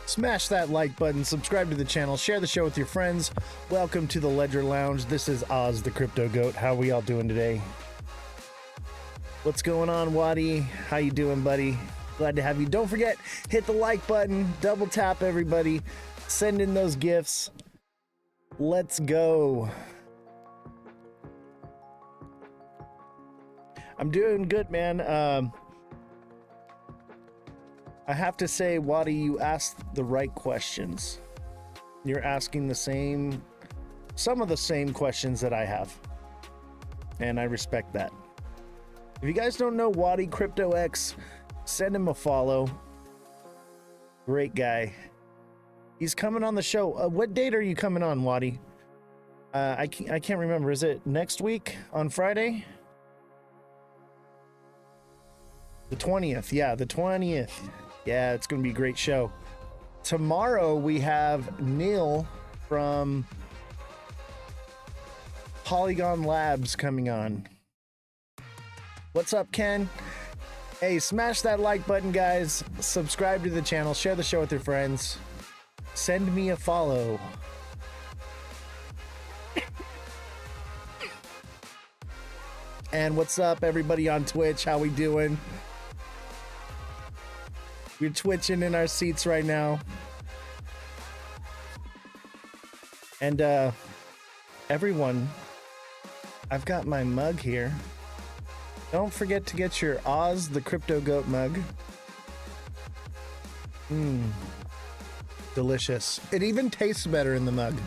Smash that like button, subscribe to the channel, share the show with your friends. Welcome to the Ledger Lounge. This is Oz the Crypto Goat. How are we all doing today? What's going on, Waddy? How you doing, buddy? Glad to have you. Don't forget, hit the like button, double tap everybody, send in those gifts. Let's go. I'm doing good, man. I have to say, Waddy, you asked the right questions. You're asking some of the same questions that I have. And I respect that. If you guys don't know Waddy Crypto X, send him a follow. Great guy. He's coming on the show. What date are you coming on, Waddy? I can't remember. Is it next week on Friday? The 20th. Yeah, the 20th. Yeah, it's going to be a great show. Tomorrow we have Neil from Polygon Labs coming on. What's up, Ken? Hey, smash that like button, guys. Subscribe to the channel. Share the show with your friends. Send me a follow. And what's up, everybody on Twitch? How we doing? We're twitching in our seats right now. And everyone, I've got my mug here. Don't forget to get your Oz the Crypto Goat mug. Delicious. It even tastes better in the mug.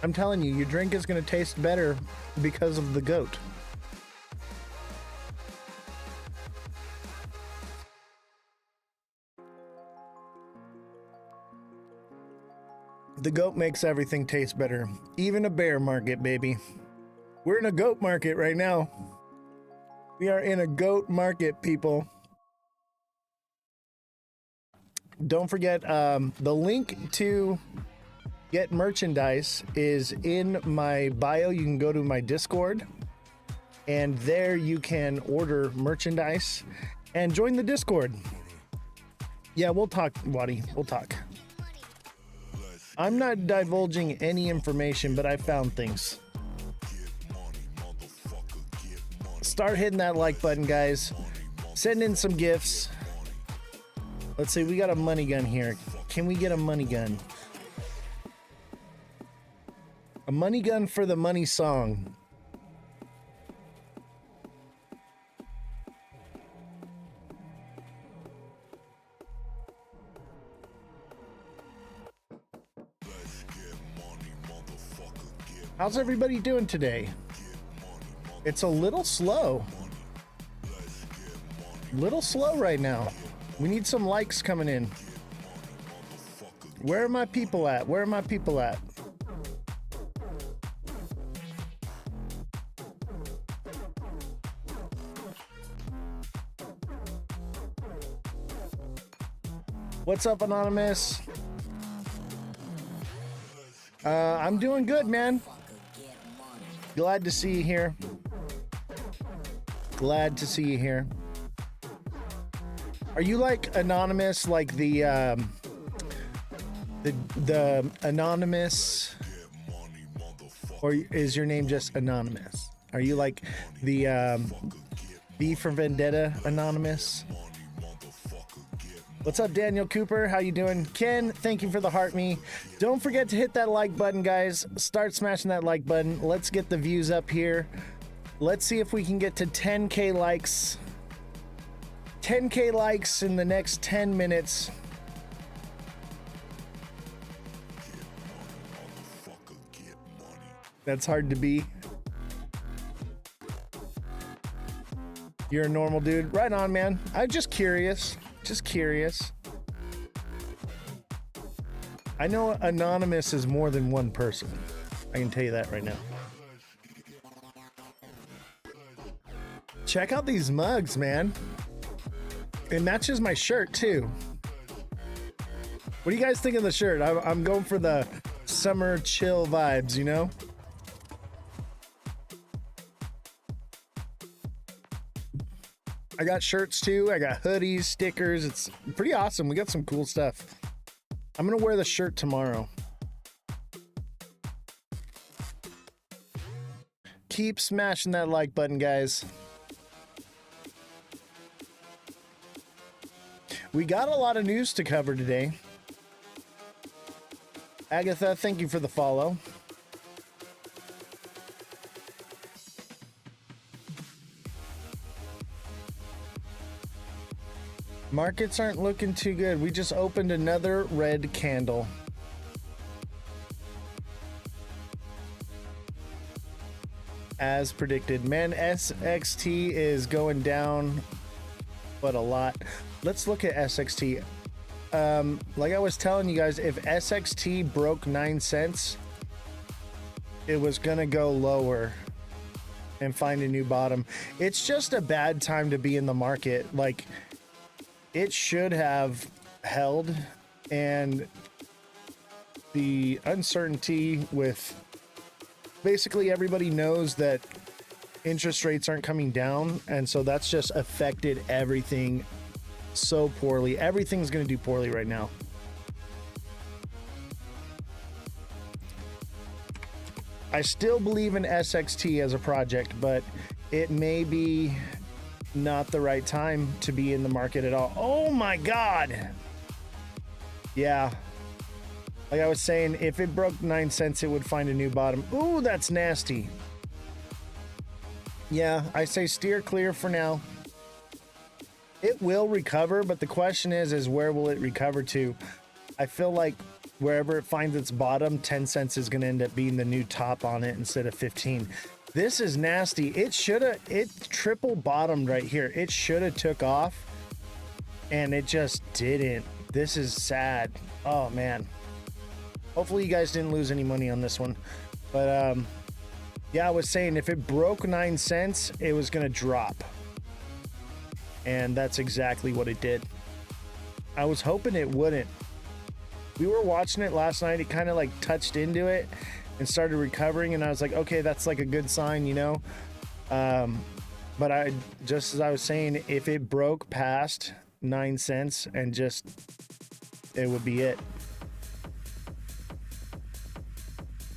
I'm telling you, your drink is going to taste better because of the goat. The goat makes everything taste better. Even a bear market, baby. We're in a goat market right now. We are in a goat market, people. Don't forget, the link to get merchandise is in my bio. You can go to my Discord, and there you can order merchandise and join the Discord. Yeah, we'll talk, Waddy. We'll talk. I'm not divulging any information, but I found things. Start hitting that like button, guys. Send in some gifts. Let's see, we got a money gun here. Can we get a money gun? A money gun for the money song. How's everybody doing today? It's a little slow. Little slow right now. We need some likes coming in. Where are my people at? Where are my people at? What's up, Anonymous? I'm doing good, man. Glad to see you here. Glad to see you here. Are you like Anonymous, like the Anonymous, or is your name just Anonymous? Are you like the B for Vendetta Anonymous? What's up, Daniel Cooper? How you doing? Ken, thank you for the heart me. Don't forget to hit that like button, guys. Start smashing that like button. Let's get the views up here. Let's see if we can get to 10K likes. 10K likes in the next 10 minutes. That's hard to be. You're a normal dude. Right on, man. I'm just curious. Just curious. I know Anonymous is more than one person. I can tell you that right now. Check out these mugs, man. It matches my shirt too. What do you guys think of the shirt? I'm going for the summer chill vibes, you know? I got shirts too. I got hoodies, stickers. It's pretty awesome. We got some cool stuff. I'm going to wear the shirt tomorrow. Keep smashing that like button, guys. We got a lot of news to cover today. Agatha, thank you for the follow. Markets aren't looking too good. We just opened another red candle. As predicted. Man, SXT is going down, but a lot. Let's look at SXT. Like I was telling you guys, if SXT broke 9 cents, it was gonna go lower and find a new bottom. It's just a bad time to be in the market. Like, it should have held, and the uncertainty with basically everybody knows that interest rates aren't coming down, and so that's just affected everything so poorly. Everything's going to do poorly right now. I still believe in SXT as a project, but it may be not the right time to be in the market at all. Oh my God. Yeah. Like I was saying, if it broke 9 cents, it would find a new bottom. Ooh, that's nasty. Yeah, I say steer clear for now. It will recover, but the question is where will it recover to? I feel like wherever it finds its bottom, 10 cents is going to end up being the new top on it instead of 15. This is nasty. It triple bottomed right here. It should have took off, and it just didn't. This is sad. Oh man. Hopefully you guys didn't lose any money on this one. But yeah, I was saying if it broke 9 cents, it was going to drop. And that's exactly what it did. I was hoping it wouldn't. We were watching it last night. It kind of like touched into it and started recovering. And I was like, okay, that's like a good sign, you know? But just as I was saying, if it broke past 9 cents and just, it would be it.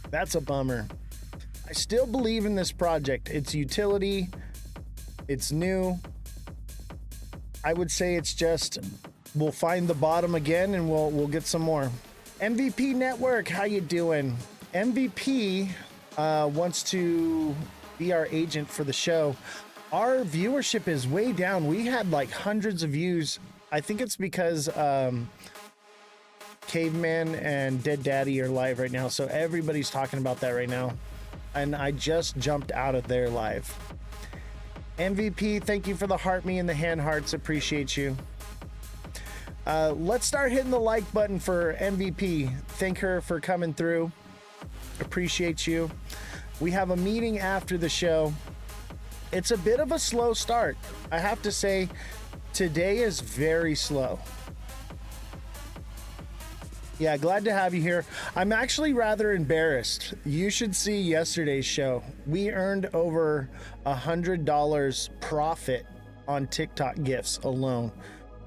That's a bummer. I still believe in this project. It's utility. It's new. I would say it's just, we'll find the bottom again and we'll get some more. MVP Network, how you doing? MVP wants to be our agent for the show. Our viewership is way down. We had like hundreds of views. I think it's because Caveman and Dead Daddy are live right now, so everybody's talking about that right now. And I just jumped out of their live. MVP, thank you for the heart me and the hand hearts. Appreciate you. Let's start hitting the like button for MVP. Thank her for coming through. Appreciate you. We have a meeting after the show. It's a bit of a slow start. I have to say, today is very slow. Yeah, glad to have you here. I'm actually rather embarrassed. You should see yesterday's show. We earned over $100 profit on TikTok gifts alone.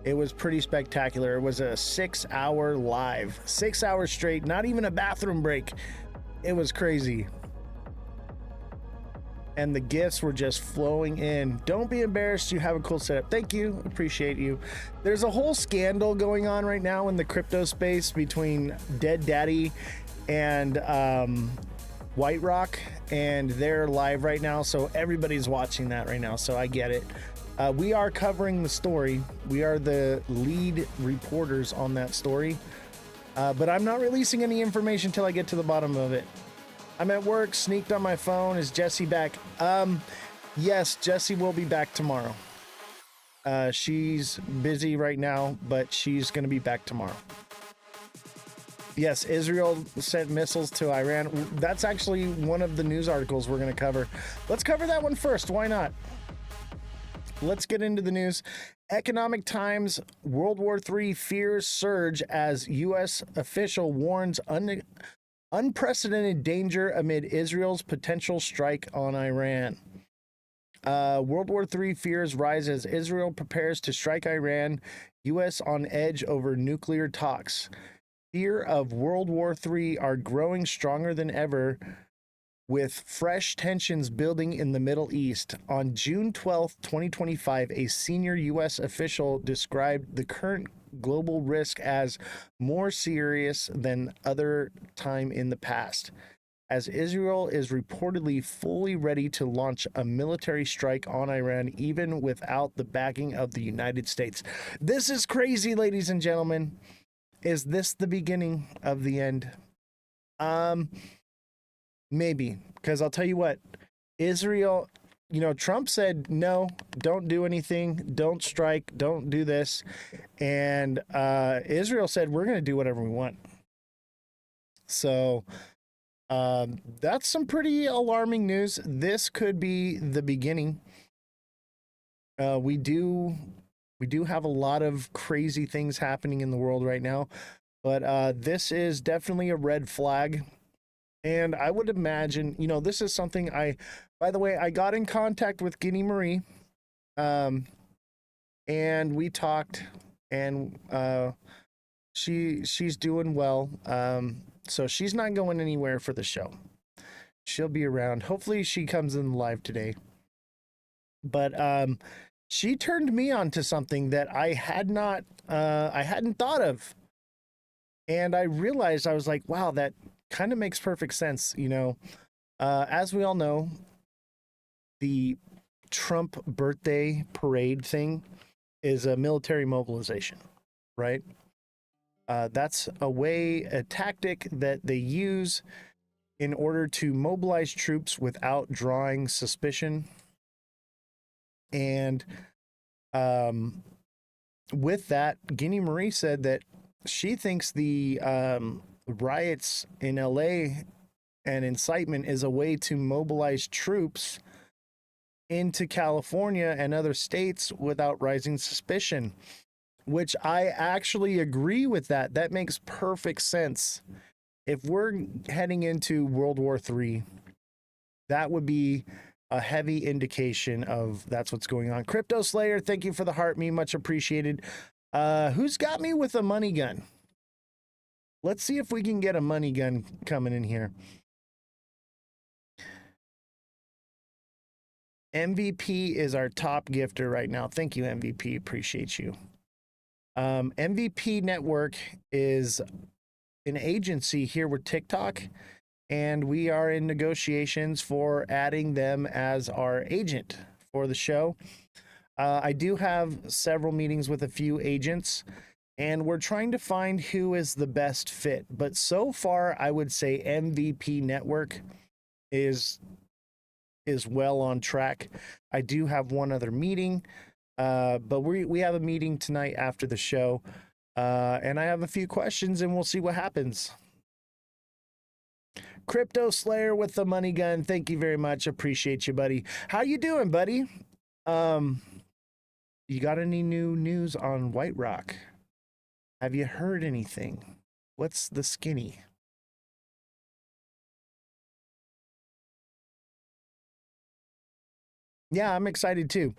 It was pretty spectacular. It was a 6-hour live, 6 hours straight, not even a bathroom break. It was crazy. And the gifts were just flowing in. Don't be embarrassed. You have a cool setup. Thank you. Appreciate you. There's a whole scandal going on right now in the crypto space between Dead Daddy and White Rock, and they're live right now. So everybody's watching that right now. So I get it. We are covering the story. We are the lead reporters on that story. But I'm not releasing any information until I get to the bottom of it. I'm at work, sneaked on my phone. Is Jessie back? Yes, Jessie will be back tomorrow. She's busy right now, but she's going to be back tomorrow. Yes, Israel sent missiles to Iran. That's actually one of the news articles we're going to cover. Let's cover that one first. Why not? Let's get into the news. Economic Times, World War III fears surge as U.S. official warns unprecedented danger amid Israel's potential strike on Iran. World War III fears rise as Israel prepares to strike Iran. U.S. on edge over nuclear talks. fear of World War III are growing stronger than ever, with fresh tensions building in the Middle East. On June 12th, 2025, a senior U.S. official described the current global risk as more serious than other time in the past, as Israel is reportedly fully ready to launch a military strike on Iran, even without the backing of the United States. This is crazy, ladies and gentlemen. Is this the beginning of the end? Maybe, because I'll tell you what, Israel, Trump said, no, don't do anything, don't strike, don't do this. And Israel said, we're going to do whatever we want. So that's some pretty alarming news. This could be the beginning. We do have a lot of crazy things happening in the world right now, but this is definitely a red flag. And I would imagine, this is something by the way, I got in contact with Guinea Marie, and we talked, and she's doing well. So she's not going anywhere for the show. She'll be around. Hopefully she comes in live today. But she turned me on to something that I hadn't thought of. And I realized, I was like, wow, that kind of makes perfect sense. As we all know, the Trump birthday parade thing is a military mobilization, right? That's a tactic that they use in order to mobilize troops without drawing suspicion. And with that, Guinea Marie said that she thinks the riots in LA and incitement is a way to mobilize troops into California and other states without raising suspicion, which I actually agree with that. That makes perfect sense. If we're heading into World War III, that would be a heavy indication of that's what's going on. Crypto Slayer, thank you for the heart, me much appreciated. Who's got me with a money gun? Let's see if we can get a money gun coming in here. MVP is our top gifter right now. Thank you, MVP. Appreciate you. MVP Network is an agency here with TikTok, and we are in negotiations for adding them as our agent for the show. I do have several meetings with a few agents, and we're trying to find who is the best fit. But so far, I would say MVP Network is well on track. I do have one other meeting, but we have a meeting tonight after the show, and I have a few questions, and we'll see what happens. Crypto Slayer with the money gun, thank you very much. Appreciate you, buddy. How you doing, buddy? You got any new news on White Rock? Have you heard anything? What's the skinny? Yeah, I'm excited too.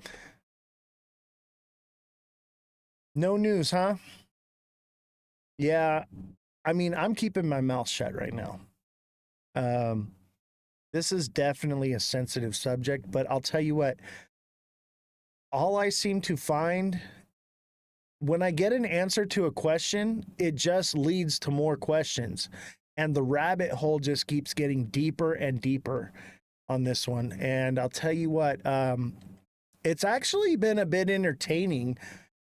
No news, huh? Yeah, I mean, I'm keeping my mouth shut right now. This is definitely a sensitive subject, but I'll tell you what, all I seem to find when I get an answer to a question, it just leads to more questions. And the rabbit hole just keeps getting deeper and deeper on this one. And I'll tell you what, it's actually been a bit entertaining.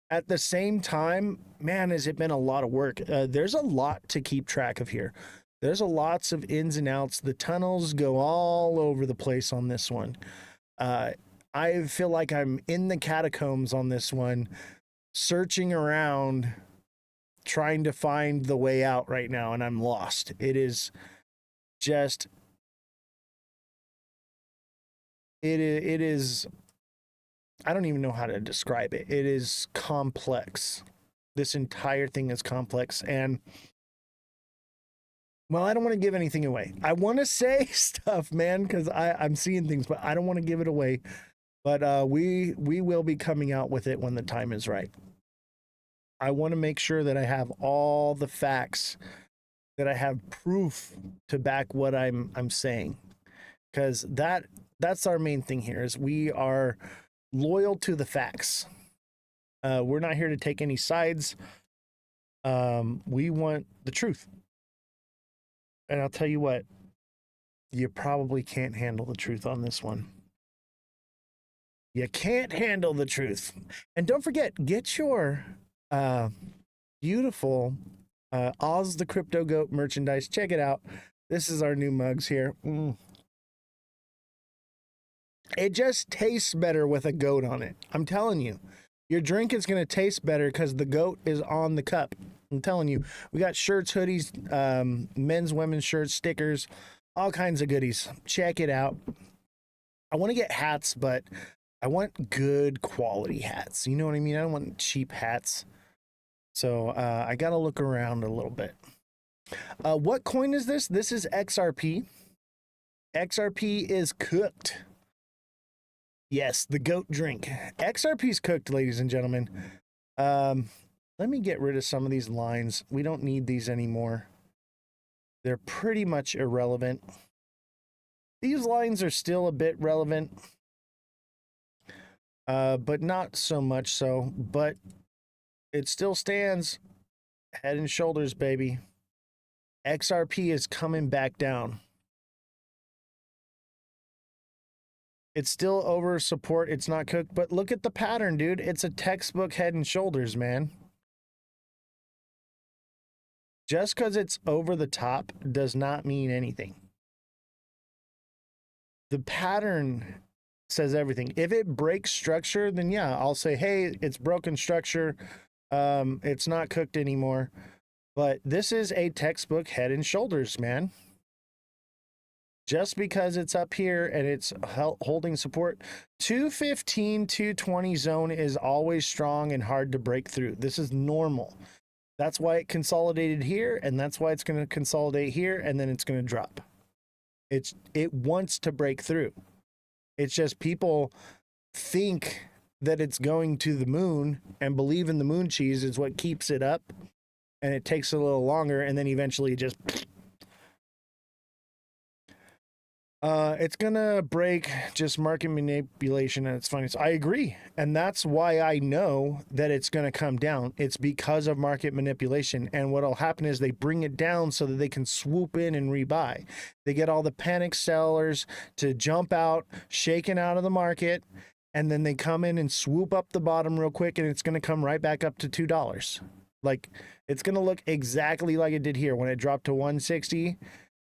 At the same time, man, has it been a lot of work. There's a lot to keep track of here. There's a lots of ins and outs. The tunnels go all over the place on this one. I feel like I'm in the catacombs on this one, searching around, trying to find the way out right now, and I'm lost. It is just, it is, I don't even know how to describe it. It is complex. This entire thing is complex, and well, I don't want to give anything away. I want to say stuff, man, because I'm seeing things, but I don't want to give it away. But we will be coming out with it when the time is right. I want to make sure that I have all the facts, that I have proof to back what I'm saying, because that's our main thing here is we are loyal to the facts. We're not here to take any sides. We want the truth. And I'll tell you what, you probably can't handle the truth on this one. You can't handle the truth. And don't forget, get your beautiful Oz the Crypto Goat merchandise. Check it out. This is our new mugs here. It just tastes better with a goat on it. I'm telling you. Your drink is going to taste better because the goat is on the cup. I'm telling you. We got shirts, hoodies, men's, women's shirts, stickers, all kinds of goodies. Check it out. I want to get hats, but I want good quality hats. You know what I mean? I don't want cheap hats. So I got to look around a little bit. What coin is this? This is XRP. XRP is cooked. Yes, the goat drink. XRP is cooked, ladies and gentlemen. Let me get rid of some of these lines. We don't need these anymore. They're pretty much irrelevant. These lines are still a bit relevant, but not so much so. But it still stands head and shoulders, baby. XRP is coming back down. It's still over support. It's not cooked, but look at the pattern, dude. It's a textbook head and shoulders, man. Just because it's over the top does not mean anything. The pattern says everything. If it breaks structure, then yeah, I'll say, hey, it's broken structure. It's not cooked anymore. But this is a textbook head and shoulders, man. Just because it's up here and it's holding support, 215, 220 zone is always strong and hard to break through. This is normal. That's why it consolidated here, and that's why it's going to consolidate here, and then it's going to drop. It wants to break through. It's just people think that it's going to the moon and believe in the moon cheese is what keeps it up, and it takes a little longer, and then eventually it just... it's gonna break, just market manipulation and it's funny. So I agree. And that's why I know that it's gonna come down. It's because of market manipulation. And what'll happen is they bring it down so that they can swoop in and rebuy. They get all the panic sellers to jump out, shaken out of the market, and then they come in and swoop up the bottom real quick, and it's gonna come right back up to $2. Like, it's gonna look exactly like it did here when it dropped to 160.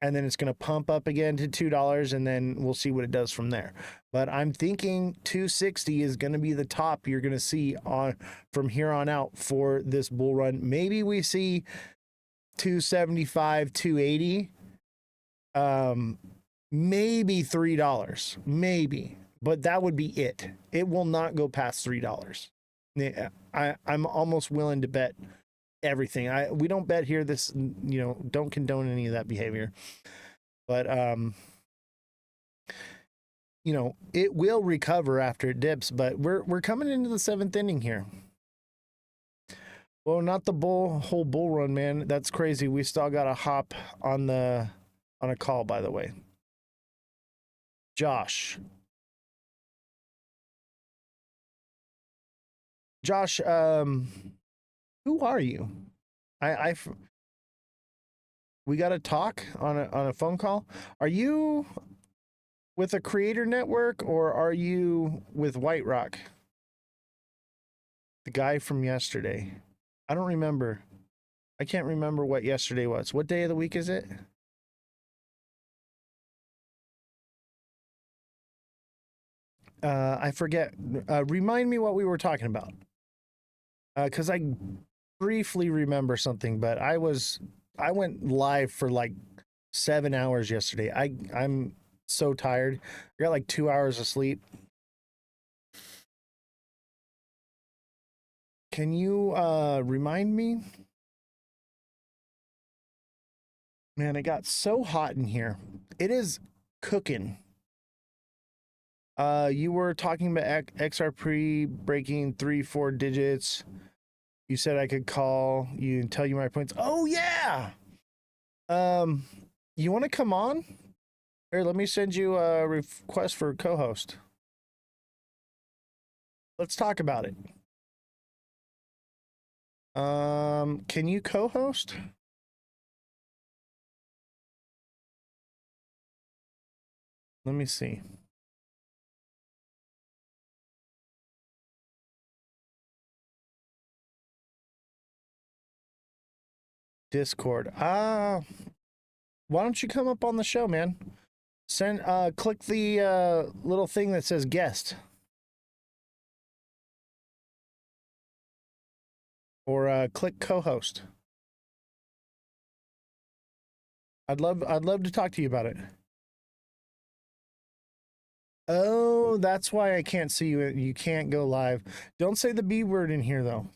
And then it's going to pump up again to $2, and then we'll see what it does from there. But I'm thinking 260 is going to be the top you're going to see on from here on out for this bull run. Maybe we see 275, 280, maybe $3, maybe. But that would be it. It will not go past $3. I'm almost willing to bet everything. We don't bet here. This, don't condone any of that behavior, but it will recover after it dips. But we're coming into the 7th inning here. Well, not the whole bull run, man. That's crazy. We still got a hop on a call, by the way. Josh, who are you? We got to talk on a phone call. Are you with a creator network or are you with White Rock? The guy from yesterday. I don't remember. I can't remember what yesterday was. What day of the week is it? I forget. Remind me what we were talking about. Because I briefly remember something, but I went live for like 7 hours yesterday. I'm so tired. I got like 2 hours of sleep. Can you remind me? Man, it got so hot in here. It is cooking. You were talking about XRP breaking 3-4 digits. You said I could call you and tell you my points. Oh yeah. You want to come on? Here, let me send you a request for co-host. Let's talk about it. Can you co-host? Let me see. Discord. Why don't you come up on the show, man? Click the little thing that says guest. Or click co-host. I'd love to talk to you about it. Oh, that's why I can't see you. You can't go live. Don't say the B word in here though.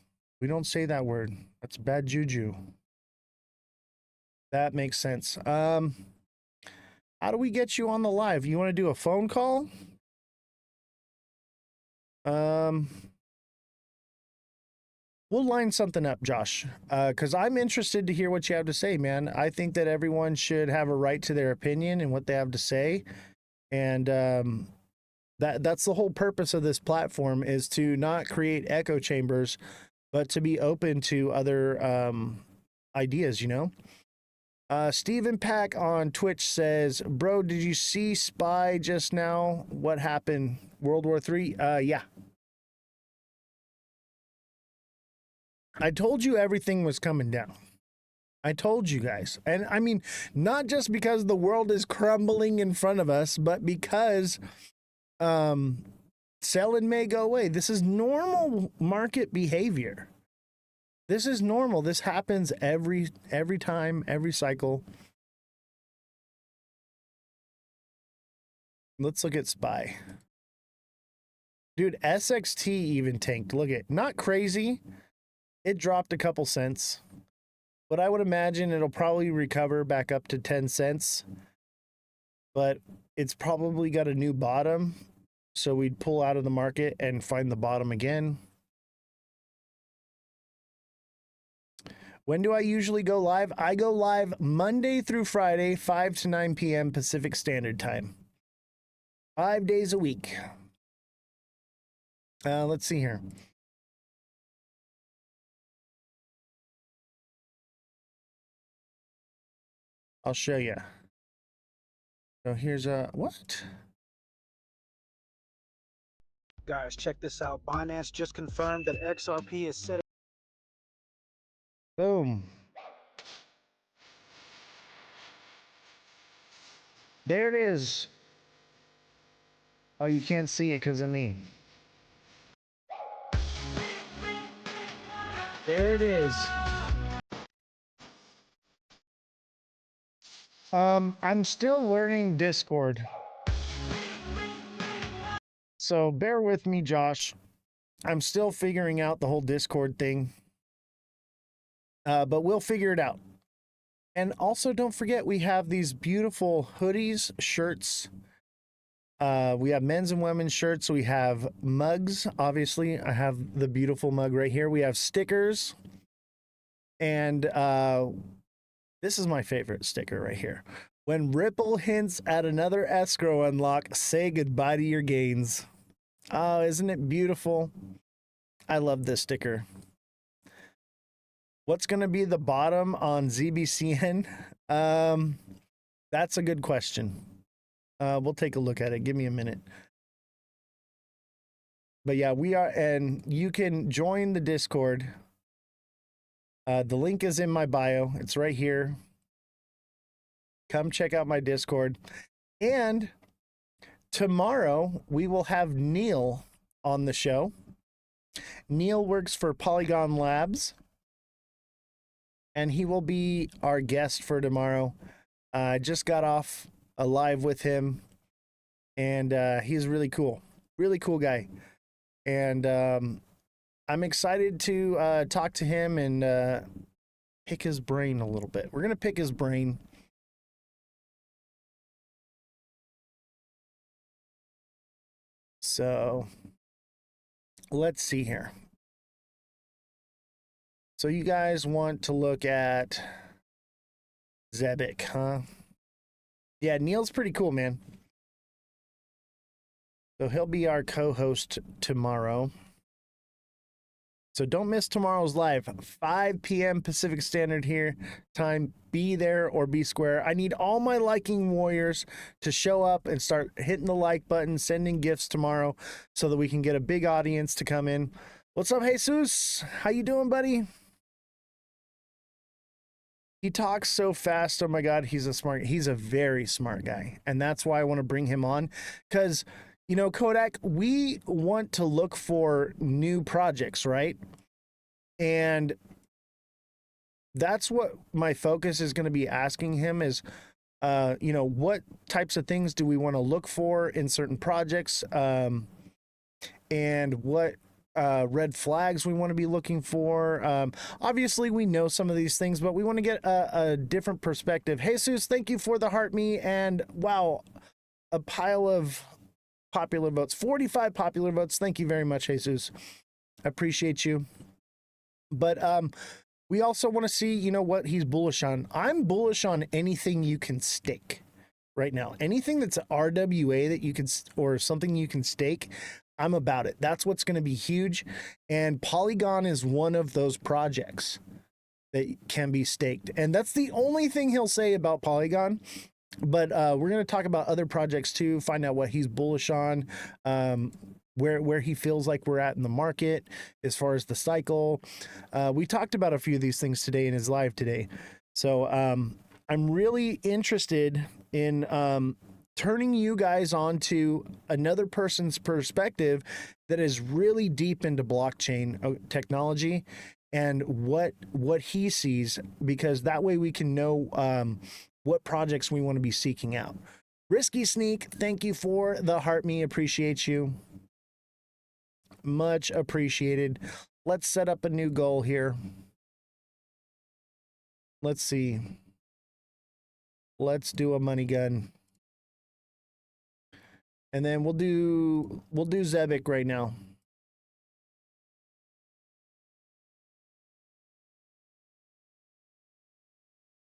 We don't say that word. That's bad juju. That makes sense. How do we get you on the live? You want to do a phone call? We'll line something up, Josh, because I'm interested to hear what you have to say, man. I think that everyone should have a right to their opinion and what they have to say, and that's the whole purpose of this platform, is to not create echo chambers, but to be open to other ideas. You know. Steven Pack on Twitch says, "Bro, did you see Spy just now? What happened? World War III? Yeah." I told you everything was coming down. I told you guys. And I mean, not just because the world is crumbling in front of us, but because selling may go away. This is normal market behavior. This is normal. This happens every time, every cycle. Let's look at Spy. Dude, SXT even tanked. Look at, not crazy. It dropped a couple cents, but I would imagine it'll probably recover back up to 10 cents. But it's probably got a new bottom, so we'd pull out of the market and find the bottom again. When do I usually go live? I go live Monday through Friday, 5 to 9 p.m. Pacific Standard Time. 5 days a week. Let's see here. I'll show you. So here's a what? Guys, check this out. Binance just confirmed that XRP is set. Boom. There it is. Oh, you can't see it because of me. There it is. I'm still learning Discord. So bear with me, Josh. I'm still figuring out the whole Discord thing. But we'll figure it out. And also, don't forget, we have these beautiful hoodies, shirts. We have men's and women's shirts. We have mugs. Obviously, I have the beautiful mug right here. We have stickers. And this is my favorite sticker right here. When Ripple hints at another escrow unlock, say goodbye to your gains. Oh, isn't it beautiful? I love this sticker. What's going to be the bottom on ZBCN? That's a good question. We'll take a look at it. Give me a minute. But yeah, we are, and you can join the Discord. The link is in my bio. It's right here. Come check out my Discord. And tomorrow we will have Neil on the show. Neil works for Polygon Labs, and he will be our guest for tomorrow. I just got off a live with him, and he's really cool guy. And I'm excited to talk to him and pick his brain a little bit. We're gonna pick his brain. So let's see here. So you guys want to look at Zebik, huh? Yeah, Neil's pretty cool, man. So he'll be our co-host tomorrow. So don't miss tomorrow's live, 5 p.m. Pacific Standard here time. Be there or be square. I need all my liking warriors to show up and start hitting the like button, sending gifts tomorrow so that we can get a big audience to come in. What's up, Jesus? How you doing, buddy? He talks so fast. Oh my God, he's a very smart guy. And that's why I want to bring him on. Because, you know, Kodak, we want to look for new projects, right? And that's what my focus is going to be asking him is, you know, what types of things do we want to look for in certain projects? And what red flags we want to be looking for. Obviously, we know some of these things, but we want to get a different perspective. Jesus, thank you for the heart me. And wow, a pile of popular votes, 45 popular votes. Thank you very much, Jesus. I appreciate you. But we also want to see, you know, what he's bullish on. I'm bullish on anything you can stake right now. Anything that's RWA that you can, or something you can stake, I'm about it. That's what's going to be huge. And Polygon is one of those projects that can be staked. And that's the only thing he'll say about Polygon. But we're going to talk about other projects too, find out what he's bullish on, where he feels like we're at in the market as far as the cycle. We talked about a few of these things today in his live today. So I'm really interested in turning you guys on to another person's perspective that is really deep into blockchain technology and what he sees, because that way we can know what projects we want to be seeking out. Risky Sneak, thank you for the heart me. Appreciate you. Much appreciated. Let's set up a new goal here. Let's see. Let's do a money gun. And then we'll do Zebik right now.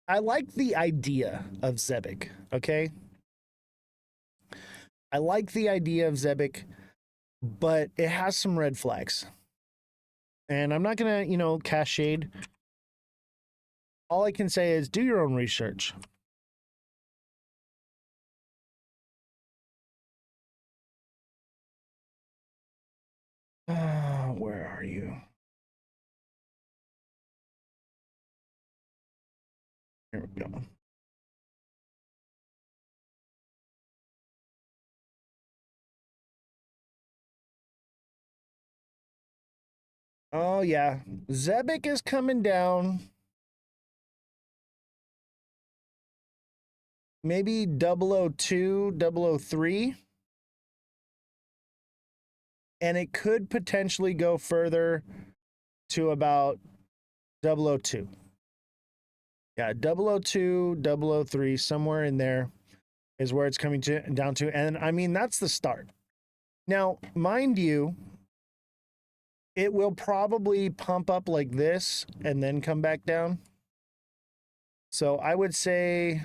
I like the idea of Zebik, okay? I like the idea of Zebik, but it has some red flags. And I'm not going to, you know, cast shade. All I can say is do your own research. Where are you? Here we go. Oh, yeah. Zebik is coming down. Maybe 002, 003. And it could potentially go further to about 002. Yeah, 002, 003, somewhere in there is where it's coming down to. And I mean, that's the start. Now, mind you, it will probably pump up like this and then come back down. So I would say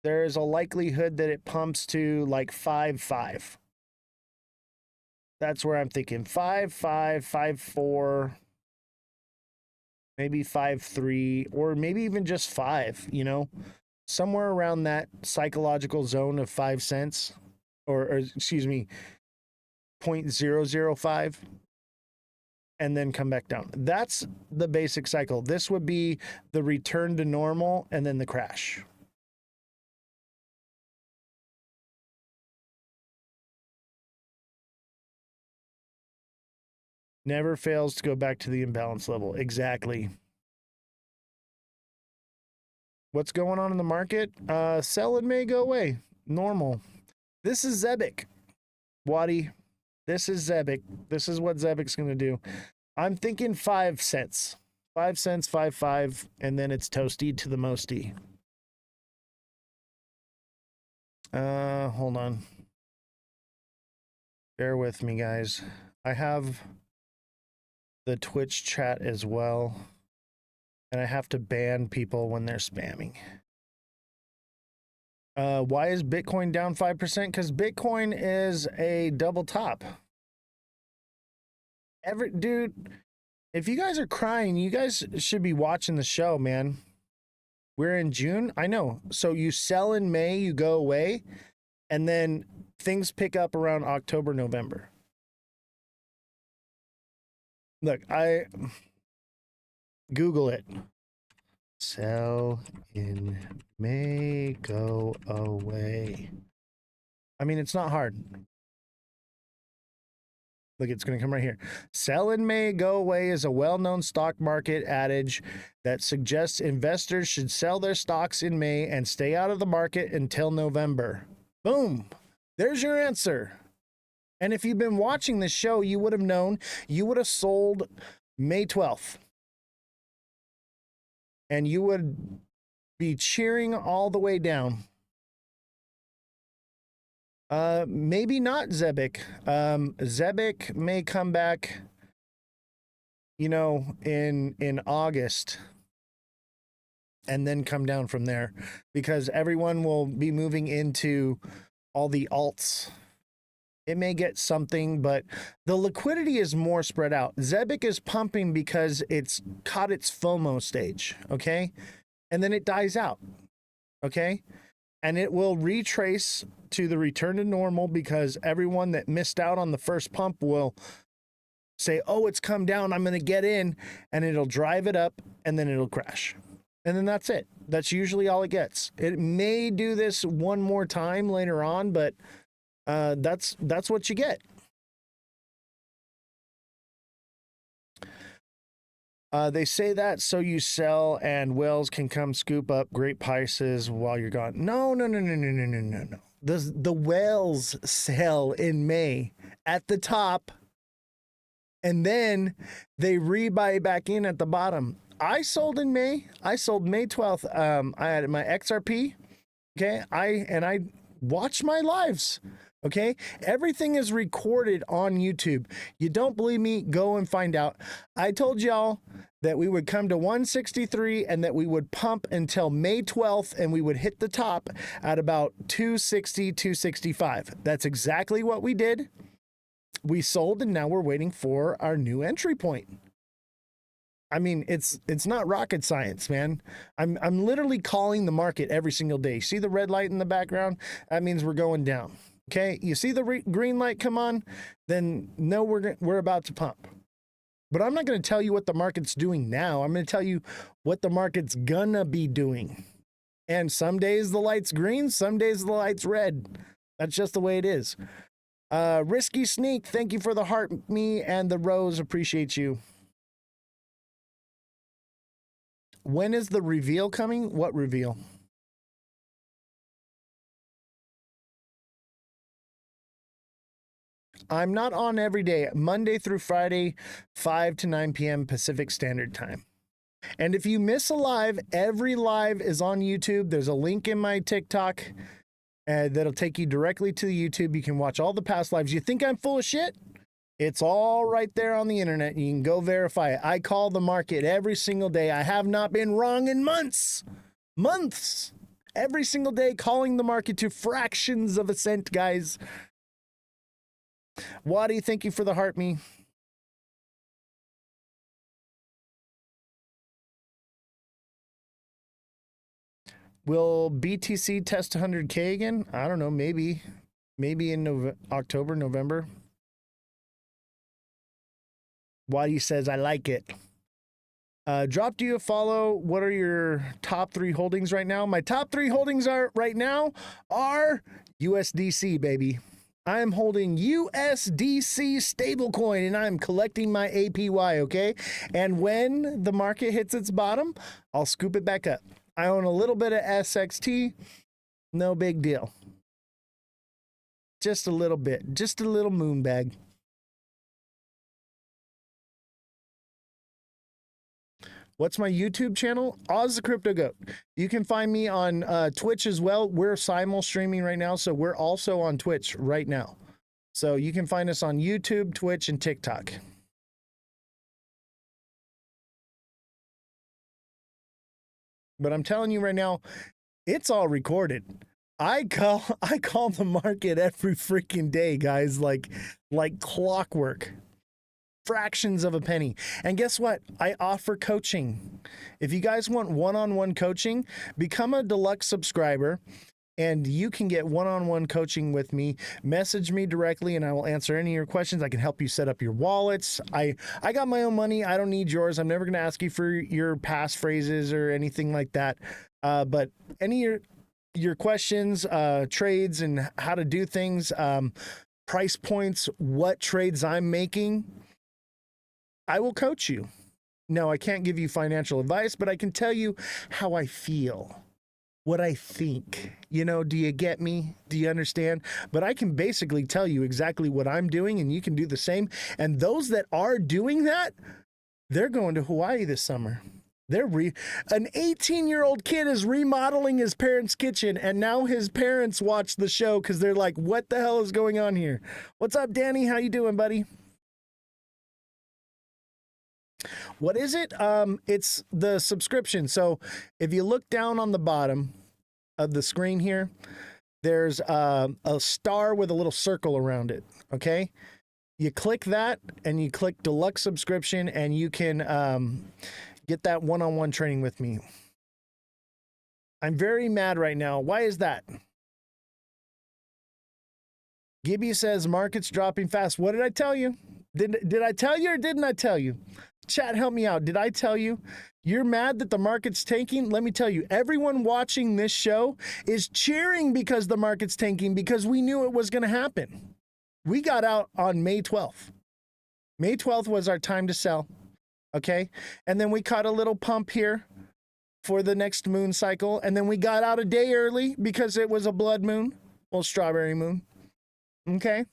there's a likelihood that it pumps to like 5.5. That's where I'm thinking 5.5, 5.4, maybe 5.3, or maybe even just 5, you know, somewhere around that psychological zone of 5 cents, or excuse me, 0.005, and then come back down. That's the basic cycle. This would be the return to normal and then the crash. Never fails to go back to the imbalance level. Exactly. What's going on in the market? Sell and may go away. Normal. This is Zebik. Waddy. This is Zebik. This is what Zebik's going to do. I'm thinking 5 cents. 5 cents, 5.5, and then it's toasty to the mosty. Hold on. Bear with me, guys. I have the Twitch chat as well. and I have to ban people when they're spamming. Why is Bitcoin down 5%? Because Bitcoin is a double top. Dude, if you guys are crying, you guys should be watching the show, man. We're in June. I know. So you sell in May, you go away, and then things pick up around October, November. Look, I Google it. Sell in May, go away. I mean, it's not hard. Look, it's going to come right here. Sell in May, go away is a well-known stock market adage that suggests investors should sell their stocks in May and stay out of the market until November. Boom. There's your answer. And if you've been watching this show, you would have known, you would have sold May 12th. And you would be cheering all the way down. Maybe not Zebek. Zebek may come back, you know, in August and then come down from there because everyone will be moving into all the alts. It may get something, but the liquidity is more spread out. Zebek is pumping because it's caught its FOMO stage, okay? And then it dies out, okay? And it will retrace to the return to normal because everyone that missed out on the first pump will say, oh, it's come down, I'm going to get in, and it'll drive it up, and then it'll crash. And then that's it. That's usually all it gets. It may do this one more time later on, but that's what you get. They say that so you sell and whales can come scoop up great prices while you're gone. No. The whales sell in May at the top, and then they rebuy back in at the bottom. I sold in May. I sold May 12th. I had my XRP. Okay. I watched my lives. Okay. Everything is recorded on YouTube. You don't believe me? Go and find out. I told y'all that we would come to 163 and that we would pump until May 12th and we would hit the top at about 260, 265. That's exactly what we did. We sold and now we're waiting for our new entry point. I mean, it's not rocket science, man. I'm literally calling the market every single day. See the red light in the background? That means we're going down. Okay, you see the green light come on? Then no, we're about to pump. But I'm not going to tell you what the market's doing now. I'm going to tell you what the market's gonna be doing. And some days the light's green, some days the light's red. That's just the way it is. Risky Sneak, thank you for the heart, me and the rose. Appreciate you. When is the reveal coming? What reveal? I'm not on every day, Monday through Friday, 5 to 9 p.m. Pacific Standard Time. And if you miss a live, every live is on YouTube. There's a link in my TikTok that'll take you directly to the YouTube. You can watch all the past lives. You think I'm full of shit? It's all right there on the internet. You can go verify it. I call the market every single day. I have not been wrong in months. Every single day calling the market to fractions of a cent, guys. Waddy, thank you for the heart, me. Will BTC test 100K again? I don't know. Maybe in October, November. Waddy says, I like it. Dropped you a follow. What are your top 3 holdings right now? My top 3 holdings right now are USDC, baby. I'm holding USDC stablecoin and I'm collecting my APY, okay? And when the market hits its bottom, I'll scoop it back up. I own a little bit of SXT. No big deal. Just a little bit. Just a little moon bag. What's my YouTube channel? Oz the Crypto Goat. You can find me on Twitch as well. We're simul streaming right now, so we're also on Twitch right now. So you can find us on YouTube, Twitch, and TikTok. But I'm telling you right now, it's all recorded. I call the market every freaking day, guys, like clockwork. Fractions of a penny. And guess what? I offer coaching. If you guys want one-on-one coaching, become a deluxe subscriber and you can get one-on-one coaching with me. Message me directly and I will answer any of your questions. I can help you set up your wallets. I got my own money. I don't need yours. I'm never going to ask you for your passphrases or anything like that. But any of your questions, trades and how to do things, price points, what trades I'm making, I will coach you. No, I can't give you financial advice, but I can tell you how I feel, what I think. You know, do you get me? Do you understand? But I can basically tell you exactly what I'm doing and you can do the same. And those that are doing that, they're going to Hawaii this summer. An 18-year-old kid is remodeling his parents' kitchen and now his parents watch the show because they're like, what the hell is going on here? What's up, Danny? How you doing, buddy? What is it? It's the subscription. So if you look down on the bottom of the screen here, there's a star with a little circle around it. Okay. You click that and you click deluxe subscription and you can get that one-on-one training with me. I'm very mad right now. Why is that? Gibby says market's dropping fast. What did I tell you? Did I tell you or didn't I tell you? Chat, help me out. Did I tell you? You're mad that the market's tanking? Let me tell you, everyone watching this show is cheering because the market's tanking because we knew it was going to happen. We got out on May 12th. May 12th was our time to sell. Okay. And then we caught a little pump here for the next moon cycle. And then we got out a day early because it was a blood moon. Well, strawberry moon. Okay.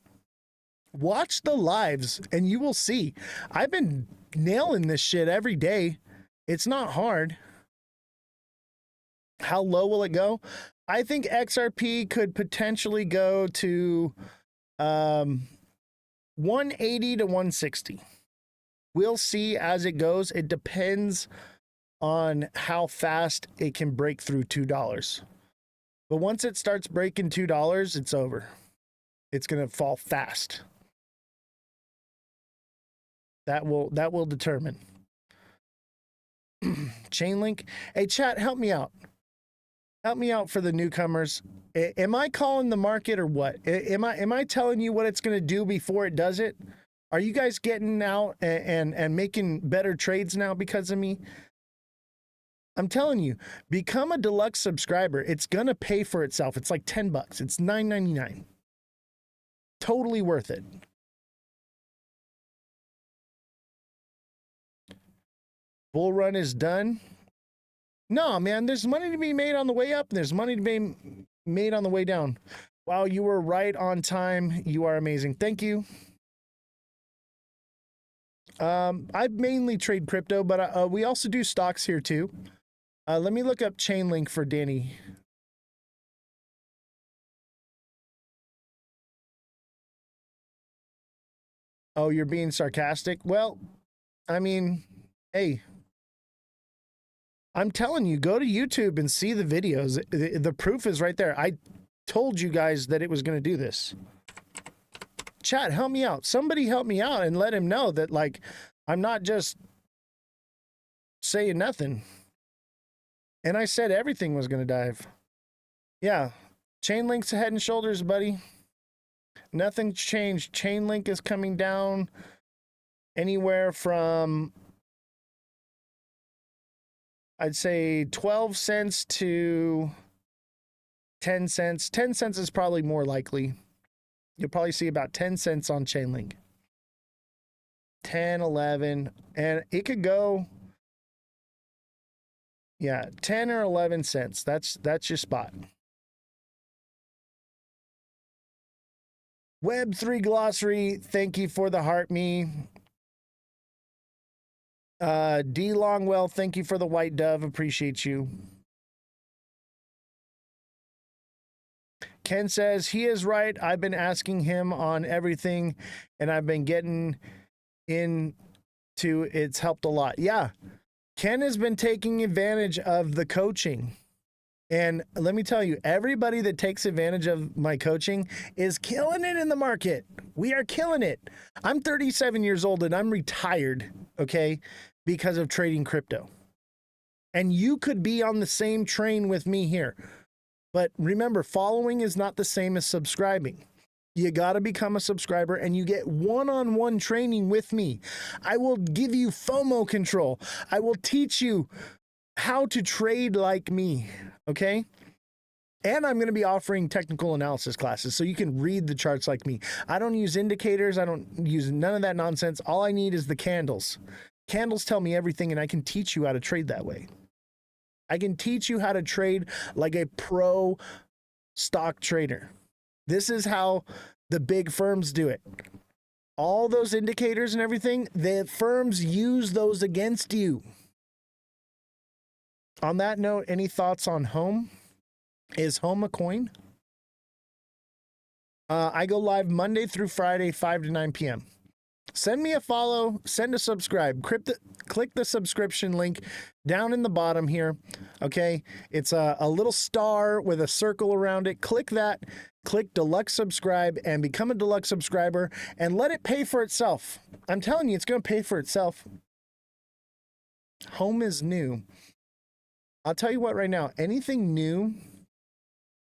Watch the lives and you will see. I've been nailing this shit every day. It's not hard. How low will it go? I think XRP could potentially go to 180 to 160. We'll see as it goes. It depends on how fast it can break through $2. But once it starts breaking $2, it's over. It's going to fall fast. That will determine. Chainlink. Hey, chat, help me out. Help me out for the newcomers. Am I calling the market or what? Am I telling you what it's going to do before it does it? Are you guys getting out and making better trades now because of me? I'm telling you, become a deluxe subscriber. It's going to pay for itself. It's like $10. It's $9.99. Totally worth it. Bull run is done. No, man, there's money to be made on the way up. And there's money to be made on the way down. Wow, you were right on time. You are amazing. Thank you. I mainly trade crypto, but we also do stocks here too. Let me look up Chainlink for Danny. Oh, you're being sarcastic? Well, I mean, hey, I'm telling you, go to YouTube and see the videos. The proof is right there. I told you guys that it was going to do this. Chat, help me out. Somebody help me out and let him know that, like, I'm not just saying nothing. And I said everything was going to dive. Yeah. Chainlink's head and shoulders, buddy. Nothing's changed. Chainlink is coming down anywhere from, I'd say 12 cents to 10 cents. 10 cents is probably more likely. You'll probably see about 10 cents on Chainlink. 10, 11, and it could go, yeah, 10 or 11 cents. That's your spot. Web3 glossary, thank you for the heart me. D Longwell, thank you for the white dove. Appreciate you. Ken says he is right. I've been asking him on everything and I've been getting into it's helped a lot. Yeah. Ken has been taking advantage of the coaching. And let me tell you, everybody that takes advantage of my coaching is killing it in the market. We are killing it. I'm 37 years old and I'm retired, okay, because of trading crypto. And you could be on the same train with me here. But remember, following is not the same as subscribing. You got to become a subscriber and you get one-on-one training with me. I will give you FOMO control. I will teach you how to trade like me, okay? And I'm going to be offering technical analysis classes so you can read the charts like me. I don't use indicators. I don't use none of that nonsense. All I need is the candles. Candles tell me everything and I can teach you how to trade that way. I can teach you how to trade like a pro stock trader. This is how the big firms do it. All those indicators and everything, the firms use those against you. On that note, any thoughts on Home? Is Home a coin? I go live Monday through Friday, 5 to 9 p.m. Send me a follow, send a subscribe. Click the subscription link down in the bottom here. Okay, it's a little star with a circle around it. Click that, click deluxe subscribe and become a deluxe subscriber and let it pay for itself. I'm telling you, it's going to pay for itself. Home is new. I'll tell you what right now, anything new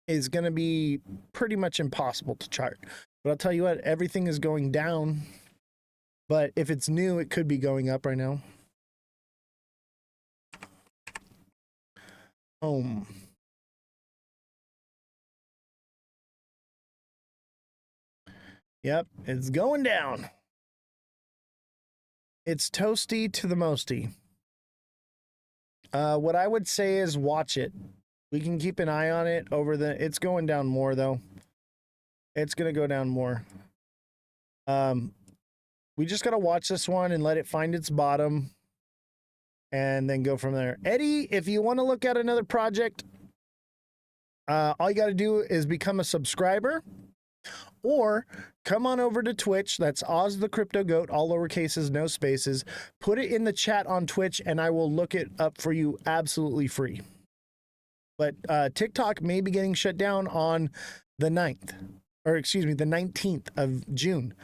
is going to be pretty much impossible to chart. But I'll tell you what, everything is going down. But if it's new, it could be going up right now. Home. Yep, it's going down. It's toasty to the mosty. What I would say is watch it. We can keep an eye on it it's going down more though. It's going to go down more. We just got to watch this one and let it find its bottom and then go from there. Eddie, if you want to look at another project, all you got to do is become a subscriber or come on over to Twitch. That's Oz the Crypto Goat, all lowercases, no spaces. Put it in the chat on Twitch and I will look it up for you absolutely free. But TikTok may be getting shut down on the 9th, or excuse me, the 19th of June.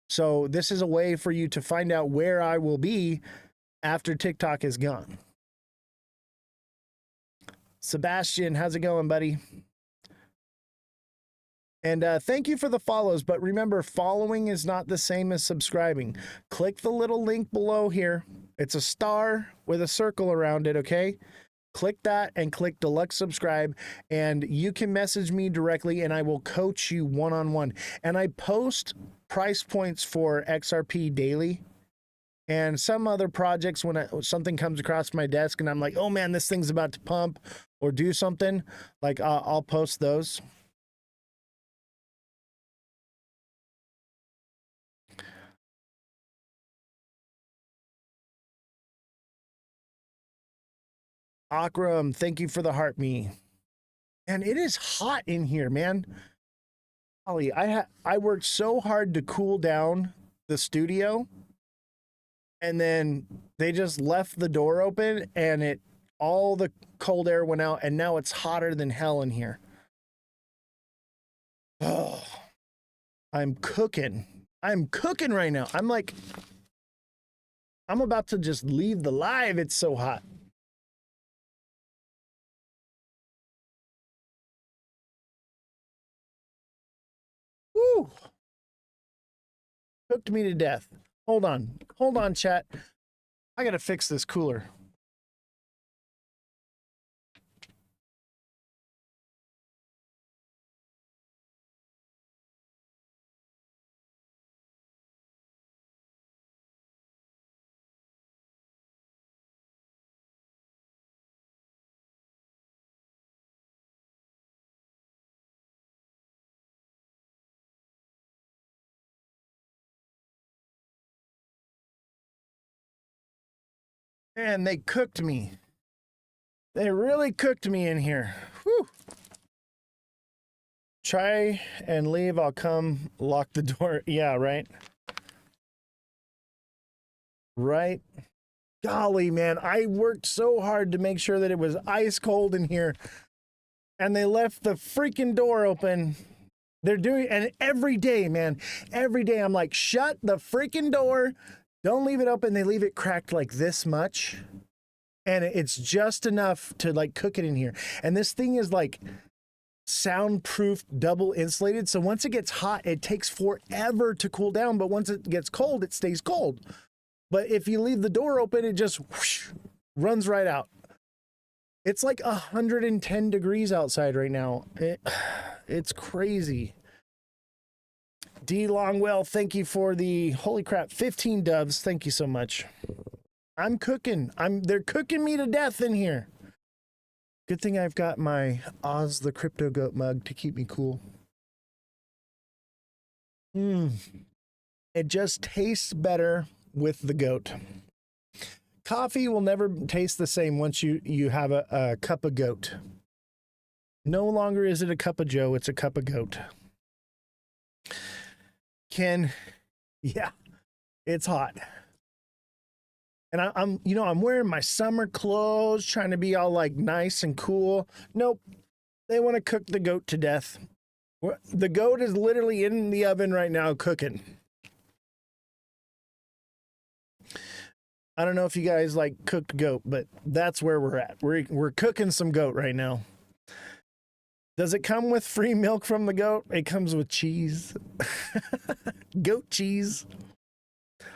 So this is a way for you to find out where I will be after TikTok is gone. Sebastian, how's it going, buddy? And thank you for the follows, but remember, following is not the same as subscribing. Click the little link below here. It's a star with a circle around it, okay? Click that and click deluxe subscribe and you can message me directly and I will coach you one-on-one. And I post price points for XRP daily and some other projects when something comes across my desk and I'm like, oh man, this thing's about to pump or do something, like I'll post those. Akram, thank you for the heart me. And it is hot in here, man. Ollie, I worked so hard to cool down the studio, and then they just left the door open, and all the cold air went out, and now it's hotter than hell in here. Oh, I'm cooking. I'm cooking right now. I'm about to just leave the live. It's so hot. Woo! Cooked me to death. Hold on, chat. I gotta fix this cooler. Man, they cooked me. They really cooked me in here. Whew. Try and leave. I'll come lock the door. Yeah, right. Right. golly, man, I worked so hard to make sure that it was ice cold in here, and they left the freaking door open. They're doing, and every day, man, every day I'm like, shut the freaking door. Don't leave it open. They leave it cracked like this much, and it's just enough to like cook it in here. And this thing is like soundproof, double insulated. So once it gets hot, it takes forever to cool down. But once it gets cold, it stays cold. But if you leave the door open, it just whoosh, runs right out. It's like 110 degrees outside right now. It's crazy. D Longwell, thank you for the, holy crap, 15 doves. Thank you so much. I'm cooking. They're cooking me to death in here. Good thing I've got my Oz the Crypto Goat mug to keep me cool. It just tastes better with the goat. Coffee will never taste the same once you have a cup of goat. No longer is it a cup of Joe, it's a cup of goat. Yeah, it's hot. And I'm wearing my summer clothes, trying to be all like nice and cool. Nope. They want to cook the goat to death. The goat is literally in the oven right now cooking. I don't know if you guys like cooked goat, but that's where we're at. We're cooking some goat right now. Does it come with free milk from the goat? It comes with cheese. Goat cheese.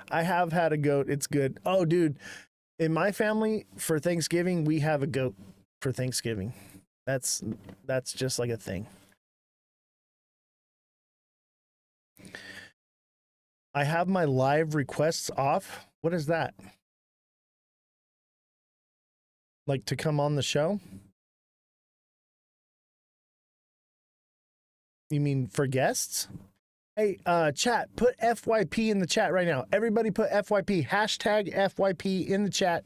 I have had a goat. It's good. Oh, dude. In my family, for Thanksgiving, we have a goat for Thanksgiving. That's just like a thing. I have my live requests off. What is that? Like to come on the show? You mean for guests? Hey, chat, put FYP in the chat right now. Everybody put FYP, hashtag FYP in the chat.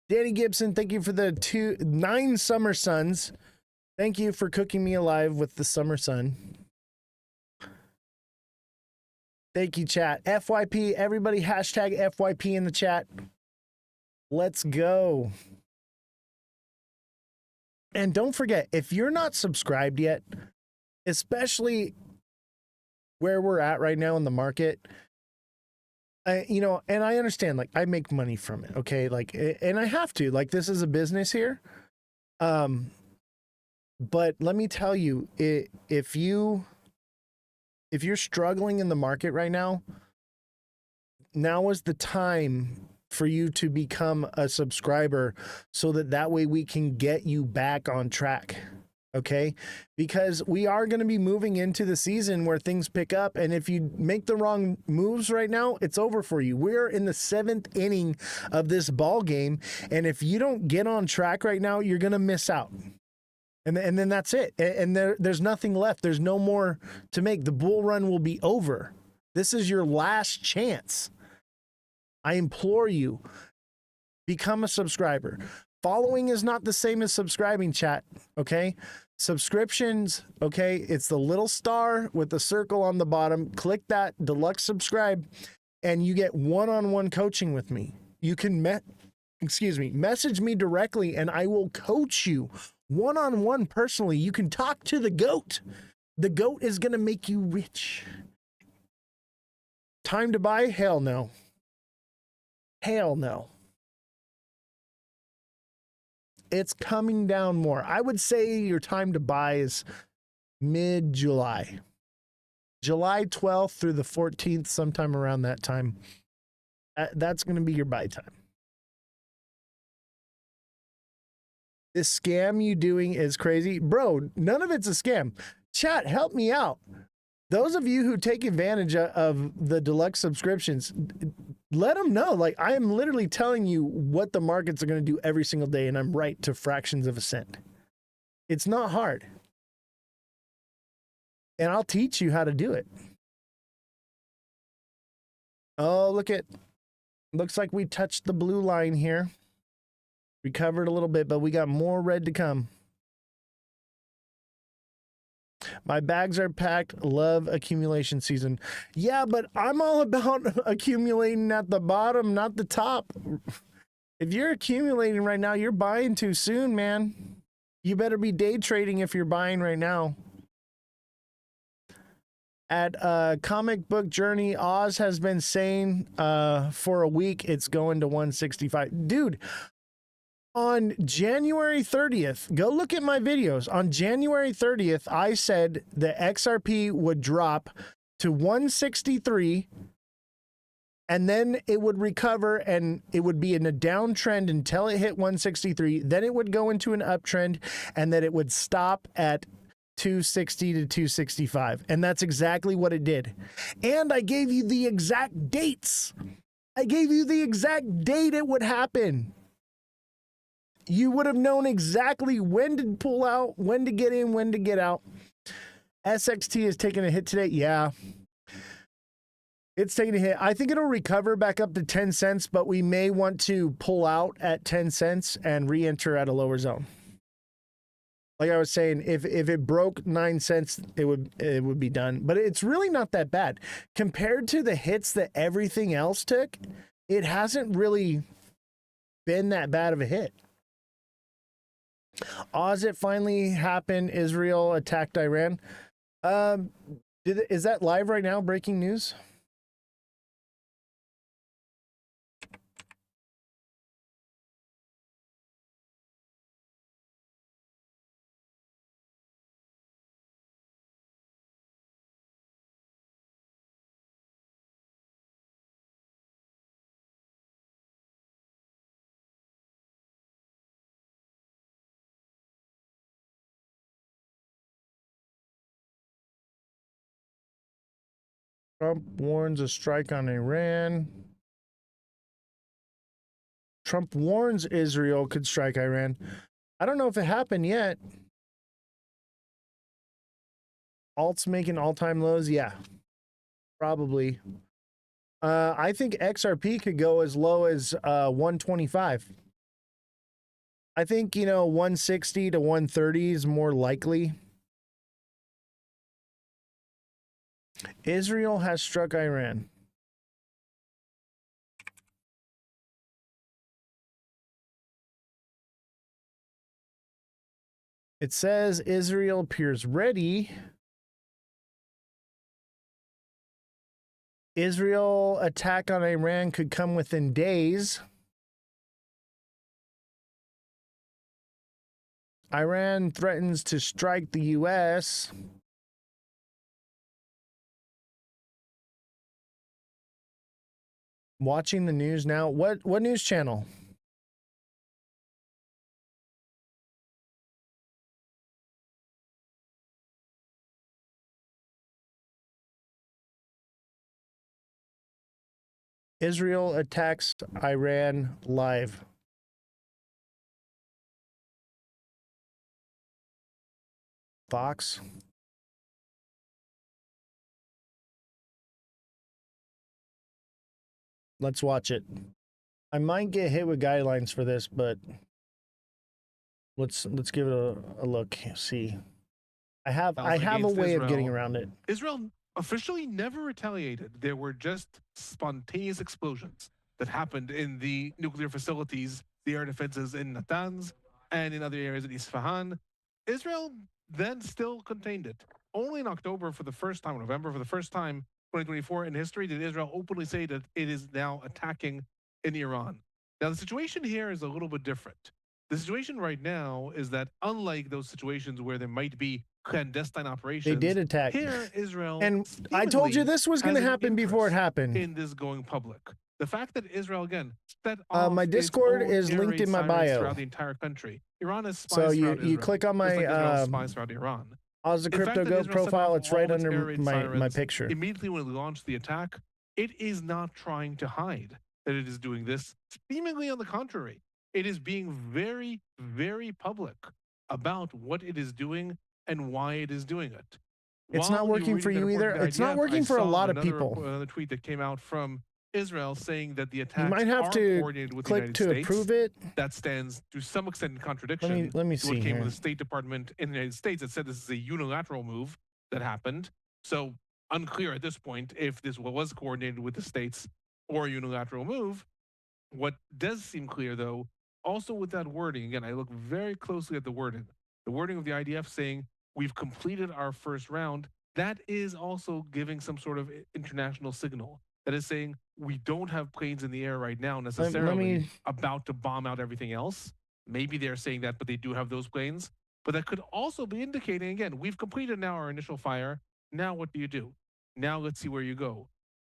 Danny Gibson, thank you for the 9 summer suns. Thank you for cooking me alive with the summer sun. Thank you, chat. FYP, everybody hashtag FYP in the chat. Let's go. And don't forget, if you're not subscribed yet, especially where we're at right now in the market, and I understand, like, I make money from it, okay? Like, and I have to, like, this is a business here. But let me tell you, if you're struggling in the market right now, now is the time for you to become a subscriber so that way we can get you back on track. Okay, because we are going to be moving into the season where things pick up. And if you make the wrong moves right now, it's over for you. We're in the 7th inning of this ball game. And if you don't get on track right now, you're going to miss out. And then that's it. And there's nothing left. There's no more to make. The bull run will be over. This is your last chance. I implore you, become a subscriber. Following is not the same as subscribing, chat. Okay. Subscriptions, okay, it's the little star with the circle on the bottom. Click that deluxe subscribe and you get one-on-one coaching with me. You can message me directly and I will coach you one-on-one personally. You can talk to the goat. The goat is going to make you rich. Time to buy? Hell no. Hell no. It's coming down more. I would say your time to buy is mid-July. July 12th through the 14th, sometime around that time. That's going to be your buy time. This scam you doing is crazy. Bro, none of it's a scam. Chat, help me out. Those of you who take advantage of the deluxe subscriptions, let them know. Like, I am literally telling you what the markets are going to do every single day, and I'm right to fractions of a cent. It's not hard. And I'll teach you how to do it. Oh, looks like we touched the blue line here. Recovered a little bit, but we got more red to come. My bags are packed. Love accumulation season. Yeah, but I'm all about accumulating at the bottom, not the top. If you're accumulating right now, you're buying too soon, man. You better be day trading if you're buying right now. At Comic Book Journey, Oz has been saying for a week it's going to 165. Dude, on January 30th, go look at my videos. On January 30th, I said the XRP would drop to 163 and then it would recover and it would be in a downtrend until it hit 163. Then it would go into an uptrend and then it would stop at 260 to 265. And that's exactly what it did. And I gave you the exact dates. I gave you the exact date it would happen. You would have known exactly when to pull out, when to get in, when to get out. SXT is taking a hit today. Yeah. It's taking a hit. I think it'll recover back up to 10 cents, but we may want to pull out at 10 cents and re-enter at a lower zone. Like I was saying, if it broke 9 cents, it would be done. But it's really not that bad. Compared to the hits that everything else took, it hasn't really been that bad of a hit. Oz, it finally happened. Israel attacked Iran. Is that live right now? Breaking news? Trump warns a strike on Iran. Trump warns Israel could strike Iran. I don't know if it happened yet. Alt's making all-time lows. Yeah, probably. I think XRP could go as low as 125. I think, 160 to 130 is more likely. Israel has struck Iran. It says Israel appears ready. Israel attack on Iran could come within days. Iran threatens to strike the U.S. Watching the news now. What news channel? Israel attacks Iran live. Fox. Let's watch it. I might get hit with guidelines for this, but let's give it a look. See, I have a way of getting around it. Israel officially never retaliated. There were just spontaneous explosions that happened in the nuclear facilities, the air defenses in Natanz, and in other areas in Isfahan. Israel then still contained it. Only in October for the first time, November for the first time, 2024 in history, did Israel openly say that it is now attacking in Iran. Now, the situation here is a little bit different. The situation right now is that unlike those situations where there might be clandestine operations, they did attack. Here, Israel, and I told you this was going to happen before it happened. In this going public, the fact that Israel again set my Discord is linked in my bio throughout the entire country. Iran is spies so you Israel, click on my like spies throughout Iran. Oz the Crypto Go profile. It's right under my picture. Immediately when it launched the attack, it is not trying to hide that it is doing this. Seemingly on the contrary, it is being very, very public about what it is doing and why it is doing it. It's not working for you either. It's not working for a lot of people. Another tweet that came out from Israel saying that the attacks you might have to click to approve it. That stands to some extent in contradiction let me see to what came here. from the State Department in the United States that said this is a unilateral move. that happened. So unclear at this point if this was coordinated with the states or a unilateral move. What does seem clear, though, also with that wording, again, I look very closely at the wording. The wording of the IDF saying we've completed our first round, that is also giving some sort of international signal. That is saying we don't have planes in the air right now necessarily about to bomb out everything else. Maybe they're saying that, but they do have those planes. But that could also be indicating, again, we've completed now our initial fire. Now what do you do? Now let's see where you go.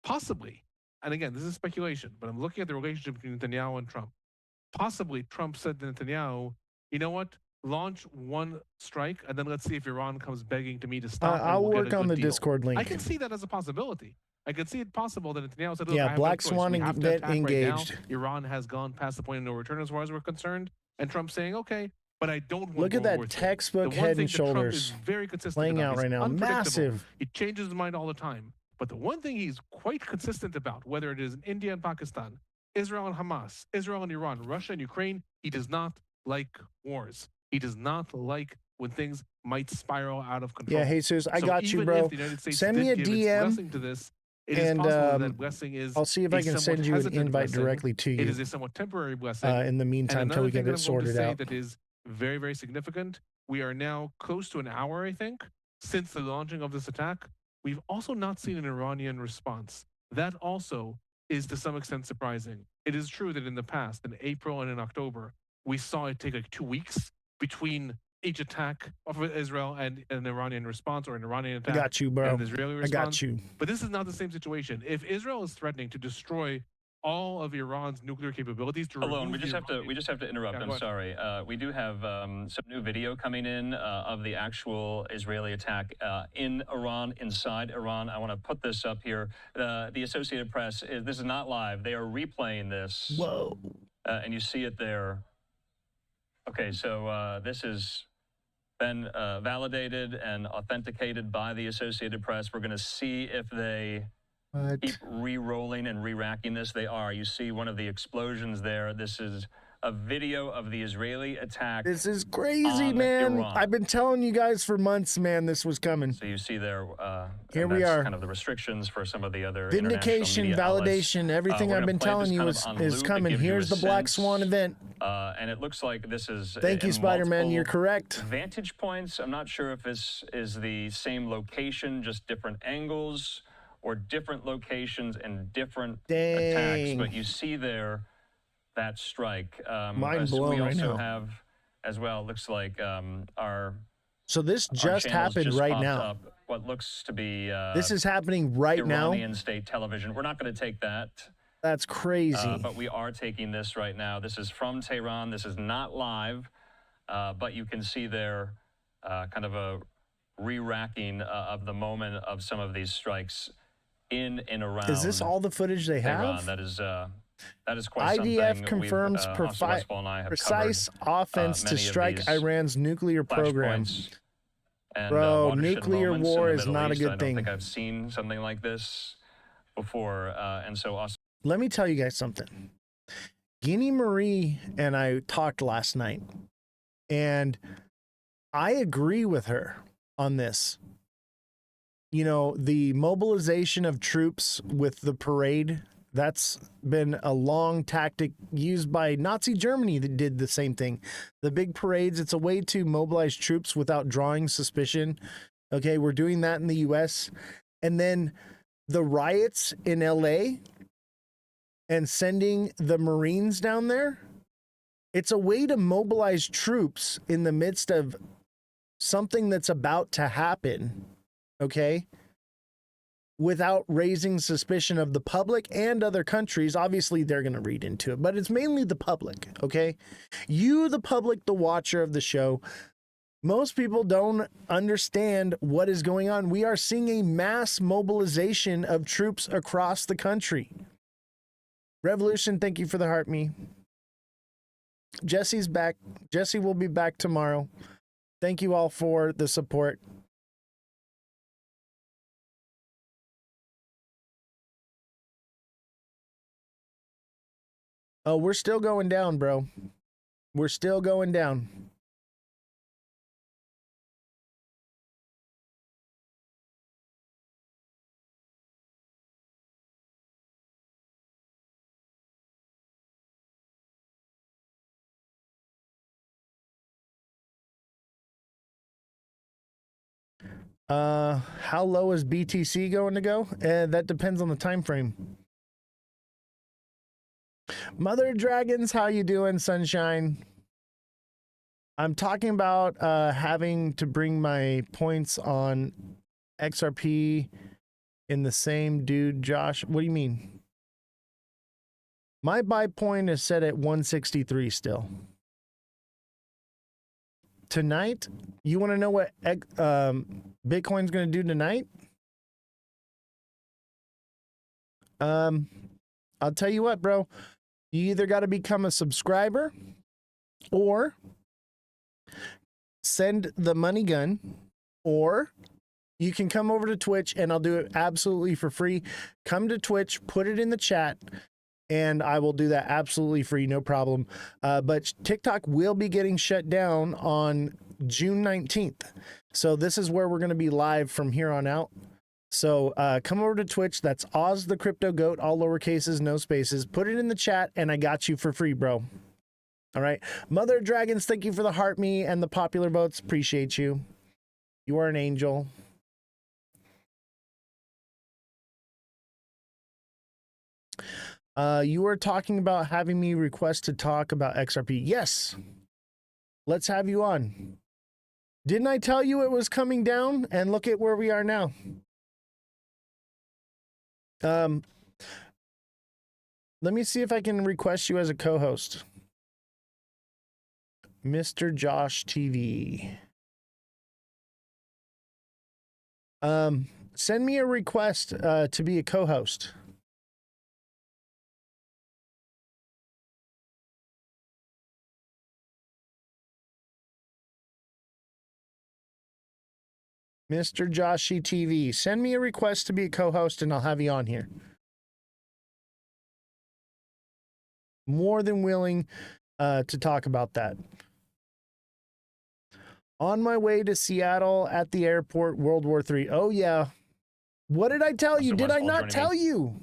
Possibly, and again, this is speculation, but I'm looking at the relationship between Netanyahu and Trump. Possibly Trump said to Netanyahu, you know what? Launch one strike, and then let's see if Iran comes begging to me to stop. I'll we'll work on the deal. Discord link. I can see that as a possibility. I can see it possible that Netanyahu said, look, yeah, I have Black no Swan we have to attack engaged. Right now. Iran has gone past the point of no return as far as we're concerned. And Trump saying, okay, but I don't want Look at World War that III. textbook The one head thing and that Trump shoulders is very consistent playing about. out right now. Massive. He changes his mind all the time. But the one thing he's quite consistent about, whether it is in India and Pakistan, Israel and Hamas, Israel and Iran, Russia and Ukraine, he does not like wars. He does not like when things might spiral out of control. Yeah, Jesus, I so got you, bro. Send me a DM to this, and that blessing is I'll see if I can send you an invite directly to you. It is a somewhat temporary blessing. In the meantime, until we get it sorted out. That is very, very significant. We are now close to an hour, I think, since the launching of this attack. We've also not seen an Iranian response. That also is to some extent surprising. It is true that in the past, in April and in October, we saw it take like 2 weeks between each attack of Israel and an Iranian response, or an Iranian attack. I got you, bro. And an Israeli response. I got you. But this is not the same situation. If Israel is threatening to destroy all of Iran's nuclear capabilities to we just have to interrupt. I'm sorry. We do have some new video coming in of the actual Israeli attack in Iran, inside Iran. I want to put this up here. The Associated Press this is not live. They are replaying this. Whoa. And you see it there. Okay, so this has been validated and authenticated by the Associated Press. We're going to see if they keep re-rolling and re-racking this. They are. You see one of the explosions there. This is a video of the Israeli attack. This is crazy, man. Iran. I've been telling you guys for months, man, this was coming. So you see there, here we are. Kind of the restrictions for some of the other vindication, validation, outlets. Everything I've been telling you is coming. Here's the Black Swan event. And it looks like this is. Thank you, Spider-Man. You're correct. Vantage points. I'm not sure if this is the same location, just different angles, or different locations and different attacks. But you see there that strike. Mind blown we right also now. have as well, looks like our. So this just happened right now. Up what looks to be. This is happening right now. Iranian state television. We're not going to take that. That's crazy. But we are taking this right now. This is from Tehran. This is not live, but you can see there kind of a re-racking of the moment of some of these strikes in and around. Is this all the footage they have? Tehran. That is quite IDF something. confirms precise offense to strike Iran's nuclear program. And, bro, nuclear war is not a good thing. I don't think I've seen something like this before, and so also. Let me tell you guys something. Guinea Marie and I talked last night, and I agree with her on this. You know, the mobilization of troops with the parade, that's been a long tactic used by Nazi Germany that did the same thing. The big parades, it's a way to mobilize troops without drawing suspicion. Okay, we're doing that in the US. And then the riots in LA and sending the Marines down there, it's a way to mobilize troops in the midst of something that's about to happen, okay, without raising suspicion of the public and other countries. Obviously, they're going to read into it, but it's mainly the public, okay? You, the public, the watcher of the show, most people don't understand what is going on. We are seeing a mass mobilization of troops across the country. Revolution, thank you for the heart, me. Jesse's back. Jesse will be back tomorrow. Thank you all for the support. Oh, we're still going down, bro. We're still going down. How low is BTC going to go? That depends on the time frame. Mother Dragons, how you doing, sunshine? I'm talking about having to bring my points on XRP in the same dude, Josh. What do you mean? My buy point is set at 163 still. Tonight, you want to know what Bitcoin's going to do tonight? I'll tell you what, bro. You either got to become a subscriber or send the money gun, or you can come over to Twitch and I'll do it absolutely for free. Come to Twitch, put it in the chat, and I will do that absolutely free, no problem. But TikTok will be getting shut down on June 19th. So this is where we're going to be live from here on out. So come over to Twitch. That's Oz the Crypto Goat, all lowercases, no spaces. Put it in the chat and I got you for free, bro. All right. Mother Dragons, thank you for the heart me and the popular votes. Appreciate you. You are an angel. You were talking about having me request to talk about XRP. Yes. Let's have you on. Didn't I tell you it was coming down? And look at where we are now. Let me see if I can request you as a co-host. Mr. Josh TV. Send me a request to be a co-host. Mr. Joshy TV, send me a request to be a co-host and I'll have you on here. More than willing to talk about that. On my way to Seattle at the airport, World War III. Oh, yeah. What did I tell you? Did I not tell you?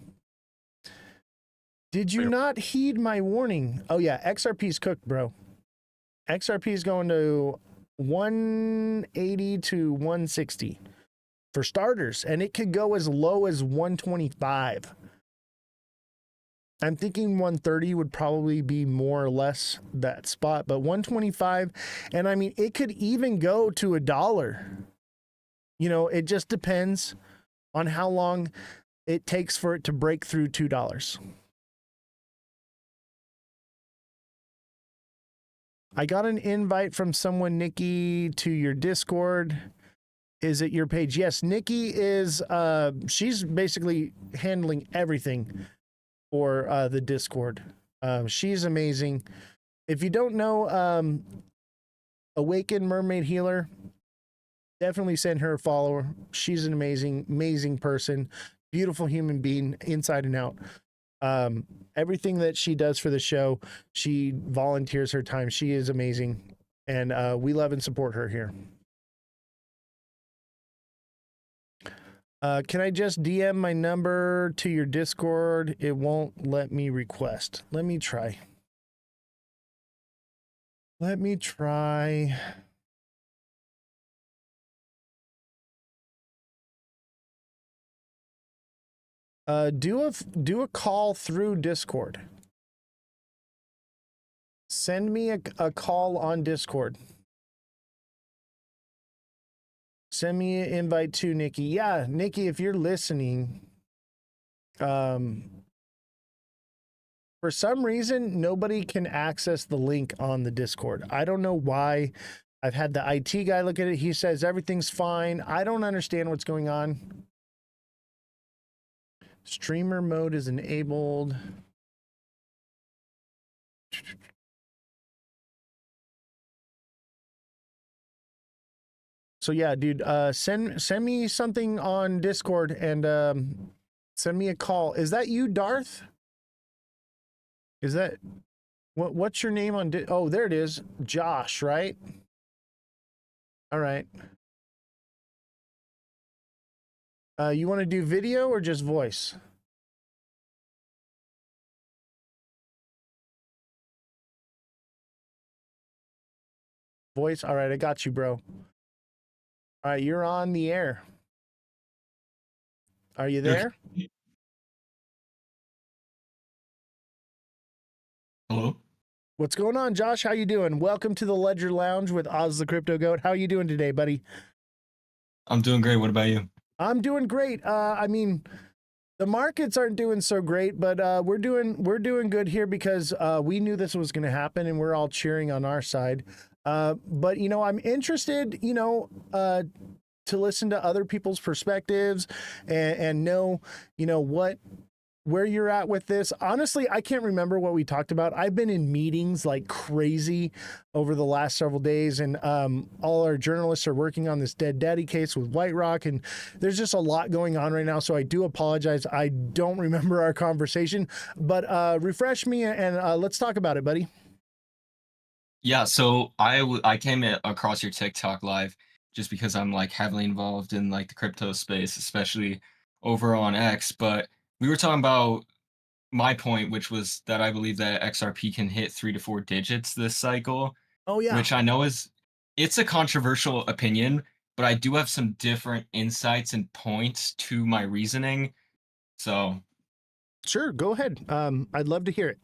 Did you not heed my warning? Oh, yeah. XRP's cooked, bro. XRP is going to 180 to 160 for starters, and it could go as low as 125. I'm thinking 130 would probably be more or less that spot, but 125, and I mean, it could even go to $1. You know, it just depends on how long it takes for it to break through $2. I got an invite from someone, Nikki, to your Discord. Is it your page? Yes, Nikki is, she's basically handling everything for the Discord. She's amazing. If you don't know Awaken Mermaid Healer, definitely send her a follow. She's an amazing person, beautiful human being inside and out. Everything that she does for the show, she volunteers her time. She is amazing, and we love and support her here. Can I just DM my number to your Discord? It won't let me request. Let me try. Do a call through Discord. Send me a call on Discord. Send me an invite to Nikki. Yeah, Nikki, if you're listening, for some reason, nobody can access the link on the Discord. I don't know why. I've had the IT guy look at it. He says everything's fine. I don't understand what's going on. Streamer mode is enabled. So yeah, dude, send me something on Discord and send me a call. Is that you, Darth? Is that what's your name on oh, there it is. Josh, right? All right. You want to do video or just voice? Voice. All right, I got you, bro. All right, you're on the air. Are you You're- there? Hello. What's going on, Josh? How you doing? Welcome to the Ledger Lounge with Oz the Crypto Goat. How you doing today, buddy? I'm doing great. What about you? I'm doing great. I mean, the markets aren't doing so great, but we're doing good here because we knew this was going to happen, and we're all cheering on our side. But you know, I'm interested, to listen to other people's perspectives and know, where you're at with this. Honestly, I can't remember what we talked about. I've been in meetings like crazy over the last several days, and all our journalists are working on this Dead Daddy case with White Rock, and there's just a lot going on right now. So I do apologize. I don't remember our conversation, but refresh me and let's talk about it, buddy. Yeah, so I came across your TikTok live just because I'm like heavily involved in like the crypto space, especially over on X. But we were talking about my point, which was that I believe that XRP can hit 3 to 4 digits this cycle, Oh yeah, which I know it's a controversial opinion, but I do have some different insights and points to my reasoning. So sure. Go ahead. I'd love to hear it.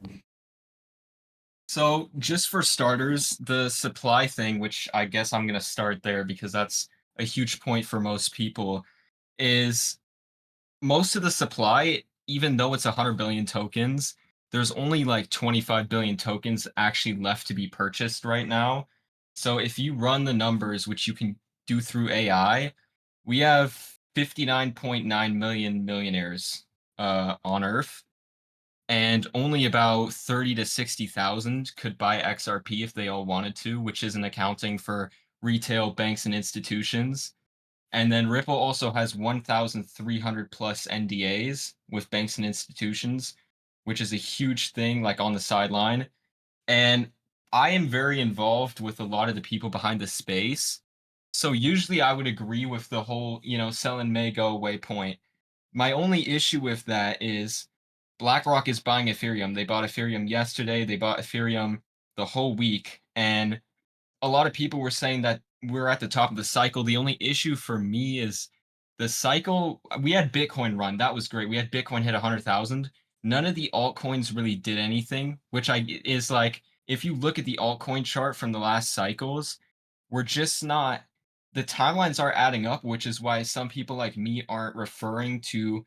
So, just for starters, the supply thing, which I guess I'm going to start there because that's a huge point for most people, is most of the supply, even though it's 100 billion tokens, there's only like 25 billion tokens actually left to be purchased right now. So, if you run the numbers, which you can do through AI, we have 59.9 million millionaires on Earth, and only about 30 to 60,000 could buy XRP if they all wanted to, which isn't accounting for retail banks and institutions. And then Ripple also has 1,300 plus NDAs with banks and institutions, which is a huge thing, like on the sideline. And I am very involved with a lot of the people behind the space. So usually I would agree with the whole, sell and may go away point. My only issue with that is BlackRock is buying Ethereum. They bought Ethereum yesterday. They bought Ethereum the whole week. And a lot of people were saying that we're at the top of the cycle. The only issue for me is the cycle. We had Bitcoin run. That was great. We had Bitcoin hit 100,000. None of the altcoins really did anything, which is like, if you look at the altcoin chart from the last cycles, we're just not, the timelines are adding up, which is why some people like me aren't referring to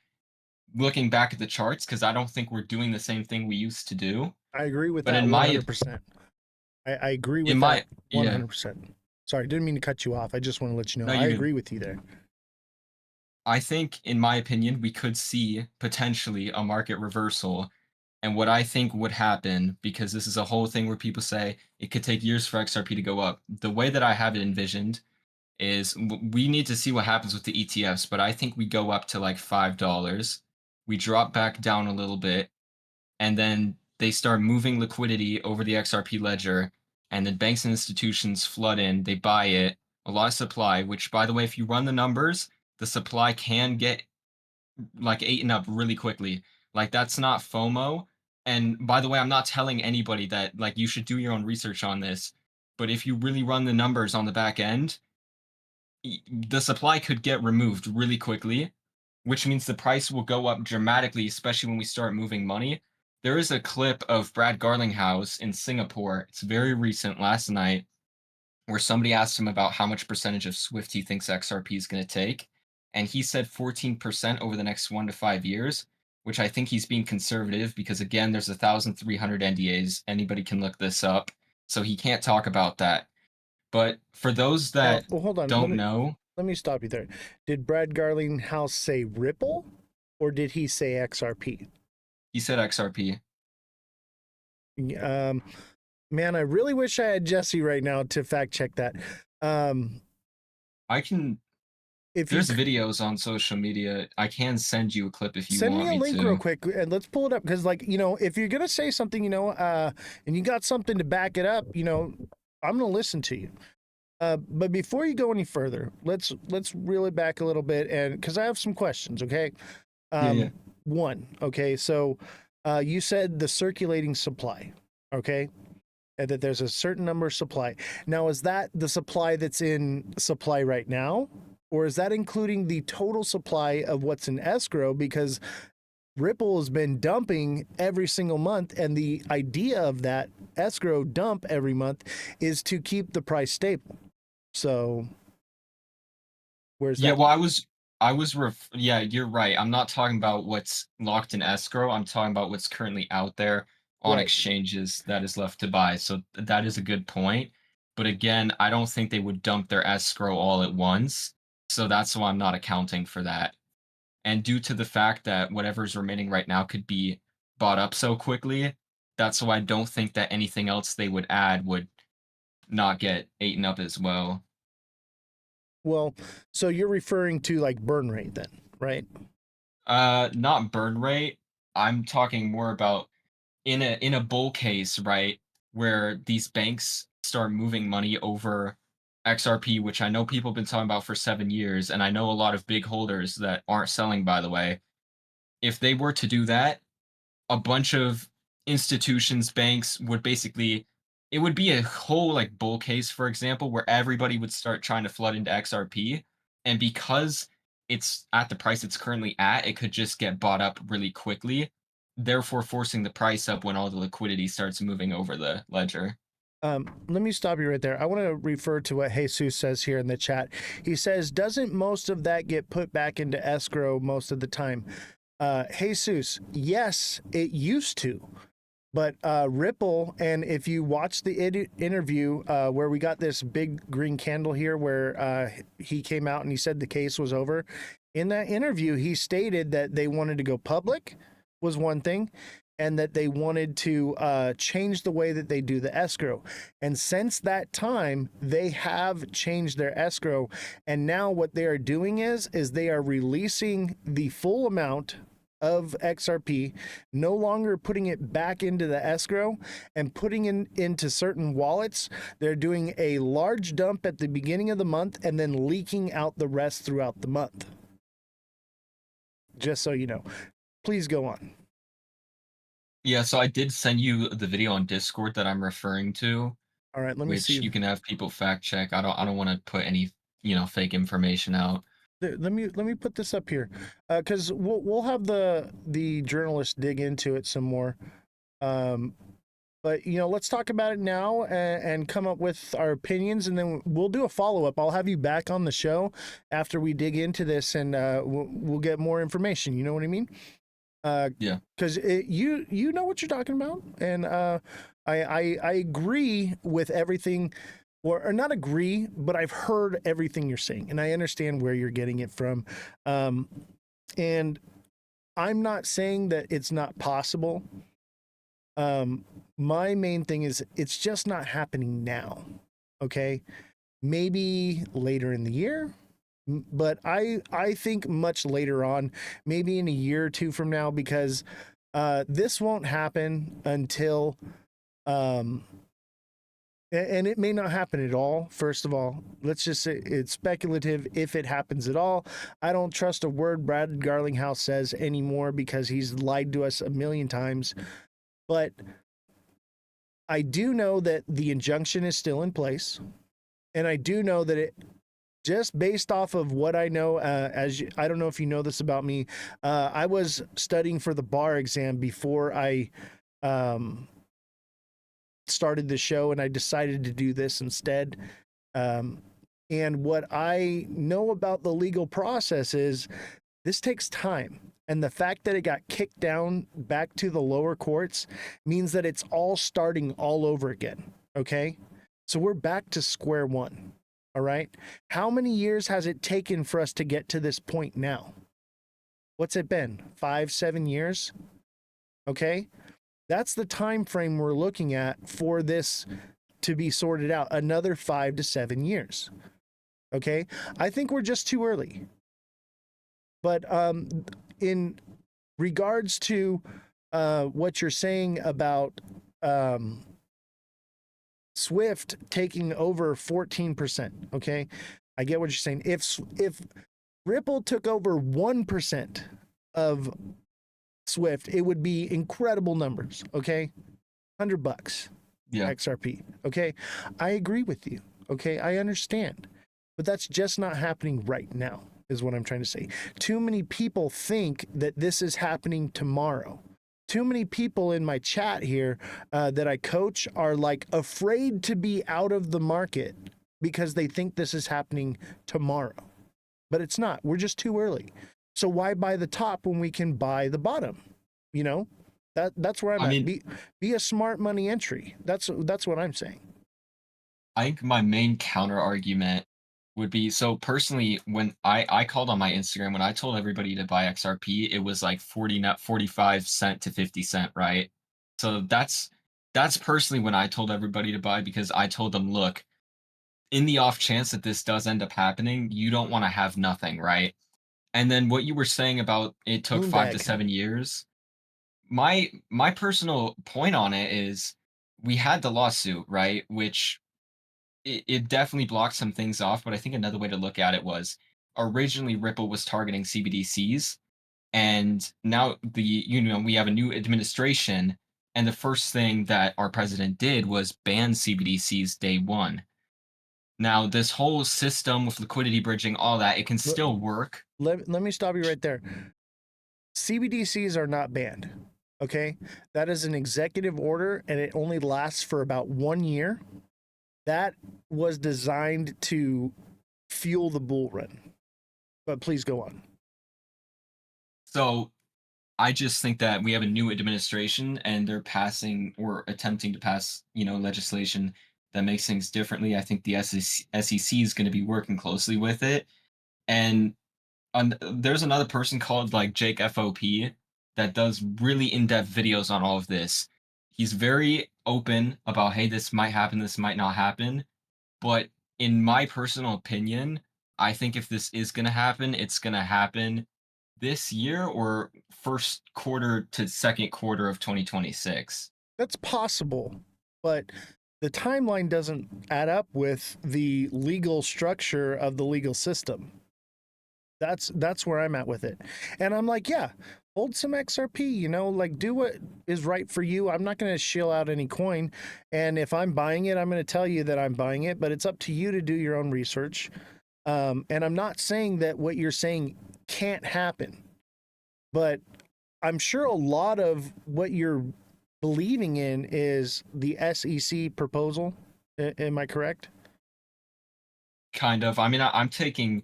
looking back at the charts because I don't think we're doing the same thing we used to do. I agree with But that in my 100%. I agree in with my that yeah, 100%. Sorry, didn't mean to cut you off. I just want to let you know no, I you agree with you there. I think in my opinion we could see potentially a market reversal. And what I think would happen, because this is a whole thing where people say it could take years for XRP to go up. The way that I have it envisioned is we need to see what happens with the ETFs, but I think we go up to like $5. We drop back down a little bit, and then they start moving liquidity over the XRP ledger, and then banks and institutions flood in, they buy it, a lot of supply, which by the way, if you run the numbers, the supply can get like eaten up really quickly. Like that's not FOMO. And by the way, I'm not telling anybody that like you should do your own research on this, but if you really run the numbers on the back end, the supply could get removed really quickly, which means the price will go up dramatically, especially when we start moving money. There is a clip of Brad Garlinghouse in Singapore. It's very recent, last night, where somebody asked him about how much percentage of Swift he thinks XRP is going to take. And he said 14% over the next 1 to 5 years, which I think he's being conservative because, again, there's 1,300 NDAs. Anybody can look this up. So he can't talk about that. But for those that Well, hold on. don't know, Let me stop you there. Did Brad Garlinghouse say Ripple or did he say XRP? he said XRP. Man, I really wish I had Jesse right now to fact check that. I can. If There's you videos on social media. I can send you a clip if you send want me a link to. real quick and let's pull it up because, like, if you're gonna say something, and you got something to back it up, I'm gonna listen to you. But before you go any further, let's reel it back a little bit, and because I have some questions. Okay. Yeah. One. Okay. So, you said the circulating supply. Okay. And that there's a certain number of supply. Now, is that the supply that's in supply right now, Or is that including the total supply of what's in escrow? Because Ripple has been dumping every single month, and the idea of that escrow dump every month is to keep the price stable. So where's Yeah, that? well, yeah, you're right. I'm not talking about what's locked in escrow. I'm talking about what's currently out there on Right. exchanges that is left to buy. So that is a good point. But again, I don't think they would dump their escrow all at once. So that's why I'm not accounting for that. And due to the fact that whatever's remaining right now could be bought up so quickly, that's why I don't think that anything else they would add would not get eaten up as well. Well, so you're referring to like burn rate then, right? Not burn rate. I'm talking more about in a bull case, right, where these banks start moving money over XRP, which I know people have been talking about for 7 years, and I know a lot of big holders that aren't selling, by the way. If they were to do that, a bunch of institutions, banks would basically it would be a whole like bull case, for example, where everybody would start trying to flood into XRP. And because it's at the price it's currently at, it could just get bought up really quickly, therefore forcing the price up when all the liquidity starts moving over the ledger. Let me stop you right there. I want to refer to what Jesus says here in the chat. He says, doesn't most of that get put back into escrow most of the time? Jesus, yes, it used to. But Ripple, and if you watch the interview where we got this big green candle here where he came out and he said the case was over, in that interview, he stated that they wanted to go public was one thing, and that they wanted to change the way that they do the escrow. And since that time, they have changed their escrow. And now what they are doing is they are releasing the full amount of XRP, no longer putting it back into the escrow and putting it into certain wallets. They're doing a large dump at the beginning of the month and then leaking out the rest throughout the month. Just so you know. Please go on. Yeah, so I did send you the video on Discord that I'm referring to, All right, let me which see. you can have people fact check. I don't want to put any, fake information out. Let me put this up here, because we'll have the journalists dig into it some more. But let's talk about it now and come up with our opinions, and then we'll do a follow up. I'll have you back on the show after we dig into this, and we'll get more information. You know what I mean? Yeah. Because you know what you're talking about, and I agree with everything, or not agree, but I've heard everything you're saying, and I understand where you're getting it from. And I'm not saying that it's not possible. My main thing is it's just not happening now. Okay, maybe later in the year, but I think much later on, maybe in a year or two from now, because this won't happen until and it may not happen at all. First of all, let's just say it's speculative if it happens at all. I don't trust a word Brad Garlinghouse says anymore because he's lied to us a million times. But I do know that the injunction is still in place, and I do know that it, just based off of what I know, I don't know if you know this about me, I was studying for the bar exam before I started the show, and I decided to do this instead. And what I know about the legal process is this takes time. And the fact that it got kicked down back to the lower courts means that it's all starting all over again. Okay. So we're back to square one. All right. How many years has it taken for us to get to this point now? What's it been? 5-7 years? Okay. That's the time frame we're looking at for this to be sorted out. Another 5 to 7 years. Okay. I think we're just too early. But in regards to what you're saying about Swift taking over 14%, okay? I get what you're saying. If Ripple took over 1% of Swift, it would be incredible numbers, okay? $100 Yeah. XRP, okay? I agree with you, okay? I understand. But that's just not happening right now, is what I'm trying to say. Too many people think that this is happening tomorrow. Too many people in my chat here that I coach are like afraid to be out of the market because they think this is happening tomorrow. But it's not. We're just too early. So why buy the top when we can buy the bottom? You know, that's where I'm I at. mean, Be a smart money entry. That's what I'm saying. I think my main counter argument would be, so personally, when I called on my Instagram, when I told everybody to buy XRP, it was like 40, not 45 cent to 50 cent, right? So that's personally when I told everybody to buy, because I told them, look, in the off chance that this does end up happening, you don't want to have nothing, right? And then what you were saying about it took 5 to Moonbag. 7 years, my personal point on it is we had the lawsuit, right? Which it definitely blocked some things off, but I think another way to look at it was originally Ripple was targeting CBDCs, and now we have a new administration, and the first thing that our president did was ban CBDCs day one. Now this whole system with liquidity bridging, all that, it can Let, still work. let me stop you right there. CBDCs are not banned. Okay. That is an executive order and it only lasts for about 1 year. That was designed to fuel the bull run. But please go on. So I just think that we have a new administration and they're passing or attempting to pass, legislation that makes things differently. I think the SEC is going to be working closely with it. And there's another person called like Jake FOP that does really in-depth videos on all of this. He's very open about, hey, this might happen, this might not happen. But in my personal opinion, I think if this is going to happen, it's going to happen this year or first quarter to second quarter of 2026. That's possible, but the timeline doesn't add up with the legal structure of the legal system. That's where I'm at with it. And I'm like, yeah, hold some XRP, like do what is right for you. I'm not going to shill out any coin. And if I'm buying it, I'm going to tell you that I'm buying it, but it's up to you to do your own research. And I'm not saying that what you're saying can't happen, but I'm sure a lot of what you're believing in is the SEC proposal. Am I correct? Kind of. I mean, I'm taking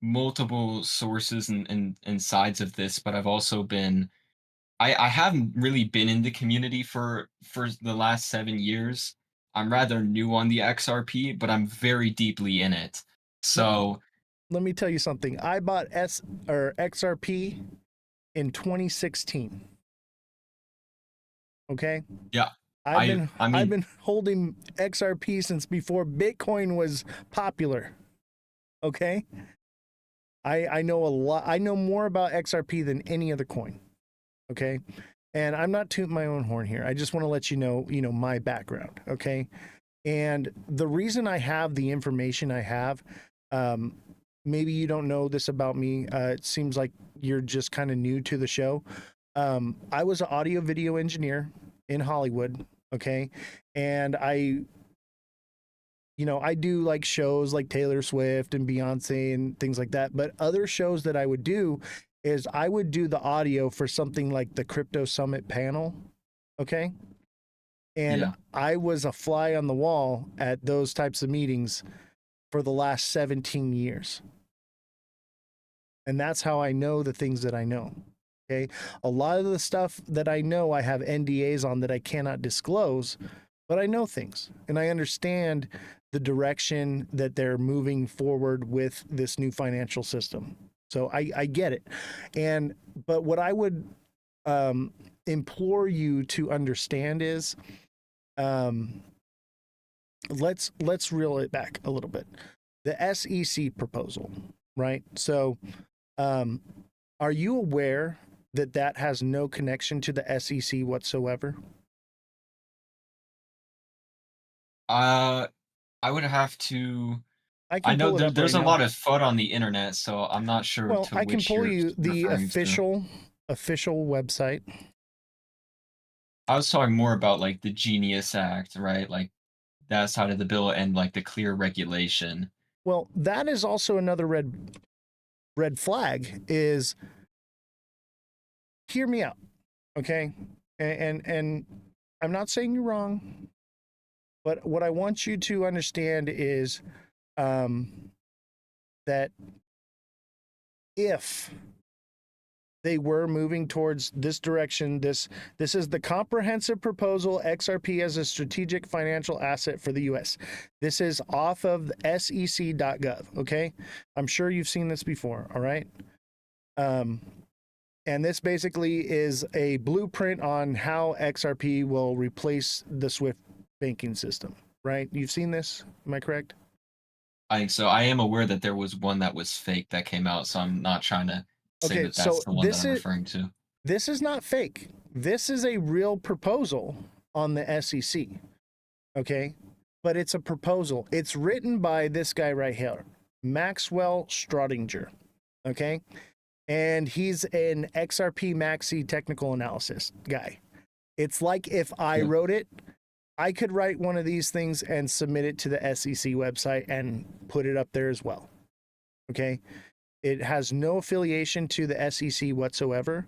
multiple sources and sides of this, but I've also been I haven't really been in the community for the last 7 years. I'm rather new on the XRP, but I'm very deeply in it. So Let me tell you something. I bought XRP in 2016. Okay? yeah, I've I mean, been holding XRP since before Bitcoin was popular. Okay? I know a lot. I know more about XRP than any other coin. Okay? And I'm not tooting my own horn here. I just want to let you know my background, okay? And the reason I have the information I have, maybe you don't know this about me. It seems like you're just kind of new to the show. I was an audio video engineer in Hollywood, okay? And I do like shows like Taylor Swift and Beyonce and things like that. But other shows that I would do is I would do the audio for something like the Crypto Summit panel, okay? And yeah. I was a fly on the wall at those types of meetings for the last 17 years. And that's how I know the things that I know. Okay. A lot of the stuff that I know, I have NDAs on that I cannot disclose, but I know things and I understand the direction that they're moving forward with this new financial system. So I get it. But what I would implore you to understand is, let's reel it back a little bit. The SEC proposal, right? So, are you aware that that has no connection to the SEC whatsoever? I would have to. I I can know pull it up right there's a now. lot of FUD on the internet, so I'm not sure Well, to I can which pull you're you the referring to. official website. I was talking more about like the Genius Act, right? Like that side of the bill and like the clear regulation. Well, that is also another red flag is, hear me out, okay? And I'm not saying you're wrong, but what I want you to understand is that if they were moving towards this direction, this is the comprehensive proposal, XRP as a strategic financial asset for the US. This is off of sec.gov, okay? I'm sure you've seen this before, all right? And this basically is a blueprint on how XRP will replace the SWIFT banking system, right? You've seen this, am I correct? I think so. I am aware that there was one that was fake that came out, so I'm not trying to say Okay, that that's so the one that I'm referring to. this is not fake. This is a real proposal on the SEC, okay? But it's a proposal. It's written by this guy right here, Maxwell Strodinger, okay? And he's an XRP Maxi technical analysis guy. It's like if I wrote it, I could write one of these things and submit it to the SEC website and put it up there as well. Okay. It has no affiliation to the SEC whatsoever.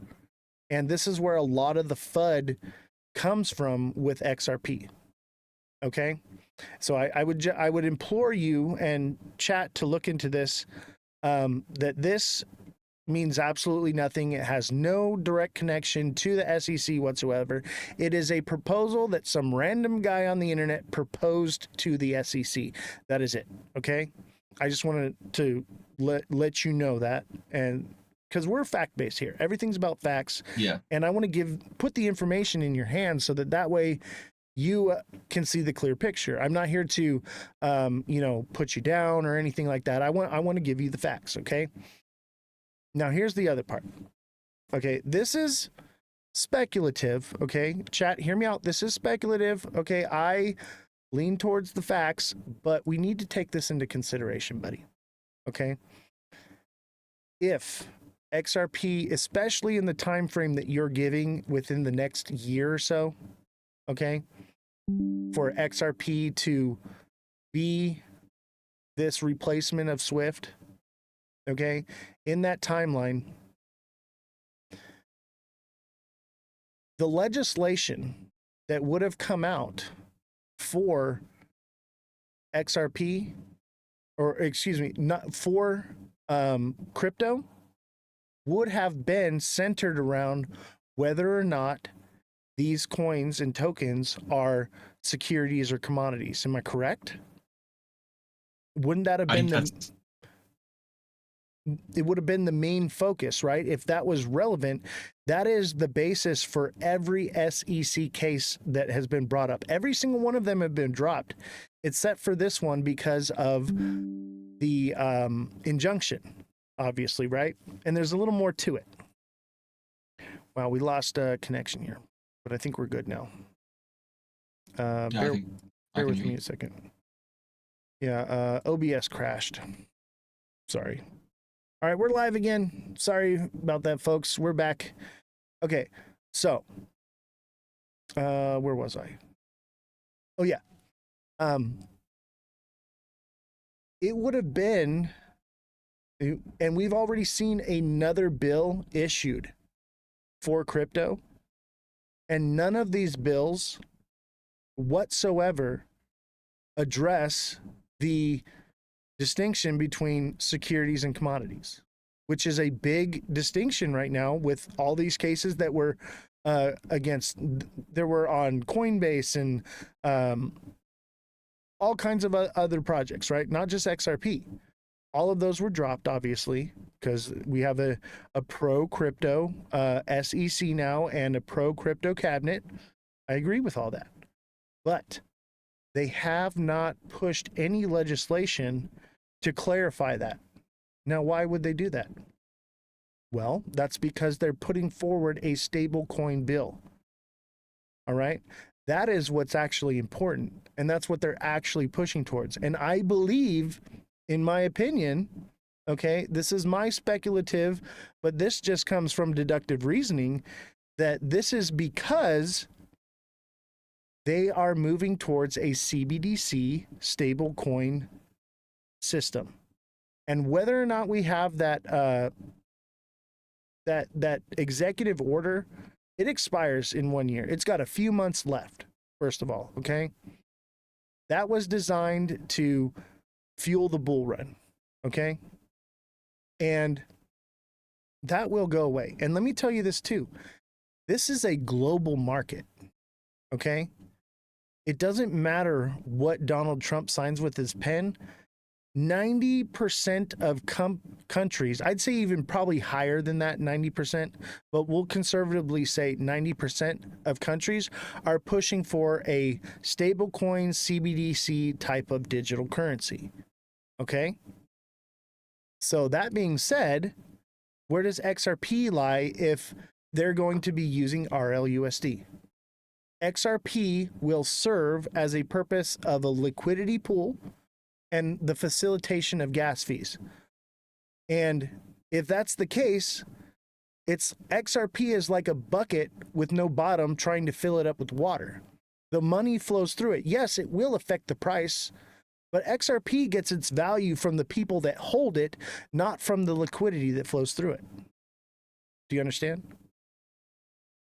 And this is where a lot of the FUD comes from with XRP. Okay. So I would implore you and chat to look into this, that this means absolutely nothing. It has no direct connection to the SEC whatsoever. It is a proposal that some random guy on the internet proposed to the SEC. That is it. Okay. I just wanted to let you know that, and because we're fact-based here, everything's about facts. Yeah. And I want to put the information in your hands so that way you can see the clear picture. I'm not here to, put you down or anything like that. I want to give you the facts. Okay. Now, here's the other part. Okay, this is speculative. Okay, chat, hear me out. This is speculative. Okay, I lean towards the facts, but we need to take this into consideration, buddy. Okay, if XRP, especially in the time frame that you're giving within the next year or so, okay, for XRP to be this replacement of SWIFT, okay, in that timeline, the legislation that would have come out for XRP, or excuse me, not for crypto, would have been centered around whether or not these coins and tokens are securities or commodities. Am I correct? Wouldn't that have been it would have been the main focus, right? If that was relevant, that is the basis for every SEC case that has been brought up. Every single one of them have been dropped, except for this one because of the injunction, obviously, right? And there's a little more to it. Wow, we lost a connection here, but I think we're good now. Bear with me a second. Yeah, OBS crashed. Sorry. All right, we're live again. Sorry about that, folks. We're back. Okay, so where was I? Oh yeah. It would have been, and we've already seen another bill issued for crypto, and none of these bills whatsoever address the distinction between securities and commodities, which is a big distinction right now with all these cases that were there were on Coinbase and all kinds of other projects, right? Not just XRP. All of those were dropped, obviously, because we have a pro crypto SEC now and a pro crypto cabinet. I agree with all that, but they have not pushed any legislation to clarify that. Now, why would they do that? Well, that's because they're putting forward a stable coin bill. All right. That is what's actually important. And that's what they're actually pushing towards. And I believe, in my opinion, okay, this is my speculative, but this just comes from deductive reasoning, that this is because they are moving towards a CBDC stable coin system. And whether or not we have that that executive order, it expires in 1 year. It's got a few months left, first of all, okay? That was designed to fuel the bull run, okay? And that will go away. And let me tell you this too. This is a global market, okay? It doesn't matter what Donald Trump signs with his pen. 90% of countries, I'd say even probably higher than that, 90%, but we'll conservatively say 90% of countries are pushing for a stablecoin CBDC type of digital currency. Okay? So that being said, where does XRP lie if they're going to be using RLUSD? XRP will serve as a purpose of a liquidity pool and the facilitation of gas fees. And if that's the case, it's XRP is like a bucket with no bottom trying to fill it up with water. The money flows through it. Yes, it will affect the price, but XRP gets its value from the people that hold it, not from the liquidity that flows through it. Do you understand?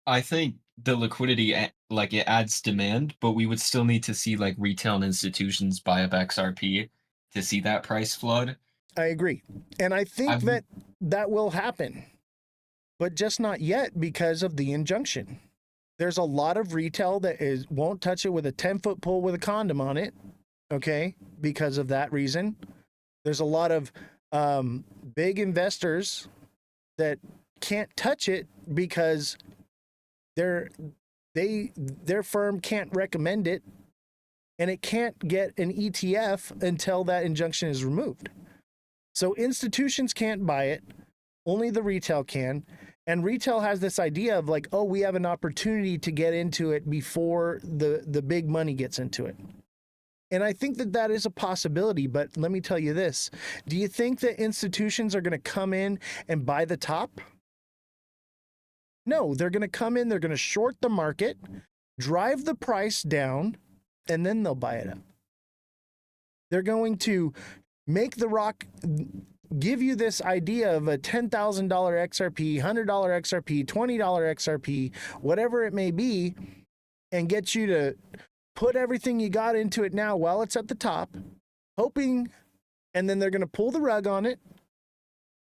I think the liquidity, like it adds demand, but we would still need to see like retail and institutions buy up XRP to see that price flood. I agree. And I think that will happen, but just not yet because of the injunction. There's a lot of retail that won't touch it with a 10-foot pole with a condom on it, okay, because of that reason. There's a lot of big investors that can't touch it because their firm can't recommend it, and it can't get an ETF until that injunction is removed. So institutions can't buy it, only the retail can. And retail has this idea of like, oh, we have an opportunity to get into it before the big money gets into it. And I think that is a possibility, but let me tell you this. Do you think that institutions are going to come in and buy the top? No, they're going to come in, they're going to short the market, drive the price down, and then they'll buy it up. They're going to make the rock, give you this idea of a $10,000 XRP, $100 XRP, $20 XRP, whatever it may be, and get you to put everything you got into it now while it's at the top, hoping, and then they're going to pull the rug on it,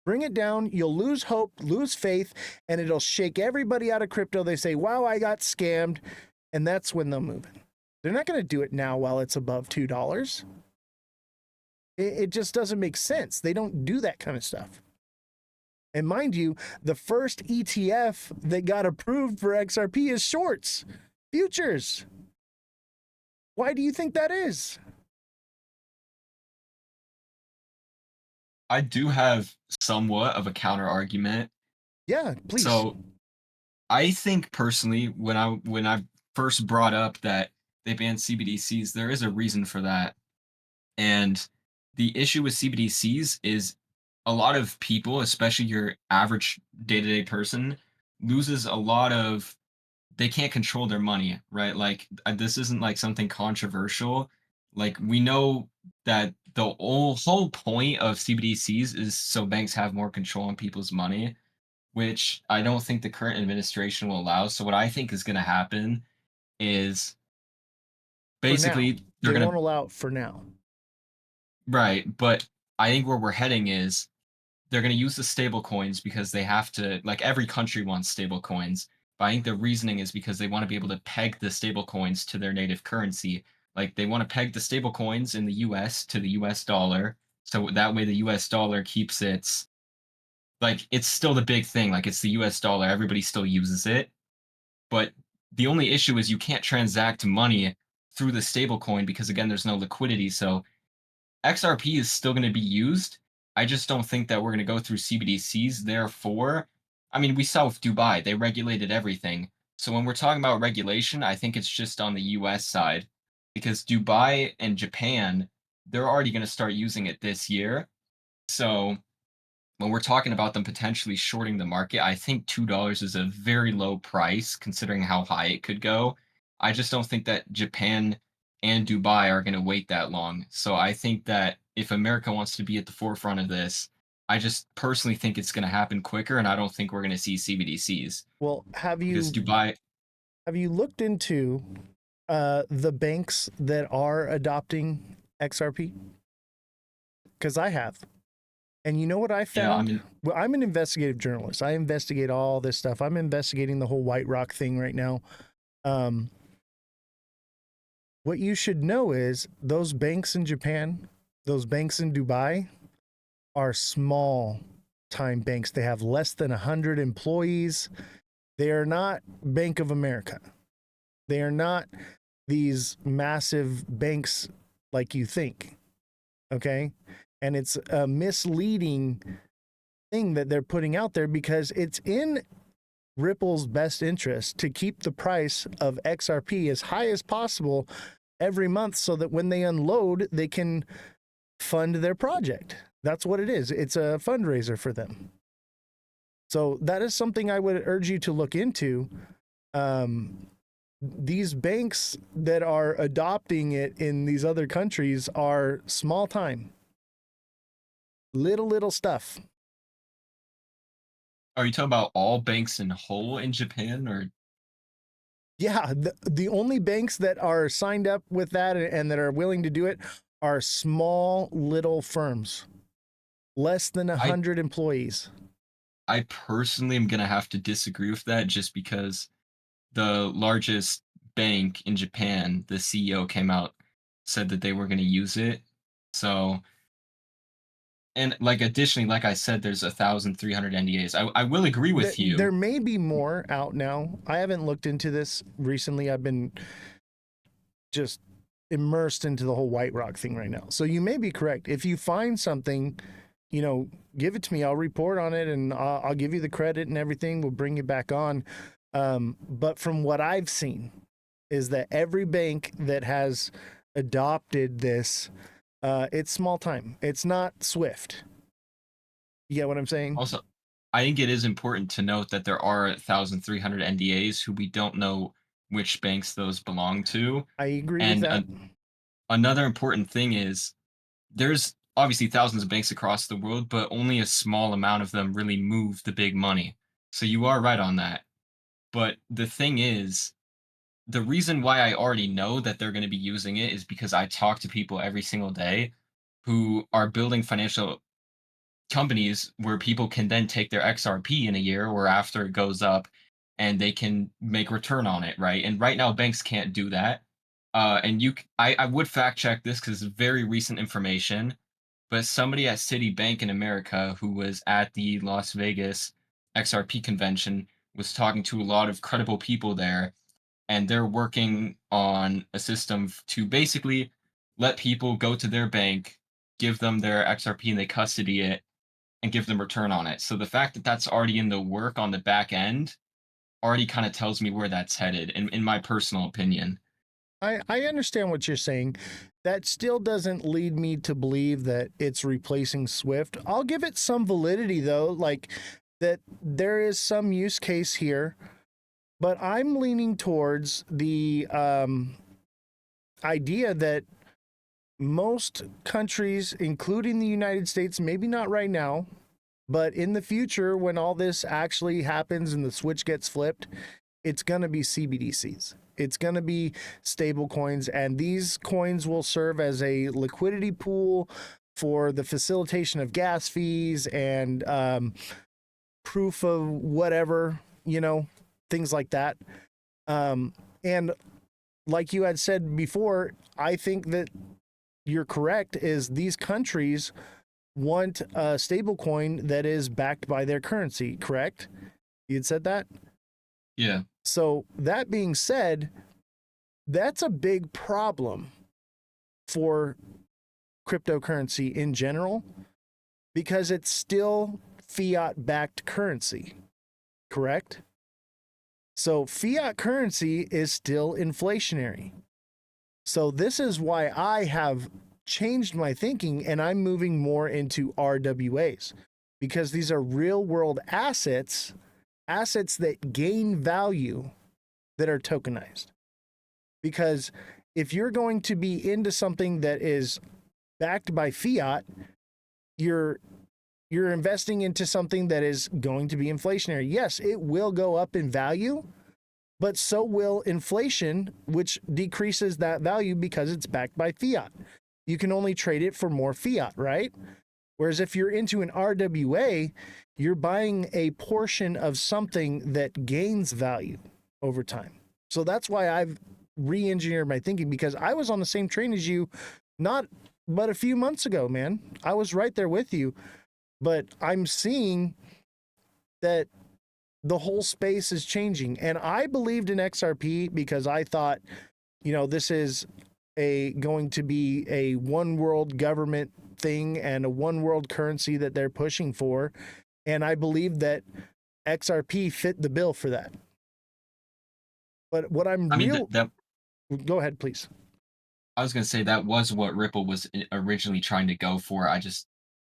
bring it down, you'll lose hope, lose faith, and it'll shake everybody out of crypto. They say, wow, I got scammed, and that's when they'll move it. They're not going to do it now while it's above $2. It just doesn't make sense. They don't do that kind of stuff. And mind you, the first ETF that got approved for XRP is shorts, futures. Why do you think that is? I do have somewhat of a counter argument. Yeah, please. So I think personally, when I first brought up that they banned CBDCs, there is a reason for that. And the issue with CBDCs is a lot of people, especially your average day-to-day person, loses a lot of, they can't control their money, right? Like this isn't like something controversial. Like we know that the whole point of CBDCs is so banks have more control on people's money, which I don't think the current administration will allow. So what I think is going to happen is basically they won't allow it for now. Right, but I think where we're heading is they're going to use the stable coins because they have to, like every country wants stable coins. But I think the reasoning is because they want to be able to peg the stable coins to their native currency. Like they want to peg the stable coins in the US to the US dollar. So that way the US dollar keeps its, like it's still the big thing. Like it's the US dollar. Everybody still uses it. But the only issue is you can't transact money through the stable coin because again, there's no liquidity. So XRP is still going to be used. I just don't think that we're going to go through CBDCs. Therefore, I mean, we saw with Dubai, they regulated everything. So when we're talking about regulation, I think it's just on the US side because Dubai and Japan, they're already going to start using it this year. So when we're talking about them potentially shorting the market, I think $2 is a very low price considering how high it could go. I just don't think that Japan and Dubai are going to wait that long. So I think that if America wants to be at the forefront of this, I just personally think it's going to happen quicker, and I don't think we're going to see CBDCs Well, because Dubai. have you looked into the banks that are adopting XRP? Because I have. And you know what I Yeah, I found? mean, Well, I'm an investigative journalist. I investigate all this stuff. I'm investigating the whole White Rock thing right now. What you should know is those banks in Japan, those banks in Dubai are small time banks. They have less than 100 employees. They are not Bank of America. They are not these massive banks like you think. Okay? And it's a misleading thing that they're putting out there because it's in Ripple's best interest to keep the price of XRP as high as possible every month so that when they unload, they can fund their project. That's what it is. It's a fundraiser for them. So that is something I would urge you to look into. These banks that are adopting it in these other countries are small time. Little stuff. are you talking about all banks in whole in Japan, or Yeah, the only banks that are signed up with that and that are willing to do it are small little firms, less than I 100 employees. I personally am going to have to disagree with that just because the largest bank in Japan, the CEO came out, said that they were going to use it. So, and like additionally, like I said, there's 1,300 NDAs. I will agree with There you. may be more out now. I haven't looked into this recently. I've been just immersed into the whole White Rock thing right now. So you may be correct. If you find something, give it to me. I'll report on it and I'll give you the credit and everything. We'll bring you back on. But from what I've seen is that every bank that has adopted this, it's small time. It's not Swift. You get what I'm saying? Also, I think it is important to note that there are 1,300 NDAs who we don't know which banks those belong to. I agree with And that. another important thing is there's obviously thousands of banks across the world, but only a small amount of them really move the big money. So you are right on that. But the thing is, the reason why I already know that they're going to be using it is because I talk to people every single day who are building financial companies where people can then take their XRP in a year or after it goes up and they can make return on it, right? And right now banks can't do that. And I would fact check this because it's very recent information, but somebody at Citibank in America who was at the Las Vegas XRP convention was talking to a lot of credible people there, and they're working on a system to basically let people go to their bank, give them their XRP, and they custody it and give them return on it. So the fact that that's already in the work on the back end already kind of tells me where that's headed, in my personal opinion. I understand what you're saying. That still doesn't lead me to believe that it's replacing Swift. I'll give it some validity though, like that there is some use case here, but I'm leaning towards the idea that most countries, including the United States, maybe not right now, but in the future, when all this actually happens and the switch gets flipped, it's going to be CBDCs. It's going to be stable coins, and these coins will serve as a liquidity pool for the facilitation of gas fees and proof of whatever, things like that. And like you had said before, I think that you're correct, is these countries want a stable coin that is backed by their currency, correct? You'd said that? Yeah. So that being said, that's a big problem for cryptocurrency in general because it's still fiat-backed currency, correct? So fiat currency is still inflationary. So this is why I have changed my thinking and I'm moving more into RWAs because these are real-world assets that gain value that are tokenized. Because if you're going to be into something that is backed by fiat, you're investing into something that is going to be inflationary. Yes, it will go up in value, but so will inflation, which decreases that value because it's backed by fiat. You can only trade it for more fiat, right? Whereas if you're into an RWA, you're buying a portion of something that gains value over time. So that's why I've re-engineered my thinking, because I was on the same train as you, not but a few months ago, man. I was right there with you, but I'm seeing that the whole space is changing. And I believed in XRP because I thought, this is going to be a one world government thing and a one world currency that they're pushing for. And I believe that XRP fit the bill for that. But what I'm go ahead, please. I was going to say that was what Ripple was originally trying to go for. I just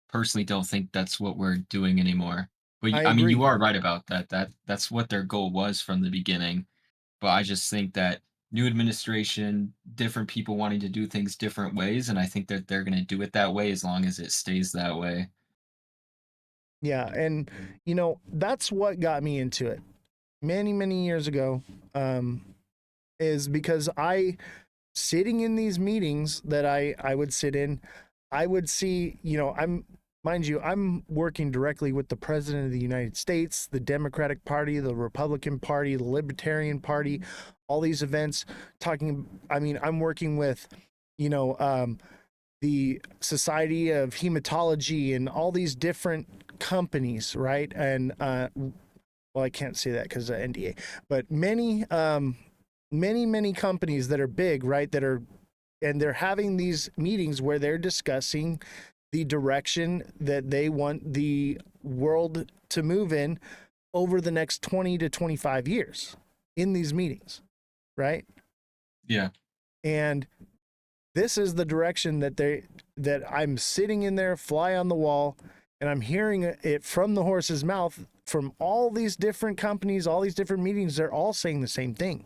personally don't think that's what we're doing anymore. But I I mean, you agree. are right about that. That's what their goal was from the beginning. But I just think that new administration, different people wanting to do things different ways, and I think that they're going to do it that way as long as it stays that way. Yeah, and that's what got me into it many, many years ago. Is because sitting in these meetings that I would sit in, I would see, I'm working directly with the president of the United States, the Democratic Party, the Republican Party, the Libertarian Party, all these events I'm working with, the Society of Hematology and all these different companies, right? And, well, I can't say that because of NDA, but many companies that are big, right? And they're having these meetings where they're discussing the direction that they want the world to move in over the next 20 to 25 years in these meetings, right? Yeah. And this is the direction that I'm sitting in there, fly on the wall, and I'm hearing it from the horse's mouth from all these different companies, all these different meetings. They're all saying the same thing.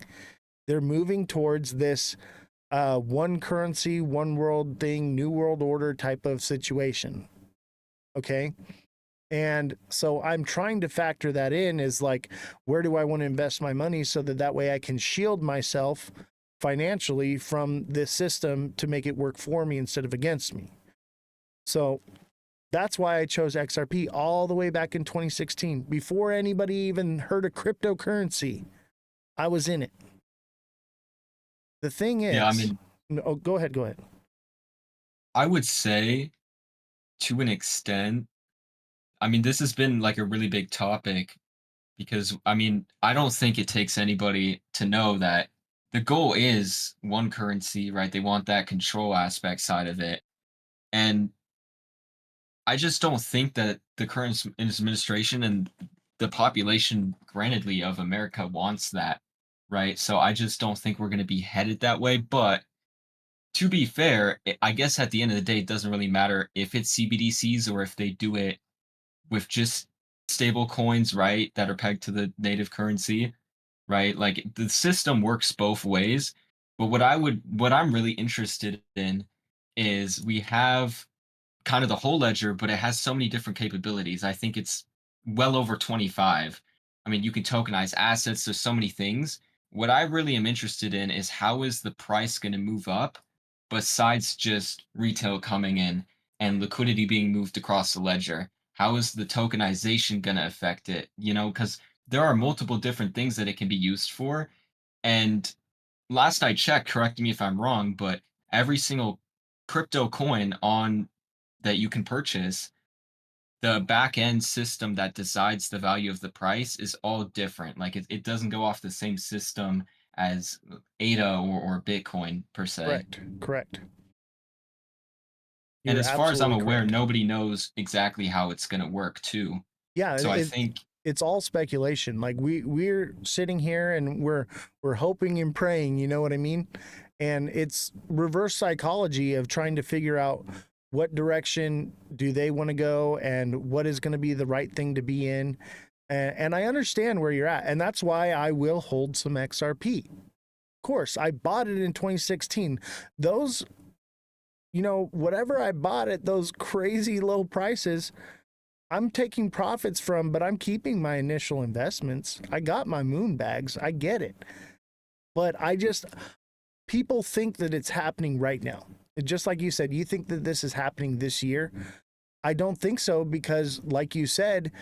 They're moving towards this one currency, one world thing, new world order type of situation. Okay. And so I'm trying to factor that in, is like, where do I want to invest my money so that way I can shield myself financially from this system to make it work for me instead of against me. So that's why I chose XRP all the way back in 2016. Before anybody even heard of cryptocurrency, I was in it. The thing is, Yeah, I mean, go ahead. I would say to an extent, I mean, this has been like a really big topic because, I mean, I don't think it takes anybody to know that the goal is one currency, right? They want that control aspect side of it. And I just don't think that the current administration and the population, grantedly, of America wants that, right? So I just don't think we're going to be headed that way. But to be fair, I guess at the end of the day, it doesn't really matter if it's CBDCs or if they do it with just stable coins, right, that are pegged to the native currency, right? Like the system works both ways. But what I'm really interested in is we have kind of the whole ledger, but it has so many different capabilities. I think it's well over 25. I mean, you can tokenize assets. There's so many things. What I really am interested in is how is the price going to move up besides just retail coming in and liquidity being moved across the ledger? How is the tokenization going to affect it? Because there are multiple different things that it can be used for. And last I checked, correct me if I'm wrong, but every single crypto coin on that you can purchase, the back end system that decides the value of the price is all different. Like it doesn't go off the same system as ADA or Bitcoin per se. Correct. And You're as far as I'm absolutely aware, correct. nobody knows exactly how it's going to work too. Yeah, So I think it's all speculation. Like we're sitting here and we're hoping and praying, you know what I mean? And it's reverse psychology of trying to figure out what direction do they want to go and what is going to be the right thing to be in. And I understand where you're at, and that's why I will hold some XRP. Of course, I bought it in 2016. Those whatever I bought at those crazy low prices, I'm taking profits from, but I'm keeping my initial investments. I got my moon bags. I get it. But people think that it's happening right now. Just like you said, you think that this is happening this year. I don't think so, because like you said,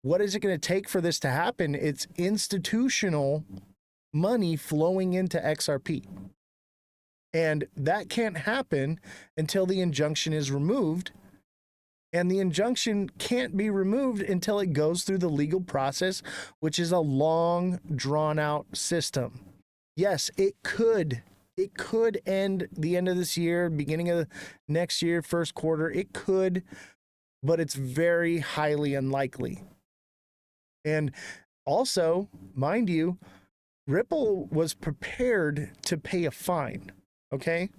what is it going to take for this to happen? It's institutional money flowing into XRP. And that can't happen until the injunction is removed. And the injunction can't be removed until it goes through the legal process, which is a long, drawn out system. Yes, it could end the end of this year, beginning of next year, first quarter. It could, but it's very highly unlikely. And also, mind you, Ripple was prepared to pay a fine. Okay?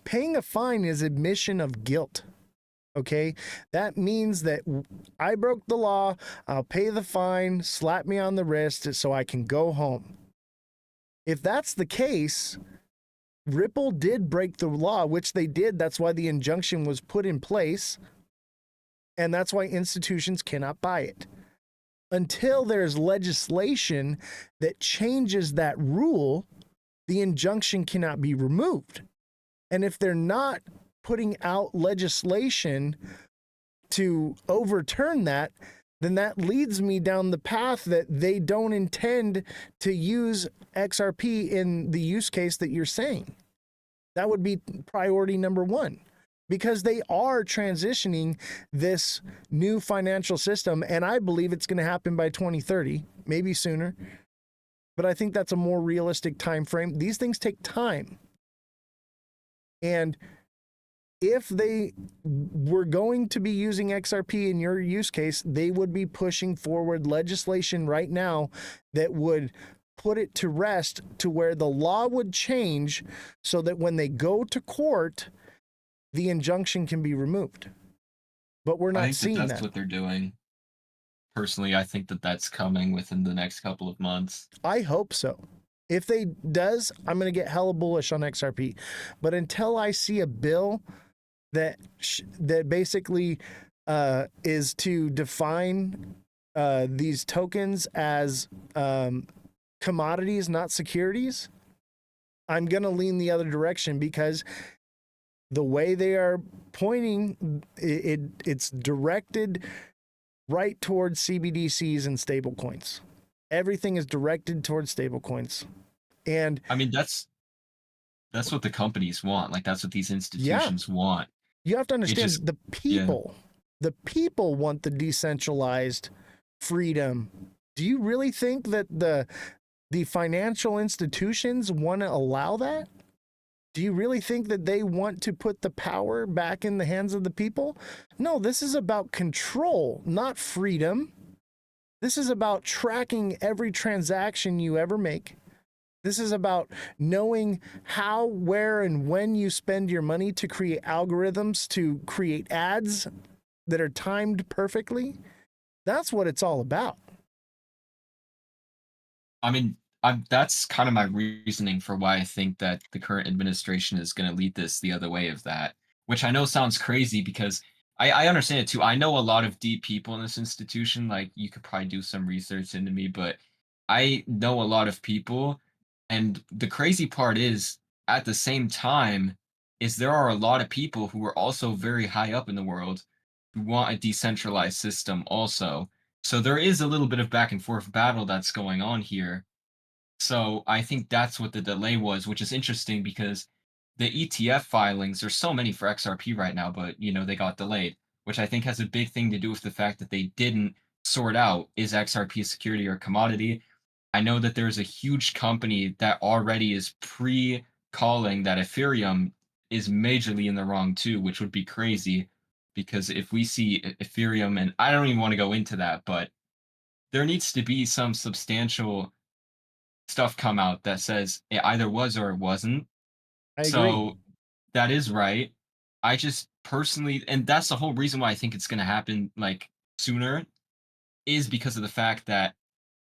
Paying a fine is admission of guilt. Okay? That means that I broke the law, I'll pay the fine, slap me on the wrist so I can go home. If that's the case, Ripple did break the law, which they did. That's why the injunction was put in place. And that's why institutions cannot buy it. Until there's legislation that changes that rule, the injunction cannot be removed. And if they're not putting out legislation to overturn that, then that leads me down the path that they don't intend to use XRP in the use case that you're saying. That would be priority number one, because they are transitioning this new financial system, and I believe it's going to happen by 2030, maybe sooner. But I think that's a more realistic time frame. These things take time. And if they were going to be using XRP in your use case, they would be pushing forward legislation right now that would put it to rest, to where the law would change so that when they go to court, the injunction can be removed. But we're not seeing that. That's what they're doing. Personally, I think that that's coming within the next couple of months. I hope so. If they does, I'm going to get hella bullish on XRP. But until I see a bill that basically is to define these tokens as commodities, not securities, I'm going to lean the other direction, because the way they are pointing, it's directed right towards CBDCs and stablecoins. Everything is directed towards stablecoins. And I mean, that's what the companies want. Like, that's what these institutions want. You have to understand, the people want the decentralized freedom. Do you really think that the financial institutions want to allow that? Do you really think that they want to put the power back in the hands of the people? No, this is about control, not freedom. This is about tracking every transaction you ever make. This is about knowing how, where, and when you spend your money to create algorithms, to create ads that are timed perfectly. That's what it's all about. I mean, that's kind of my reasoning for why I think that the current administration is going to lead this the other way of that, which I know sounds crazy, because I understand it too. I know a lot of deep people in this institution. Like, you could probably do some research into me, but I know a lot of people. And the crazy part is, at the same time, is there are a lot of people who are also very high up in the world who want a decentralized system also. So there is a little bit of back and forth battle that's going on here. So I think that's what the delay was, which is interesting, because the ETF filings, there's so many for XRP right now, but they got delayed, which I think has a big thing to do with the fact that they didn't sort out, is XRP a security or a commodity. I know that there's a huge company that already is pre-calling that Ethereum is majorly in the wrong too, which would be crazy, because if we see Ethereum, and I don't even want to go into that, but there needs to be some substantial stuff come out that says it either was or it wasn't. I agree. So that is right. I just personally, and that's the whole reason why I think it's going to happen like sooner, is because of the fact that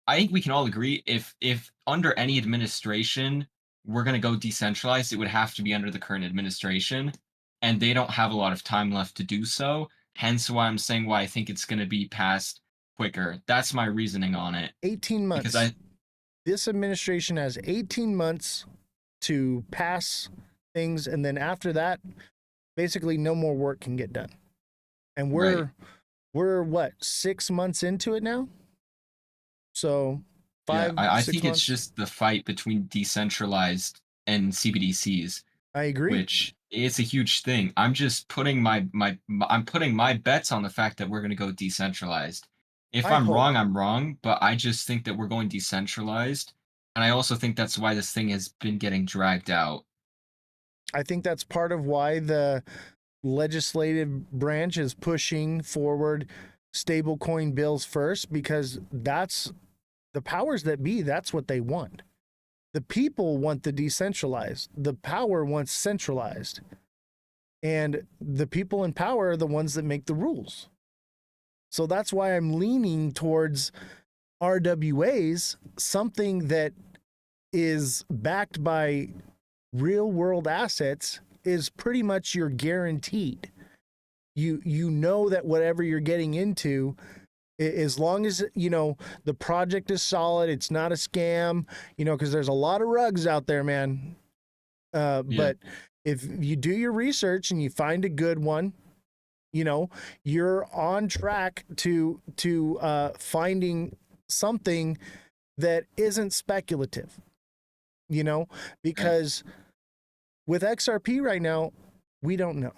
I think we can all agree, if under any administration we're going to go decentralized, it would have to be under the current administration, and they don't have a lot of time left to do so. Hence why I'm saying why I think it's going to be passed quicker. That's my reasoning on it. 18 months. Because This administration has 18 months to pass things, and then after that, basically no more work can get done. And we're what, 6 months into it now? So yeah, 5, I 6 think months. it's just the fight between decentralized and CBDCs, I agree. which it's a huge thing. I'm just putting I'm putting my bets on the fact that we're going to go decentralized. If I I'm hope. wrong, I'm wrong, but I just think that we're going decentralized, and I also think that's why this thing has been getting dragged out. I think that's part of why the legislative branch is pushing forward stablecoin bills first, because that's the powers that be. That's what they want. The people want the decentralized. The power wants centralized. And the people in power are the ones that make the rules. So that's why I'm leaning towards RWAs, something that is backed by real world assets is pretty much your guaranteed. You know that whatever you're getting into, as long as the project is solid, it's not a scam, because there's a lot of rugs out there, man. But if you do your research and you find a good one, you're on track to finding something that isn't speculative, because with XRP right now, we don't know.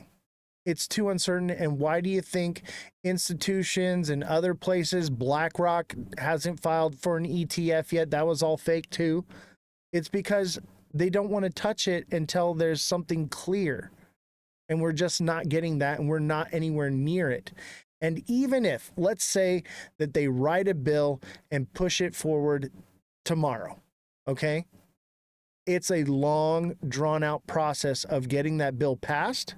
It's too uncertain. And why do you think institutions and other places, BlackRock hasn't filed for an ETF yet? That was all fake too. It's because they don't want to touch it until there's something clear. And we're just not getting that, and we're not anywhere near it. And even if, let's say that they write a bill and push it forward tomorrow, okay? It's a long, drawn-out process of getting that bill passed.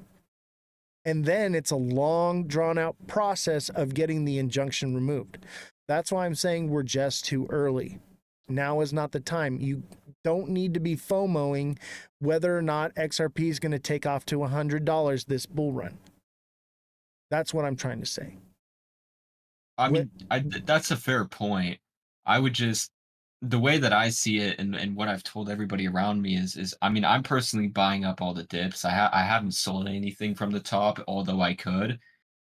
And then it's a long, drawn-out process of getting the injunction removed. That's why I'm saying we're just too early. Now is not the time. You don't need to be FOMOing whether or not XRP is going to take off to $100 this bull run. That's what I'm trying to say. I mean, that's a fair point. I would just, the way that I see it and what I've told everybody around me is I mean, I'm personally buying up all the dips. I haven't sold anything from the top, although I could,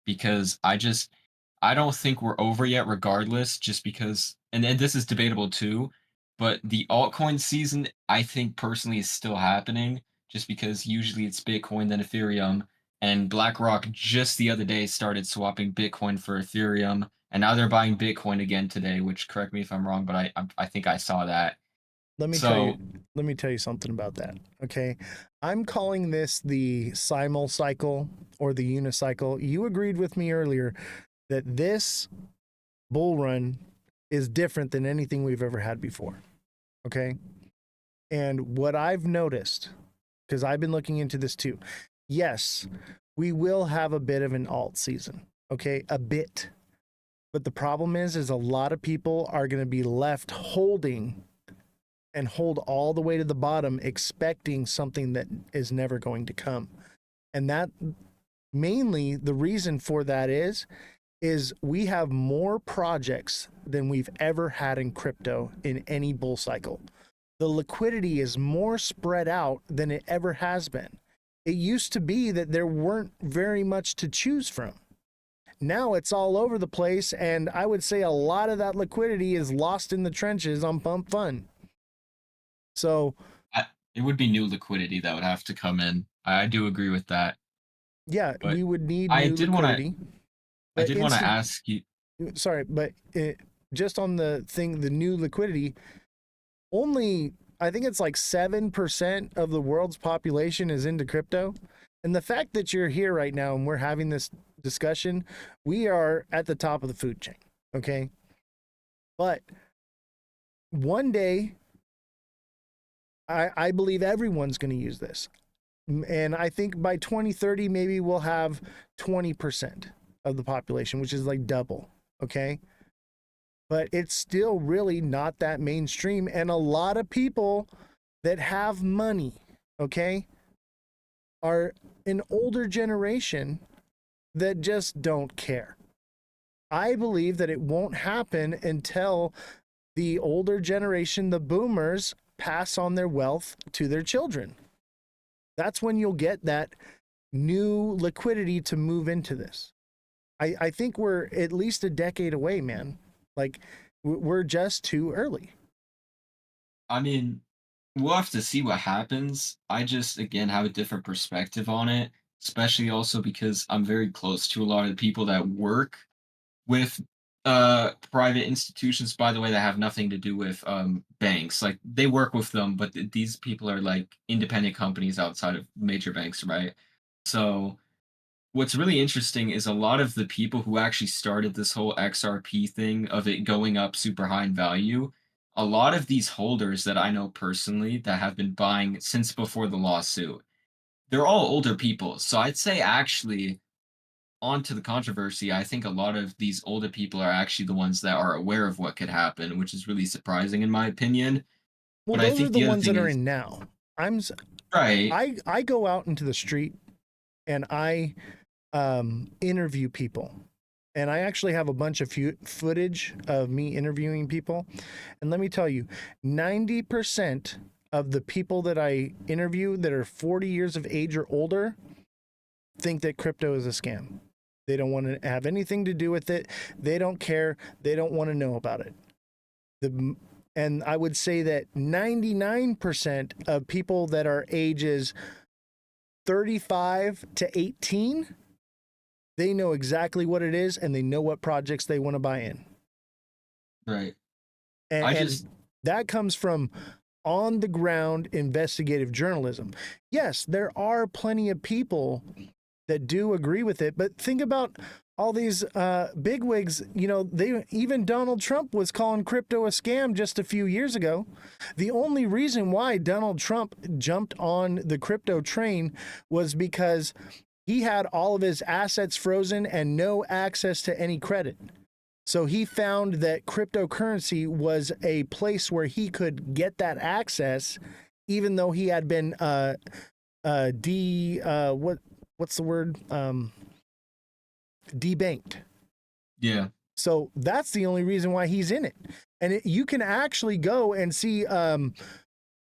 because I don't think we're over yet regardless, just because, and this is debatable too, but the altcoin season, I think personally is still happening, just because usually it's Bitcoin, then Ethereum, and BlackRock just the other day started swapping Bitcoin for Ethereum, and now they're buying Bitcoin again today, which, correct me if I'm wrong, but I think I saw that. Let me tell you something about that. Okay. I'm calling this the simul cycle or the unicycle. You agreed with me earlier that this bull run is different than anything we've ever had before. Okay. And what I've noticed, because I've been looking into this too, yes, we will have a bit of an alt season. Okay. A bit. But the problem is a lot of people are going to be left holding and hold all the way to the bottom, expecting something that is never going to come. And that mainly the reason for that is we have more projects than we've ever had in crypto in any bull cycle. The liquidity is more spread out than it ever has been. It used to be that there weren't very much to choose from. Now it's all over the place, and I would say a lot of that liquidity is lost in the trenches on Pump Fun. So It would be new liquidity that would have to come in. I do agree with that. yeah, But we would need I new did want liquidity. to I did want to ask you. Sorry, but just on the thing, the new liquidity, only I think it's like 7% of the world's population is into crypto. And the fact that you're here right now and we're having this discussion, we are at the top of the food chain. Okay. But one day, I believe everyone's going to use this. And I think by 2030, maybe we'll have 20% of the population, which is like double. Okay. But it's still really not that mainstream. And a lot of people that have money, okay, are an older generation that just don't care. I believe that it won't happen until the older generation, the boomers, pass on their wealth to their children. That's when you'll get that new liquidity to move into this. I think we're at least a decade away, man. Like, we're just too early. I mean, we'll have to see what happens. I just, again, have a different perspective on it, especially also because I'm very close to a lot of the people that work with private institutions, by the way, that have nothing to do with banks. Like, they work with them, but these people are like independent companies outside of major banks, right? So what's really interesting is a lot of the people who actually started this whole XRP thing of it going up super high in value, a lot of these holders that I know personally that have been buying since before the lawsuit, they're all older people. So I'd say actually, on to the controversy, I think a lot of these older people are actually the ones that are aware of what could happen, which is really surprising in my opinion. Well, But I those are think the the other ones thing that are is in now. right. I go out into the street and I interview people. And I actually have a bunch of footage of me interviewing people. And let me tell you, 90% of the people that I interview that are 40 years of age or older think that crypto is a scam. They don't want to have anything to do with it. They don't care. They don't want to know about it. And I would say that 99% of people that are ages 35 to 18, they know exactly what it is and they know what projects they want to buy in. Right. And that comes from on the ground investigative journalism. Yes, there are plenty of people that do agree with it, but think about all these bigwigs. You know, even Donald Trump was calling crypto a scam just a few years ago. The only reason why Donald Trump jumped on the crypto train was because he had all of his assets frozen and no access to any credit. So he found that cryptocurrency was a place where he could get that access, even though he had been what's the word? Debanked. Yeah. So that's the only reason why he's in it. And you can actually go and see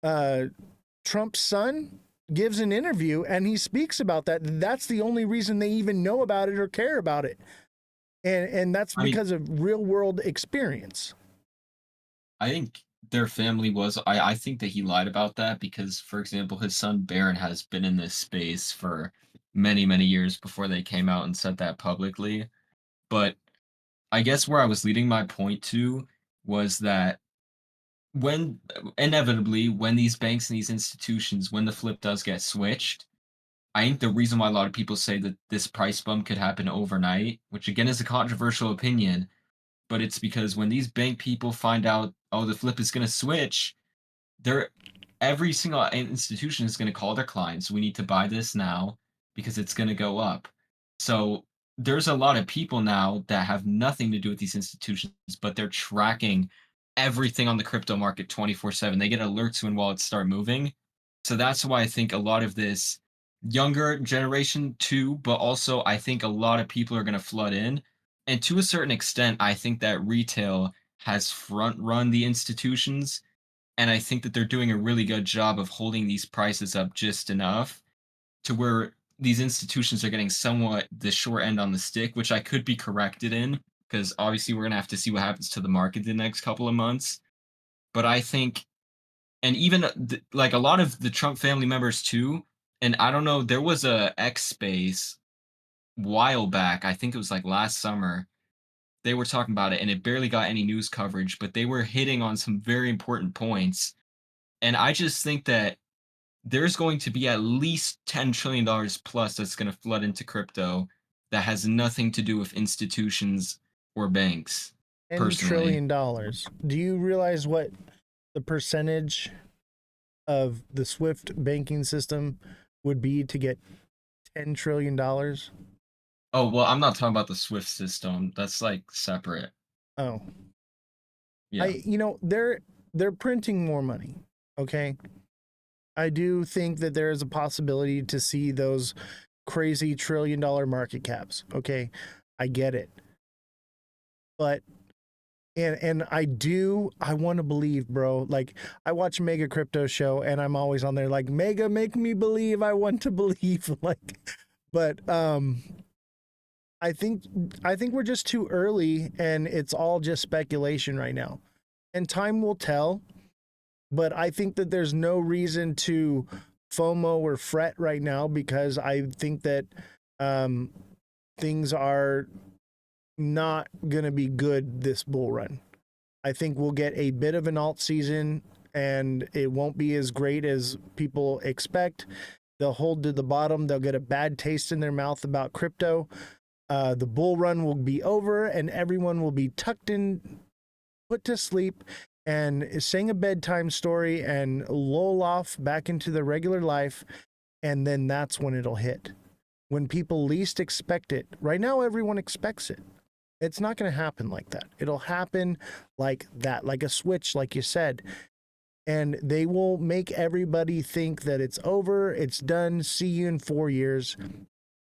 Trump's son gives an interview and he speaks about that. That's the only reason they even know about it or care about it. And that's because of real world experience. I think their family was I think that he lied about that because, for example, his son Baron has been in this space for many, many years before they came out and said that publicly. But I guess where I was leading my point to was that when inevitably when these banks and these institutions, when the flip does get switched, I think the reason why a lot of people say that this price bump could happen overnight, which again is a controversial opinion, but it's because when these bank people find out, oh, the flip is going to switch, they're every single institution is going to call their clients. We need to buy this now because it's going to go up. So there's a lot of people now that have nothing to do with these institutions, but they're tracking everything on the crypto market 24/7. They get alerts when wallets start moving. So that's why I think a lot of this younger generation too, but also I think a lot of people are going to flood in. And to a certain extent, I think that retail has front run the institutions, and I think that they're doing a really good job of holding these prices up just enough to where these institutions are getting somewhat the short end on the stick, which I could be corrected in, because obviously we're going to have to see what happens to the market the next couple of months. But I think, and even like a lot of the Trump family members too, and I don't know, there was a X space while back, I think it was like last summer, they were talking about it and it barely got any news coverage, but they were hitting on some very important points. And I just think that there's going to be at least $10 trillion plus that's going to flood into crypto that has nothing to do with institutions or banks, $10 personally. trillion. Do you realize what the percentage of the Swift banking system would be to get $10 trillion? Oh, well, I'm not talking about the Swift system. That's like separate. Oh, Yeah. they're printing more money. Okay. I do think that there is a possibility to see those crazy $1 trillion market caps. Okay, I get it, but and I want to believe, bro. Like, I watch Mega Crypto Show and I'm always on there like, Mega, make me believe. I want to believe. Like, but I think we're just too early and it's all just speculation right now. And time will tell, but I think that there's no reason to FOMO or fret right now, because I think that things are not going to be good this bull run. I think we'll get a bit of an alt season and it won't be as great as people expect. They'll hold to the bottom. They'll get a bad taste in their mouth about crypto. The bull run will be over and everyone will be tucked in, put to sleep, and sing a bedtime story and lull off back into the regular life. And then that's when it'll hit. When people least expect it. Right now, everyone expects it. It's not going to happen like that. It'll happen like that, like a switch, like you said. And they will make everybody think that it's over, it's done, see you in 4 years,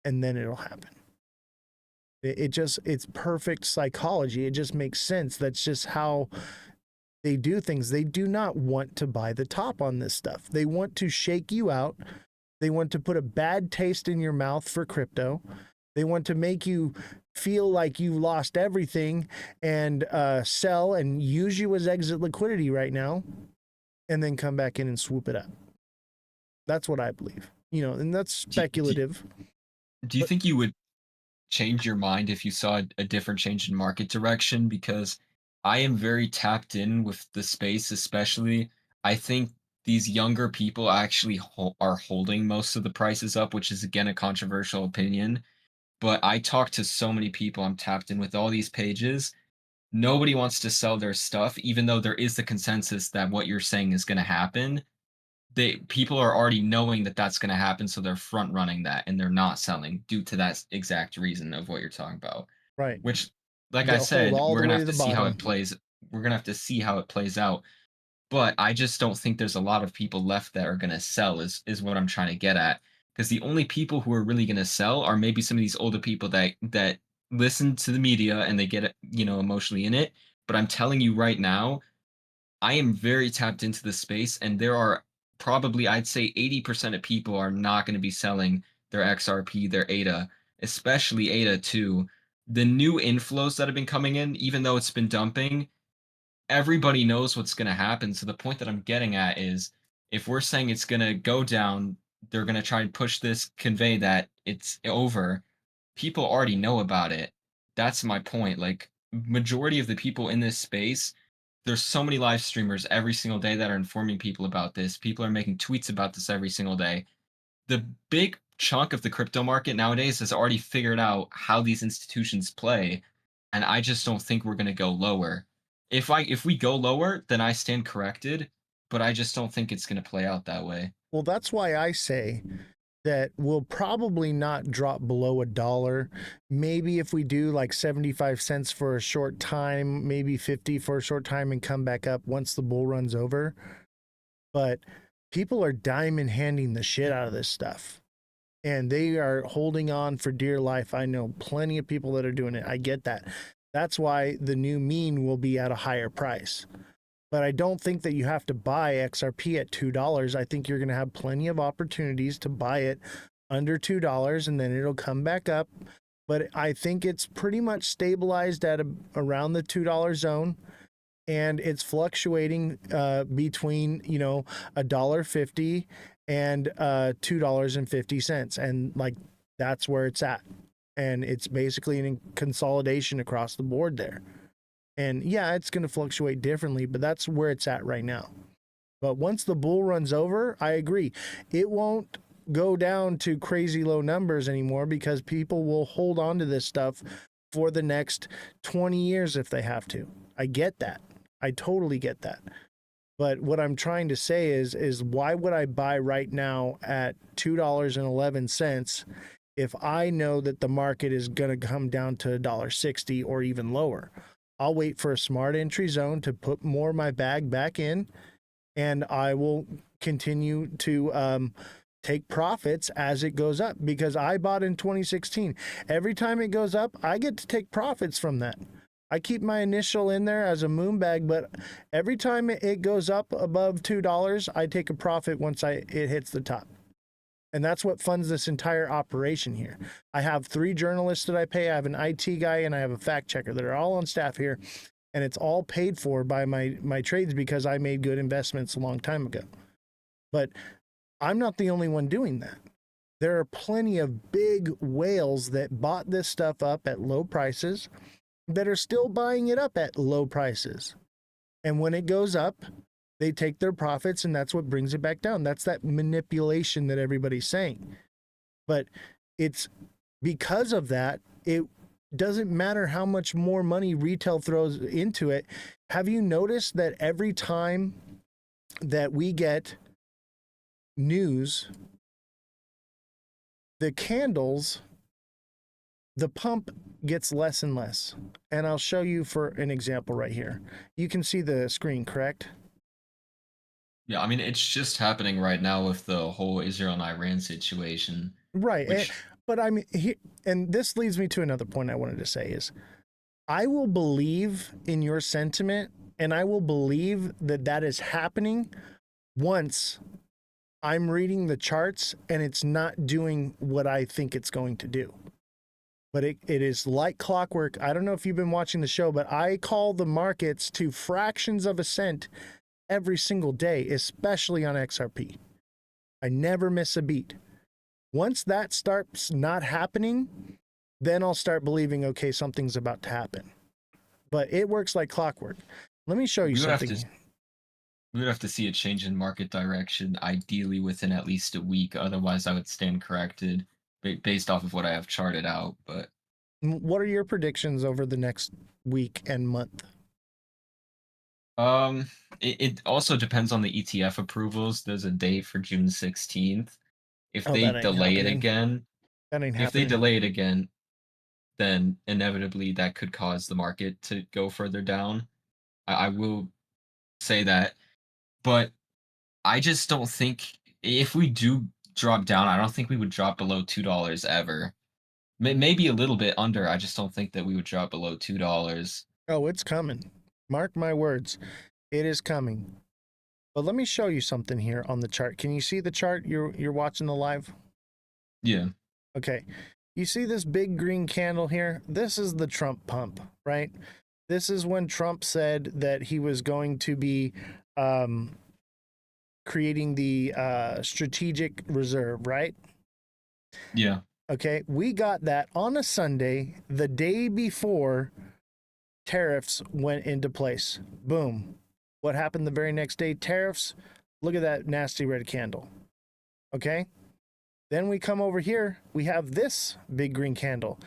and then it'll happen. It's perfect psychology. It just makes sense. That's just how they do things. They do not want to buy the top on this stuff. They want to shake you out. They want to put a bad taste in your mouth for crypto. They want to make you feel like you lost everything and sell and use you as exit liquidity right now, and then come back in and swoop it up. That's what I believe. You know, and that's speculative. Do you think you would change your mind if you saw a different change in market direction? Because I am very tapped in with the space, especially. I think these younger people actually are holding most of the prices up, which is again a controversial opinion. But I talk to so many people. I'm tapped in with all these pages. Nobody wants to sell their stuff, even though there is the consensus that what you're saying is going to happen. People are already knowing that that's going to happen, so they're front running that and they're not selling due to that exact reason of what you're talking about. Right. Which, like I They'll hold said, all we're the gonna way have to to the see how bottom. it plays. We're gonna have to see how it plays out. But I just don't think there's a lot of people left that are gonna sell. Is what I'm trying to get at. Because the only people who are really gonna sell are maybe some of these older people that listen to the media and they get emotionally in it. But I'm telling you right now, I am very tapped into the space, and there are probably, I'd say 80% of people are not going to be selling their XRP, their ADA, especially ADA too. The new inflows that have been coming in, even though it's been dumping, everybody knows what's going to happen. So the point that I'm getting at is, if we're saying it's going to go down, they're going to try and push this, convey that it's over. People already know about it. That's my point. Like, majority of the people in this space, there's so many live streamers every single day that are informing people about this. People are making tweets about this every single day. The big chunk of the crypto market nowadays has already figured out how these institutions play, and I just don't think we're going to go lower. If we go lower, then I stand corrected, but I just don't think it's going to play out that way. Well, that's why I say that we'll probably not drop below $1. Maybe if we do like 75 cents for a short time, maybe 50 for a short time, and come back up once the bull run's over. But people are diamond handing the shit out of this stuff, and they are holding on for dear life. I know plenty of people that are doing it. I get that. That's why the new mean will be at a higher price. But I don't think that you have to buy XRP at $2. I think you're going to have plenty of opportunities to buy it under $2, and then it'll come back up. But I think it's pretty much stabilized at around the $2 zone, and it's fluctuating between $1.50 and $2.50, and like that's where it's at. And it's basically in consolidation across the board there. And yeah, it's going to fluctuate differently, but that's where it's at right now. But once the bull runs over, I agree. It won't go down to crazy low numbers anymore, because people will hold on to this stuff for the next 20 years if they have to. I get that. I totally get that. But what I'm trying to say is why would I buy right now at $2.11 if I know that the market is going to come down to $1.60 or even lower? I'll wait for a smart entry zone to put more of my bag back in and I will continue to take profits as it goes up, because I bought in 2016. Every time it goes up, I get to take profits from that. I keep my initial in there as a moon bag, but every time it goes up above $2, I take a profit once it hits the top. And that's what funds this entire operation here. I have 3 journalists that I pay. I have an IT guy and I have a fact checker that are all on staff here. And it's all paid for by my trades because I made good investments a long time ago. But I'm not the only one doing that. There are plenty of big whales that bought this stuff up at low prices that are still buying it up at low prices. And when it goes up, they take their profits, and that's what brings it back down. That's that manipulation that everybody's saying. But it's because of that, it doesn't matter how much more money retail throws into it. Have you noticed that every time that we get news, the candles, the pump gets less and less? And I'll show you for an example right here. You can see the screen, correct? Yeah, I mean, it's just happening right now with the whole Israel and Iran situation, Right. which But I mean, and this leads me to another point I wanted to say is, I will believe in your sentiment, and I will believe that that is happening once I'm reading the charts and it's not doing what I think it's going to do. But it is like clockwork. I don't know if you've been watching the show, but I call the markets to fractions of a cent every single day, especially on XRP. I never miss a beat. Once that starts not happening, then I'll start believing, okay, something's about to happen. But it works like clockwork. Let me show you we would have something. to we would have to see a change in market direction, ideally within at least a week. Otherwise, I would stand corrected based off of what I have charted out. But What are your predictions over the next week and month? it also depends on the ETF approvals. There's a date for June 16th. If Oh, they that ain't delay it happening. again, That ain't if they happening. delay it again, then inevitably that could cause the market to go further down. I will say that, but I just don't think if we do drop down, I don't think we would drop below $2 ever. Maybe a little bit under. I just don't think that we would drop below $2. Oh, it's coming. Mark my words. It is coming. But let me show you something here on the chart. Can you see the chart? You're watching the live? Yeah. Okay. You see this big green candle here? This is the Trump pump, right? This is when Trump said that he was going to be creating the strategic reserve, right? Yeah. Okay. We got that on a Sunday, the day before tariffs went into place. Boom. What happened the very next day? Tariffs. Look at that nasty red candle. Okay. Then we come over here. We have this big green candle.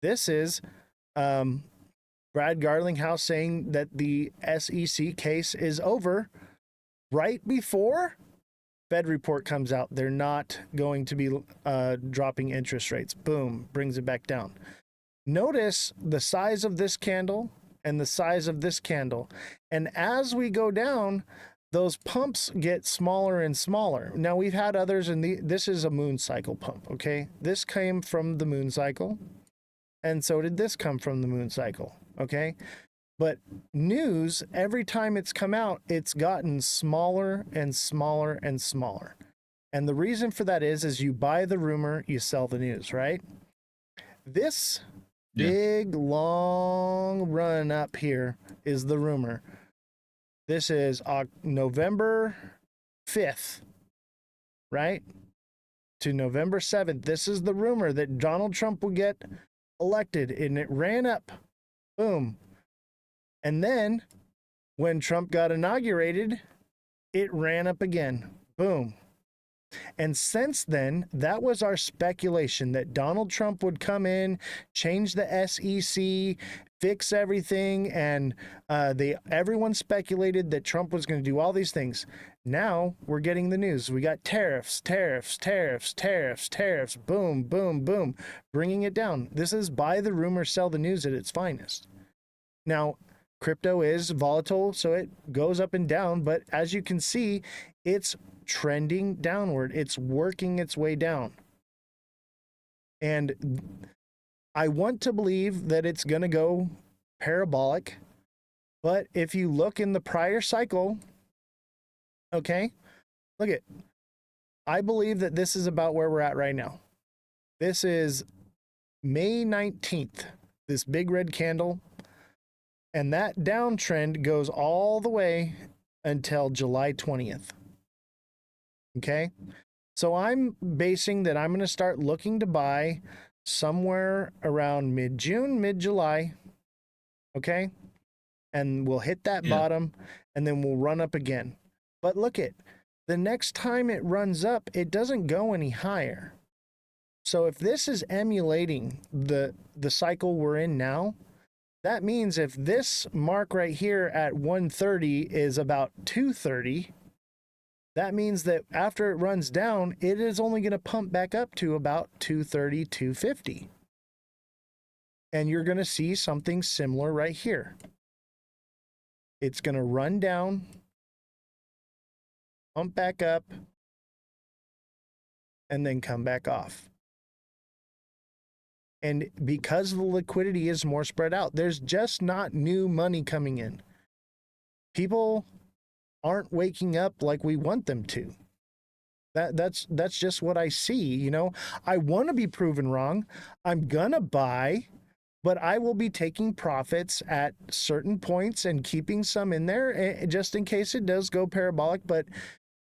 This is Brad Garlinghouse saying that the SEC case is over right before Fed report comes out. They're not going to be dropping interest rates. Boom. Brings it back down. Notice the size of this candle and the size of this candle. And as we go down, those pumps get smaller and smaller. Now, we've had others, and this is a moon cycle pump, okay? This came from the moon cycle, and so did this come from the moon cycle, okay? But news, every time it's come out, it's gotten smaller and smaller and smaller. And the reason for that is you buy the rumor, you sell the news, right? This big, long run up here is the rumor. This is November 5th, right? To November 7th. This is the rumor that Donald Trump will get elected, and it ran up. Boom. And then when Trump got inaugurated, it ran up again. Boom. And since then, that was our speculation that Donald Trump would come in, change the SEC, fix everything, and everyone speculated that Trump was going to do all these things. Now we're getting the news. We got tariffs, tariffs, tariffs, tariffs, tariffs, boom, boom, boom, bringing it down. This is buy the rumor, sell the news at its finest. Now, Crypto is volatile, so it goes up and down. But as you can see, it's trending downward. It's working its way down. And I want to believe that it's going to go parabolic. But if you look in the prior cycle, okay, look at, I believe that this is about where we're at right now. This is May 19th, this big red candle. And that downtrend goes all the way until July 20th. Okay. So I'm basing that I'm going to start looking to buy somewhere around mid-June, mid-July. Okay. And we'll hit that bottom and then we'll run up again. But look at, the next time it runs up, it doesn't go any higher. So if this is emulating the cycle we're in now, that means if this mark right here at 130 is about 230, that means that after it runs down, it is only going to pump back up to about 230, 250. And you're going to see something similar right here. It's going to run down, pump back up, and then come back off. And because the liquidity is more spread out, there's just not new money coming in. People aren't waking up like we want them to. That's just what I see. You know, I want to be proven wrong. I'm gonna buy, but I will be taking profits at certain points and keeping some in there just in case it does go parabolic. But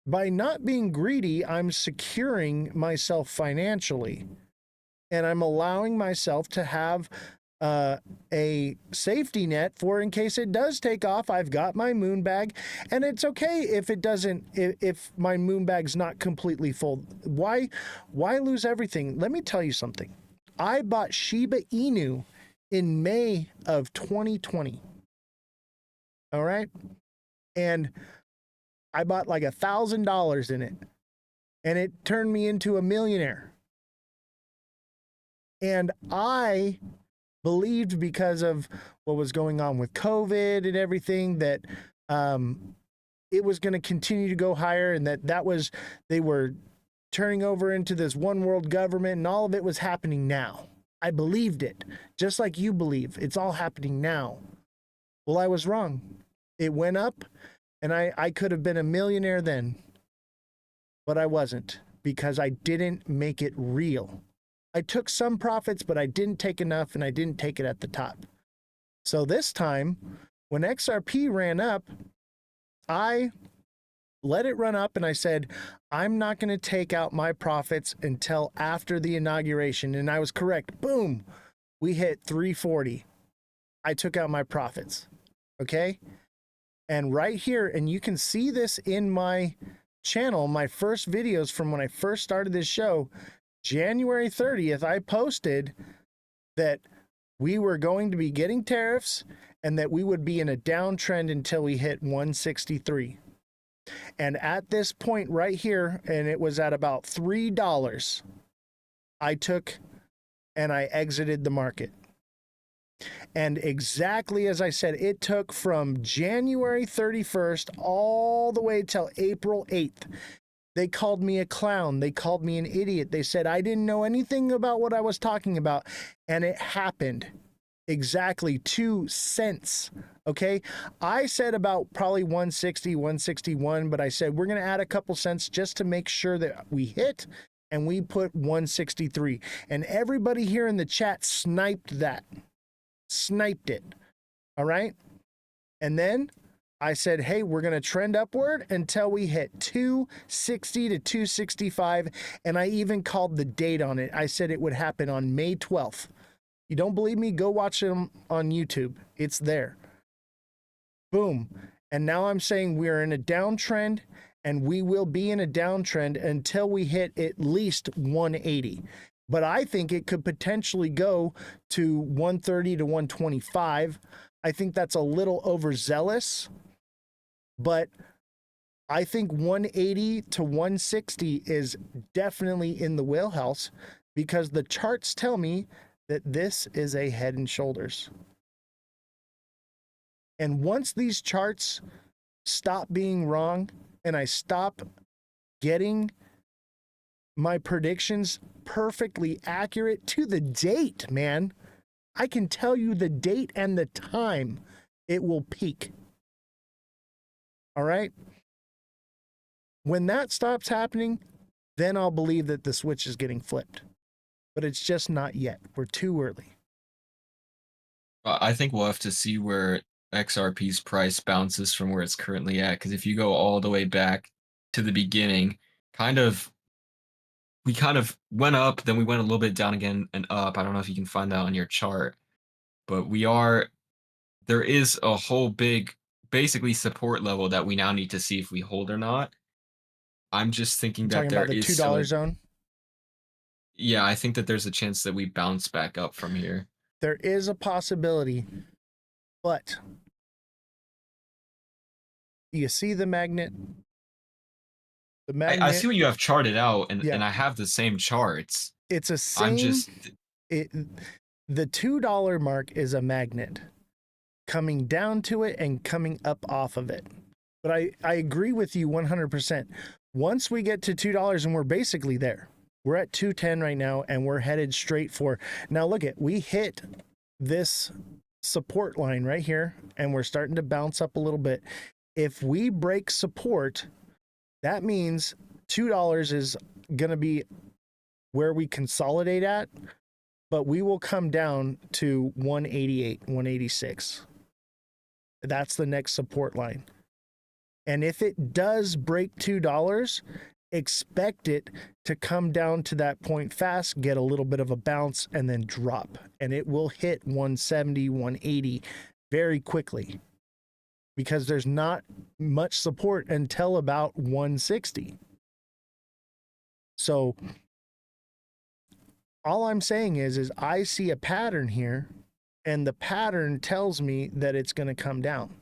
by not being greedy, I'm securing myself financially. And I'm allowing myself to have a safety net for in case it does take off. I've got my moon bag, and it's okay if it doesn't, if my moon bag's not completely full. Why lose everything? Let me tell you something. I bought Shiba Inu in May of 2020. All right. And I bought like $1,000 in it, and it turned me into a millionaire. And I believed, because of what was going on with COVID and everything, that it was going to continue to go higher, and that was, they were turning over into this one world government, and all of it was happening now. I believed it, just like you believe. It's all happening now. Well, I was wrong. It went up, and I could have been a millionaire then, but I wasn't, because I didn't make it real. I took some profits, but I didn't take enough, and I didn't take it at the top. So this time, when XRP ran up, I let it run up, and I said, I'm not going to take out my profits until after the inauguration. And I was correct. Boom. We hit 340. I took out my profits. Okay. And right here, and you can see this in my channel, my first videos from when I first started this show, January 30th, I posted that we were going to be getting tariffs and that we would be in a downtrend until we hit 163. And at this point right here, and it was at about $3, I took and I exited the market. And exactly as I said, it took from January 31st all the way till April 8th. They called me a clown. They called me an idiot. They said I didn't know anything about what I was talking about. And it happened exactly 2 cents. Okay. I said about probably 160, 161, but I said we're going to add a couple cents just to make sure that we hit, and we put 163. And everybody here in the chat sniped that. Sniped it. All right. And then I said, hey, we're going to trend upward until we hit 260 to 265. And I even called the date on it. I said it would happen on May 12th. You don't believe me? Go watch it on YouTube. It's there. Boom. And now I'm saying we are in a downtrend, and we will be in a downtrend until we hit at least 180. But I think it could potentially go to 130 to 125. I think that's a little overzealous, but I think 180 to 160 is definitely in the wheelhouse, because the charts tell me that this is a head and shoulders. And once these charts stop being wrong and I stop getting my predictions perfectly accurate to the date, man, I can tell you the date and the time it will peak. All right? When that stops happening, then I'll believe that the switch is getting flipped. But it's just not yet. We're too early. I think we'll have to see where XRP's price bounces from where it's currently at. Because if you go all the way back to the beginning, we kind of went up, then we went a little bit down again and up. I don't know if you can find that on your chart, but there is a whole big, basically support level that we now need to see if we hold or not. I'm just thinking I'm that talking there about the is $2 still zone. yeah, I think that there's a chance that we bounce back up from here. There is a possibility, but you see the magnet? The magnet. I see what you have charted out, and Yeah. I have the same charts. It's a I'm same. just The $2 mark is a magnet coming down to it and coming up off of it. But I agree with you 100%. Once we get to $2 and we're basically there, we're at 210 right now and we're headed straight for. Now look at, we hit this support line right here and we're starting to bounce up a little bit. If we break support, that means $2 is going to be where we consolidate at, but we will come down to 188, 186. That's the next support line. And if it does break $2, expect it to come down to that point fast, get a little bit of a bounce, and then drop. And it will hit 170, 180 very quickly because there's not much support until about 160. So all I'm saying is I see a pattern here, and the pattern tells me that it's going to come down.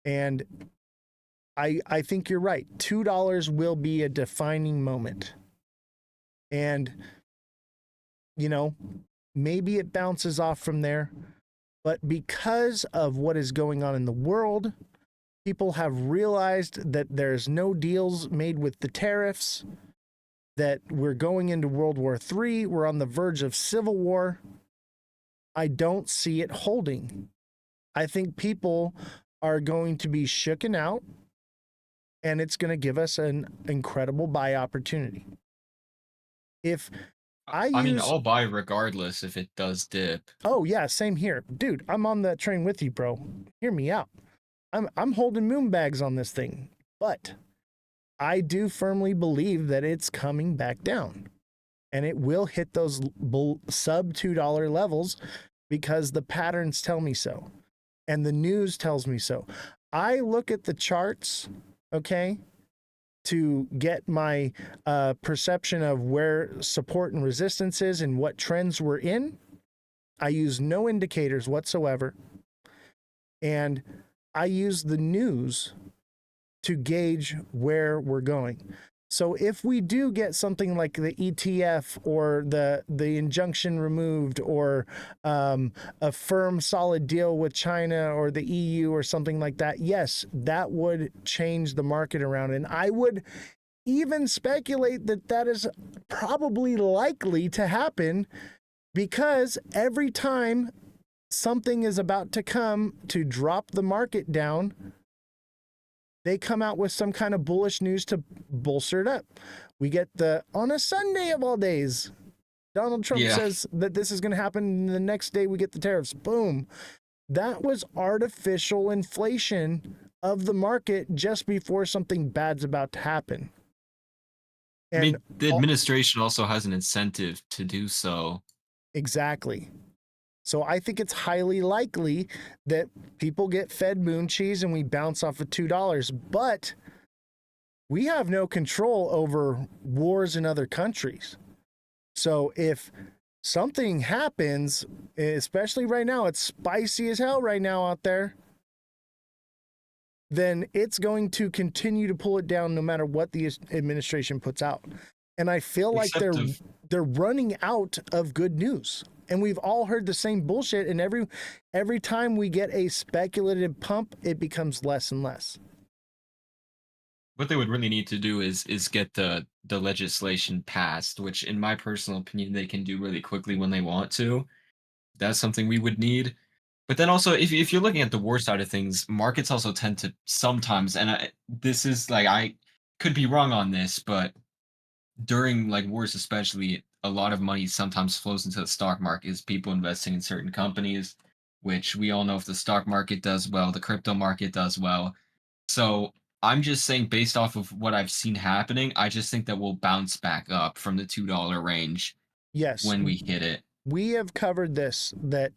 And I think you're right. $2 will be a defining moment. And, you know, maybe it bounces off from there. But because of what is going on in the world, people have realized that there's no deals made with the tariffs, that we're going into World War III, we're on the verge of civil war. I don't see it holding. I think people are going to be shooken out, and it's going to give us an incredible buy opportunity. If I mean, I'll buy regardless if it does dip. Oh yeah, same here. Dude, I'm on that train with you, bro. Hear me out. I'm holding moon bags on this thing, but I do firmly believe that it's coming back down, and it will hit those sub $2 levels because the patterns tell me so, and the news tells me so. I look at the charts, okay, to get my perception of where support and resistance is and what trends we're in. I use no indicators whatsoever, and I use the news to gauge where we're going. So if we do get something like the ETF or the injunction removed, or a firm solid deal with China or the EU or something like that, yes, that would change the market around. And I would even speculate that that is probably likely to happen, because every time something is about to come to drop the market down, they come out with some kind of bullish news to bolster it up. We get on a Sunday of all days, Donald Trump says that this is going to happen, and the next day we get the tariffs. Boom. That was artificial inflation of the market just before something bad's about to happen. And I mean, the administration also has an incentive to do so. Exactly. So I think it's highly likely that people get fed moon cheese and we bounce off of $2. But we have no control over wars in other countries. So if something happens, especially right now, it's spicy as hell right now out there, then it's going to continue to pull it down no matter what the administration puts out. And I feel like they're running out of good news. And we've all heard the same bullshit. And every time we get a speculative pump, it becomes less and less. What they would really need to do is get the legislation passed, which in my personal opinion they can do really quickly when they want to. That's something we would need. But then also, if you're looking at the war side of things, markets also tend to sometimes, and this is like, I could be wrong on this, but during like wars especially, a lot of money sometimes flows into the stock market as people investing in certain companies, which we all know if the stock market does well, the crypto market does well. So I'm just saying, based off of what I've seen happening, I just think that we'll bounce back up from the $2 range Yes. when we hit it. We have covered this, that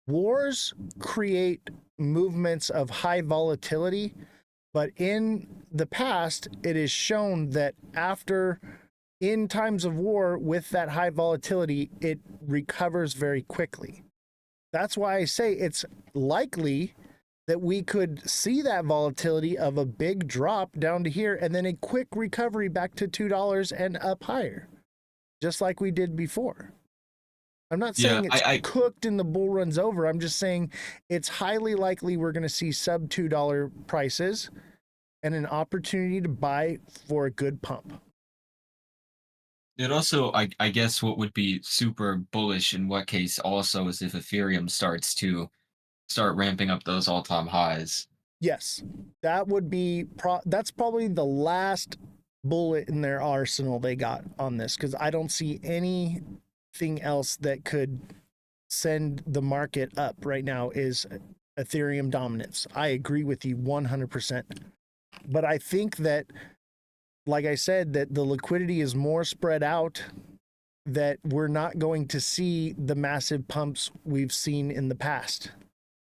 wars create movements of high volatility, but in the past, it is shown that in times of war with that high volatility, it recovers very quickly. That's why I say it's likely that we could see that volatility of a big drop down to here and then a quick recovery back to $2 and up higher, just like we did before. I'm not saying it's cooked and the bull run's over. I'm just saying it's highly likely we're going to see sub $2 prices and an opportunity to buy for a good pump. It also, I guess, what would be super bullish in what case also is if Ethereum starts to ramping up those all-time highs. Yes, that would be that's probably the last bullet in their arsenal they got on this, because I don't see anything else that could send the market up right now is Ethereum dominance. I agree with you 100%. But I think that, like I said, that the liquidity is more spread out, that we're not going to see the massive pumps we've seen in the past.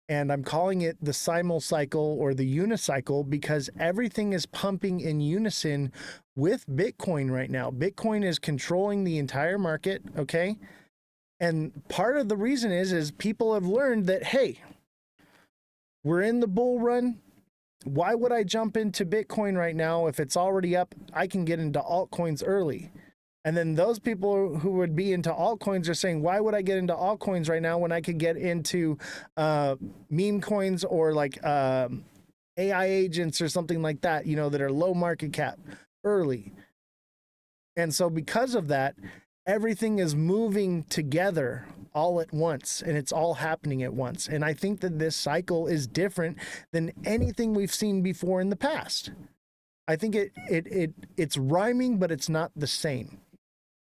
And I'm calling it the simul cycle or the unicycle because everything is pumping in unison with Bitcoin right now. Bitcoin is controlling the entire market, okay? And part of the reason is people have learned that, hey, we're in the bull run. Why would I jump into Bitcoin right now if it's already up? I can get into altcoins early. And then those people who would be into altcoins are saying, why would I get into altcoins right now when I could get into meme coins or like AI agents or something like that, you know, that are low market cap early. And so because of that, everything is moving together all at once, and it's all happening at once. And I think that this cycle is different than anything we've seen before in the past. I think it's rhyming, but it's not the same.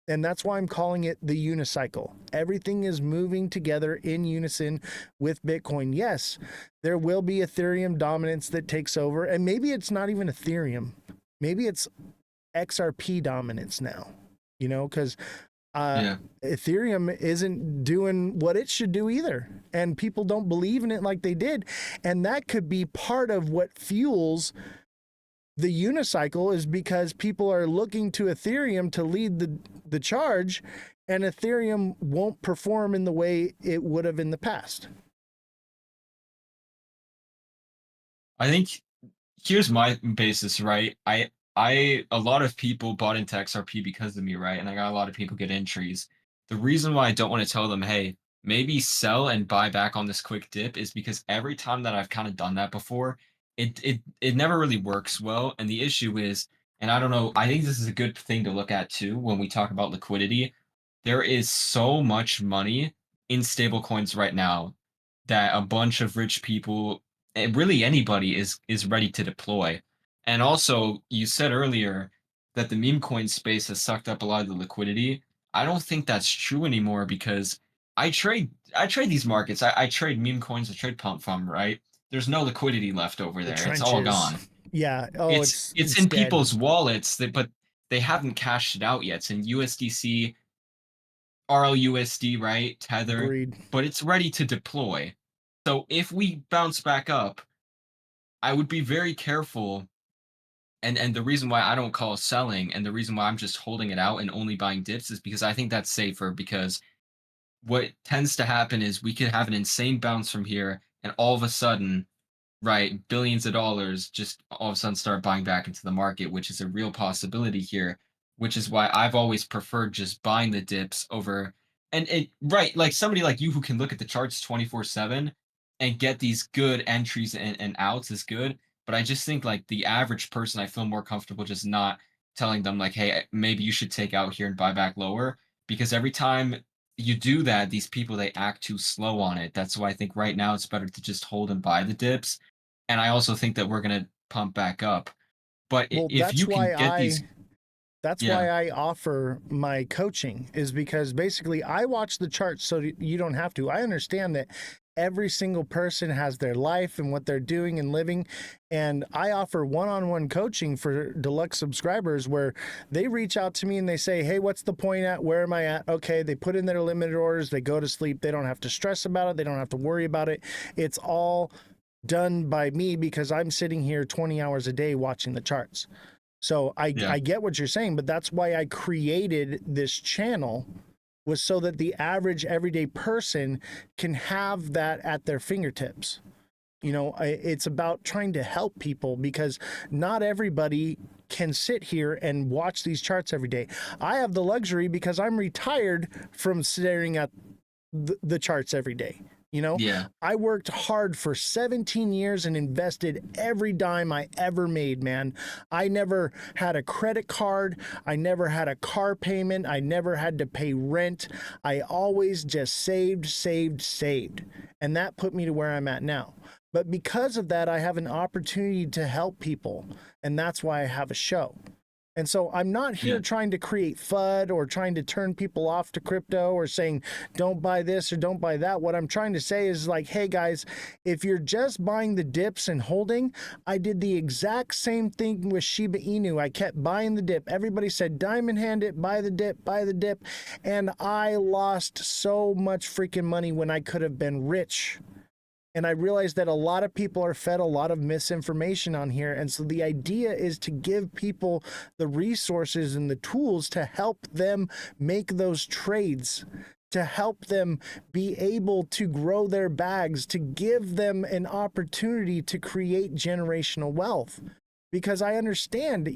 And that's why I'm calling it the unicycle. Everything is moving together in unison with Bitcoin. Yes, there will be Ethereum dominance that takes over, and maybe it's not even Ethereum. Maybe it's XRP dominance now, you know, because Ethereum isn't doing what it should do either. And people don't believe in it like they did. And that could be part of what fuels the unicycle, is because people are looking to Ethereum to lead the charge, and Ethereum won't perform in the way it would have in the past. I think here's my basis, right? A lot of people bought into XRP because of me, right? And I got a lot of people get entries. The reason why I don't want to tell them, hey, maybe sell and buy back on this quick dip, is because every time that I've kind of done that before, it never really works well. And the issue is, and I don't know, I think this is a good thing to look at too when we talk about liquidity. There is so much money in stable coins right now that a bunch of rich people, and really anybody, is ready to deploy. And also, you said earlier that the meme coin space has sucked up a lot of the liquidity. I don't think that's true anymore, because I trade these markets. I trade meme coins, I trade pump fund, right? There's no liquidity left over there. It's all gone. Yeah. Oh, it's in dead. people's wallets, but they haven't cashed it out yet. It's in USDC, RLUSD, right? Tether. Agreed. But it's ready to deploy. So if we bounce back up, I would be very careful. And the reason why I don't call selling, and the reason why I'm just holding it out and only buying dips, is because I think that's safer. Because what tends to happen is we could have an insane bounce from here, and all of a sudden, right, billions of dollars just all of a sudden start buying back into the market, which is a real possibility here, which is why I've always preferred just buying the dips over And it right, like somebody like you who can look at the charts 24/7 and get these good entries and outs is good. But I just think like the average person, I feel more comfortable just not telling them like, hey, maybe you should take out here and buy back lower. Because every time you do that, these people they act too slow on it. That's why I think right now it's better to just hold and buy the dips. And I also think that we're gonna pump back up. But Well, if you can get these, that's yeah, why I offer my coaching, is because basically I watch the charts so you don't have to. I understand that every single person has their life and what they're doing and living. And I offer one-on-one coaching for deluxe subscribers where they reach out to me and they say, hey, what's the point at? Where am I at? Okay. They put in their limited orders. They go to sleep. They don't have to stress about it. They don't have to worry about it. It's all done by me because I'm sitting here 20 hours a day watching the charts. So I yeah, get what you're saying, but that's why I created this channel, was so that the average everyday person can have that at their fingertips. You know, it's about trying to help people because not everybody can sit here and watch these charts every day. I have the luxury because I'm retired from staring at the charts every day. You know, yeah. I worked hard for 17 years and invested every dime I ever made, man. I never had a credit card. I never had a car payment. I never had to pay rent. I always just saved, saved, saved. And that put me to where I'm at now. But because of that, I have an opportunity to help people. And that's why I have a show. And so I'm not here Yeah. trying to create FUD or trying to turn people off to crypto or saying, don't buy this or don't buy that. What I'm trying to say is like, hey guys, if you're just buying the dips and holding, I did the exact same thing with Shiba Inu. I kept buying the dip. Everybody said, diamond hand it, buy the dip, buy the dip. And I lost so much freaking money when I could have been rich. And I realized that a lot of people are fed a lot of misinformation on here. And so the idea is to give people the resources and the tools to help them make those trades, to help them be able to grow their bags, to give them an opportunity to create generational wealth. Because I understand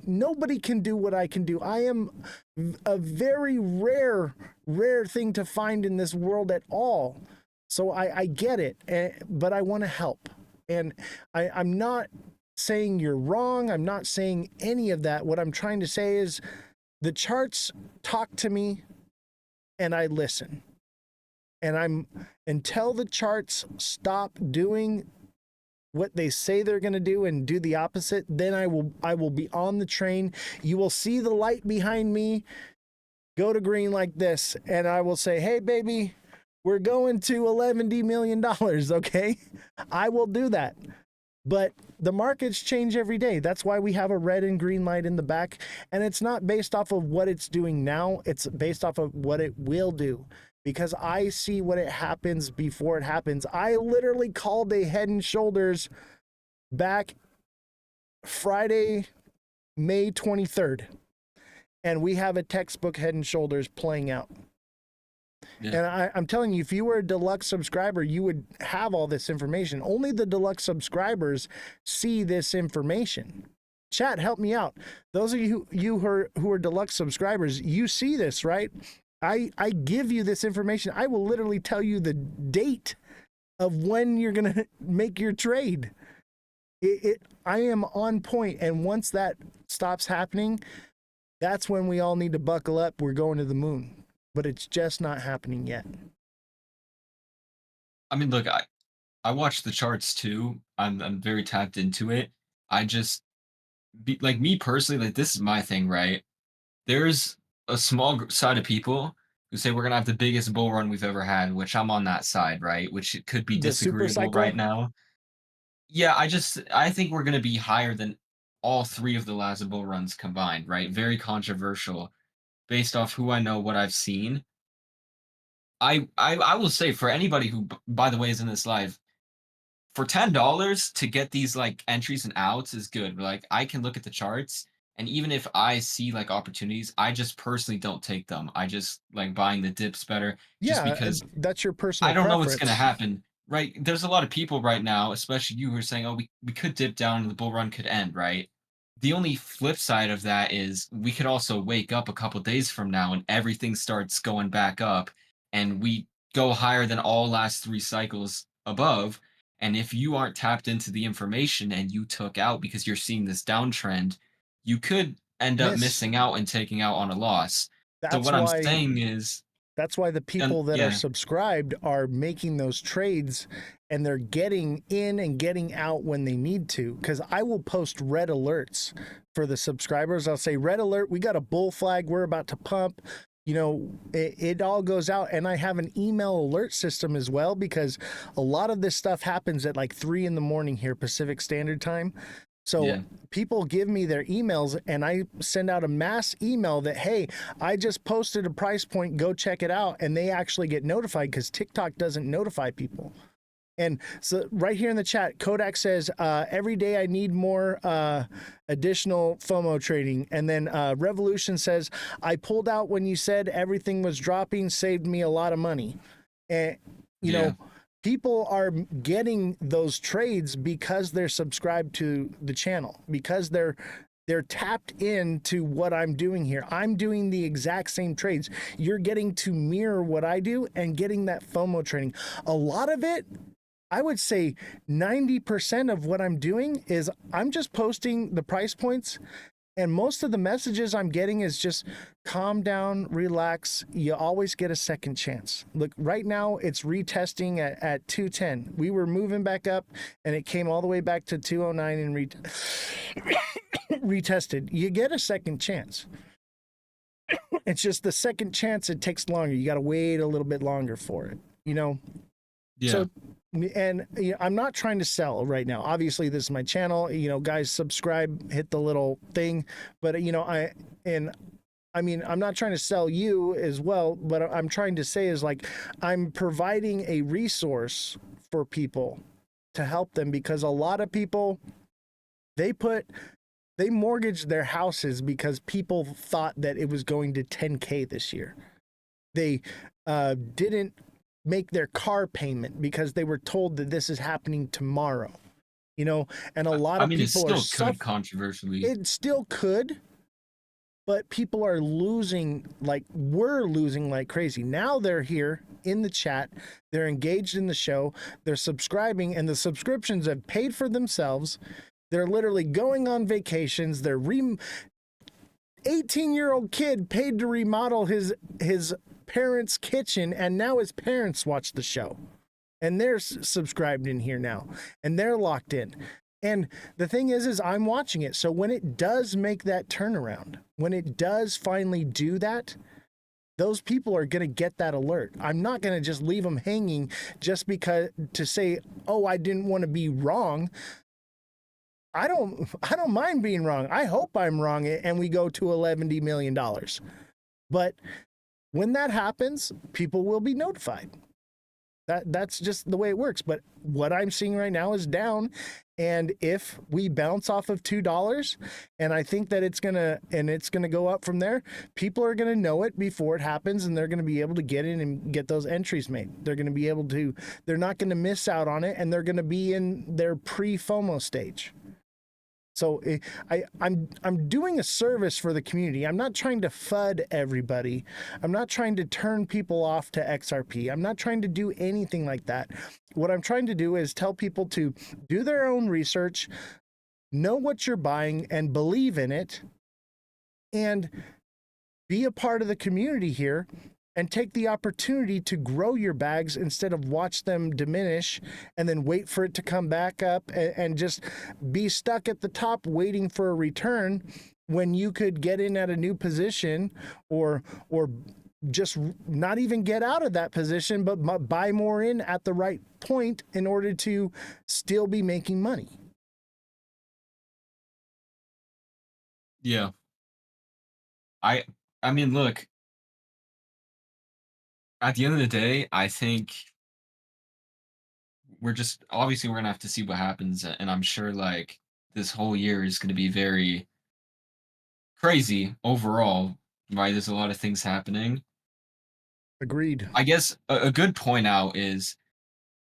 nobody can do what I can do. I am a very rare thing to find in this world at all. So I get it, but I want to help. And I'm not saying you're wrong. I'm not saying any of that. What I'm trying to say is the charts talk to me and I listen. And until the charts stop doing what they say they're going to do and do the opposite, then I will be on the train. You will see the light behind me go to green like this, and I will say, hey, baby, we're going to $11 million, okay? I will do that. But the markets change every day. That's why we have a red and green light in the back. And it's not based off of what it's doing now. It's based off of what it will do. Because I see what it happens before it happens. I literally called a Head and Shoulders back Friday, May 23rd. And we have a textbook Head and Shoulders playing out. Yeah. And I'm telling you, if you were a deluxe subscriber, you would have all this information. Only the deluxe subscribers see this information. Chat, help me out. Those of you who are deluxe subscribers, you see this, right? I give you this information. I will literally tell you the date of when you're going to make your trade. I am on point. And once that stops happening, that's when we all need to buckle up. We're going to the moon. But it's just not happening yet. I mean, look, I watch the charts too. I'm very tapped into it. I just like me personally, like this is my thing, right? There's a small side of people who say we're gonna have the biggest bull run we've ever had, which I'm on that side, right? Which it could be The super disagreeable cycle? right now. Yeah, I think we're gonna be higher than all three of the last bull runs combined, right? Very controversial based off who I know, what I've seen. I will say for anybody who, by the way, is in this live, for $10 to get these like entries and outs is good. Like I can look at the charts, and even if I see like opportunities, I just personally don't take them. I just like buying the dips better just Yeah, because that's your personal I don't know what's gonna preference. happen. Right. There's a lot of people right now, especially you, who are saying, oh, we could dip down and the bull run could end, right? the only flip side of that is we could also wake up a couple days from now and everything starts going back up and we go higher than all last 3 cycles above. And if you aren't tapped into the information and you took out because you're seeing this downtrend, you could end up Miss. missing out and taking out on a loss. So That's what I'm why saying is, That's why the people that are yeah, subscribed are making those trades and they're getting in and getting out when they need to. Because I will post red alerts for the subscribers. I'll say, red alert, we got a bull flag, we're about to pump. You know, it all goes out. And I have an email alert system as well, because a lot of this stuff happens at like 3 a.m. here, Pacific Standard Time. So yeah, people give me their emails and I send out a mass email that, hey, I just posted a price point, go check it out. And they actually get notified because TikTok doesn't notify people. And so right here in the chat, Kodak says, every day I need more additional FOMO trading. And then Revolution says, I pulled out when you said everything was dropping, saved me a lot of money. And, you yeah, know, people are getting those trades because they're subscribed to the channel, because they're tapped into what I'm doing here. I'm doing the exact same trades. You're getting to mirror what I do and getting that FOMO trading. A lot of it, I would say 90% of what I'm doing is I'm just posting the price points, and most of the messages I'm getting is just calm down, relax. You always get a second chance. Look, right now it's retesting at 210. We were moving back up and it came all the way back to 209 and retested. You get a second chance. It's just the second chance, it takes longer. You got to wait a little bit longer for it, you know? yeah. So, and you know, I'm not trying to sell right now. Obviously, this is my channel. You know, guys, subscribe, hit the little thing. But you know, I mean, I'm not trying to sell you as well. But I'm trying to say is like, I'm providing a resource for people to help them, because a lot of people, they mortgaged their houses because people thought that it was going to 10K this year. They didn't make their car payment because they were told that this is happening tomorrow, you know, and a lot I of mean, it people still are could controversially. it still could, but people are losing, like we're losing like crazy. Now they're here in the chat, they're engaged in the show, they're subscribing, and the subscriptions have paid for themselves. They're literally going on vacations. 18-year-old kid paid to remodel his parents' kitchen, and now his parents watch the show, and they're subscribed in here now, and they're locked in. And the thing is I'm watching it. So when it does make that turnaround, when it does finally do that, those people are going to get that alert. I'm not going to just leave them hanging just because to say, oh, I didn't want to be wrong. I don't mind being wrong. I hope I'm wrong and we go to $11 million. But when that happens, people will be notified. That's just the way it works. But what I'm seeing right now is down. And if we bounce off of $2, and I think that it's gonna go up from there, people are gonna know it before it happens, and they're gonna be able to get in and get those entries made. They're gonna be able to, they're not gonna miss out on it, and they're gonna be in their pre-FOMO stage. So I'm doing a service for the community. I'm not trying to FUD everybody. I'm not trying to turn people off to XRP. I'm not trying to do anything like that. What I'm trying to do is tell people to do their own research, know what you're buying, and believe in it, and be a part of the community here, and take the opportunity to grow your bags instead of watch them diminish and then wait for it to come back up and just be stuck at the top waiting for a return, when you could get in at a new position, or just not even get out of that position, but buy more in at the right point in order to still be making money. Yeah. I mean, look, at the end of the day, I think we're just obviously we're gonna have to see what happens, and I'm sure like this whole year is gonna be very crazy overall, right? There's a lot of things happening. Agreed. I guess a good point out is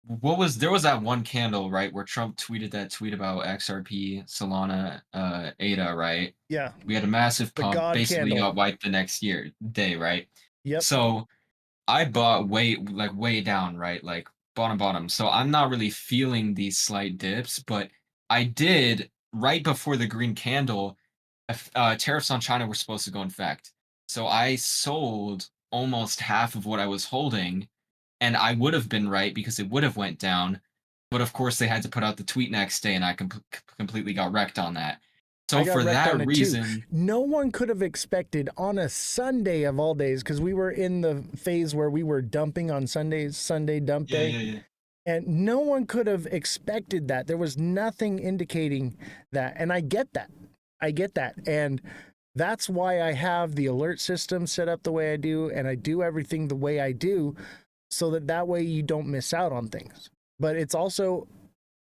there was that one candle, right, where Trump tweeted that tweet about XRP, Solana, ADA, right? Yeah. We had a massive The pump, God basically candle. got wiped the next day, right? Yep. So I bought way down, right? Like bottom. So I'm not really feeling these slight dips, but I did right before the green candle. Tariffs on China were supposed to go in effect. So I sold almost half of what I was holding, and I would have been right because it would have went down. But of course, they had to put out the tweet next day, and I completely got wrecked on that. I So got for wrecked that on it too. reason, No one could have expected on a Sunday of all days, because we were in the phase where we were dumping on Sundays, Sunday dump day. yeah. And no one could have expected that. There was nothing indicating that. And I get that. And that's why I have the alert system set up the way I do. And I do everything the way I do, so that way you don't miss out on things. But it's also,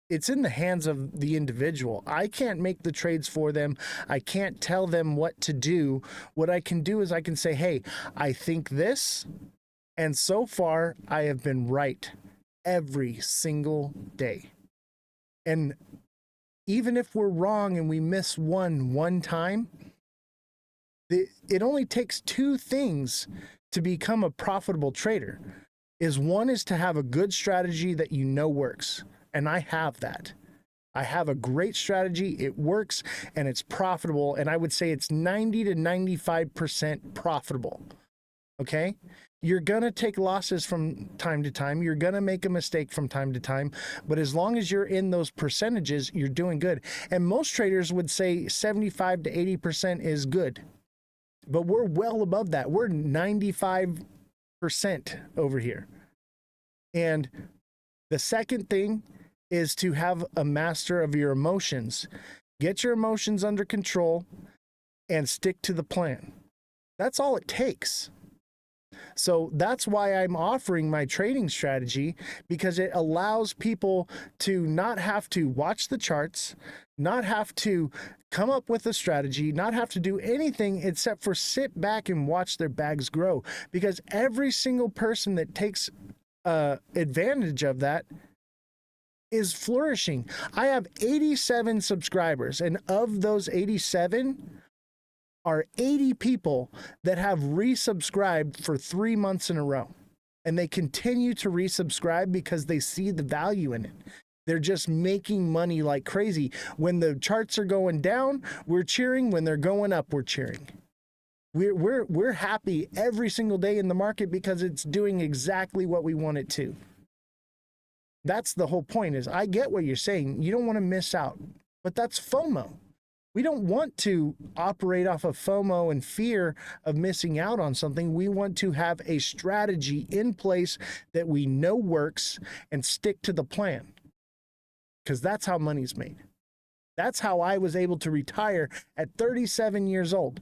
it's in the hands of the individual. I can't make the trades for them. I can't tell them what to do. What I can do is I can say, hey, I think this. And so far, I have been right every single day. And even if we're wrong and we miss one time, it only takes two things to become a profitable trader. One is to have a good strategy that you know works. And I have that. I have a great strategy. It works and it's profitable. And I would say it's 90 to 95% profitable. Okay? You're going to take losses from time to time. You're going to make a mistake from time to time. But as long as you're in those percentages, you're doing good. And most traders would say 75 to 80% is good. But we're well above that. We're 95% over here. And the second thing is to have a master of your emotions. Get your emotions under control and stick to the plan. That's all it takes. So that's why I'm offering my trading strategy, because it allows people to not have to watch the charts, not have to come up with a strategy, not have to do anything except for sit back and watch their bags grow. Because every single person that takes advantage of that is flourishing. I have 87 subscribers, and of those 87 are 80 people that have resubscribed for 3 months in a row. And they continue to resubscribe because they see the value in it. They're just making money like crazy. When the charts are going down, we're cheering. When they're going up, we're cheering. We're happy every single day in the market because it's doing exactly what we want it to. That's the whole point. Is I get what you're saying. You don't want to miss out, but that's FOMO. We don't want to operate off of FOMO and fear of missing out on something. We want to have a strategy in place that we know works and stick to the plan, because that's how money's made. That's how I was able to retire at 37 years old.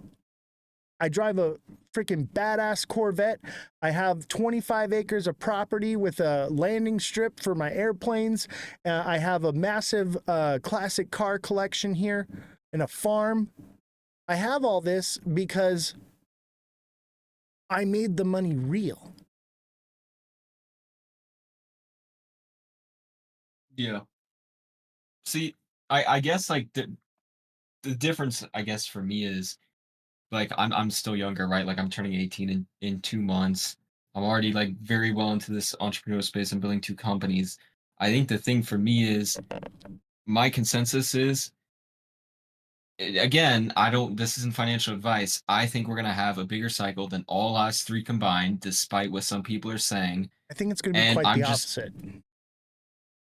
I drive a freaking badass Corvette. I have 25 acres of property with a landing strip for my airplanes. I have a massive classic car collection here and a farm. I have all this because I made the money real. Yeah. See, I guess like the difference, I guess, for me is like I'm still younger, right? Like I'm turning 18 in 2 months. I'm already like very well into this entrepreneurial space. I'm building 2 companies. I think the thing for me is my consensus is, again, I don't, this isn't financial advice. I think we're gonna have a bigger cycle than all last three combined, despite what some people are saying. I think it's going to be And quite the opposite.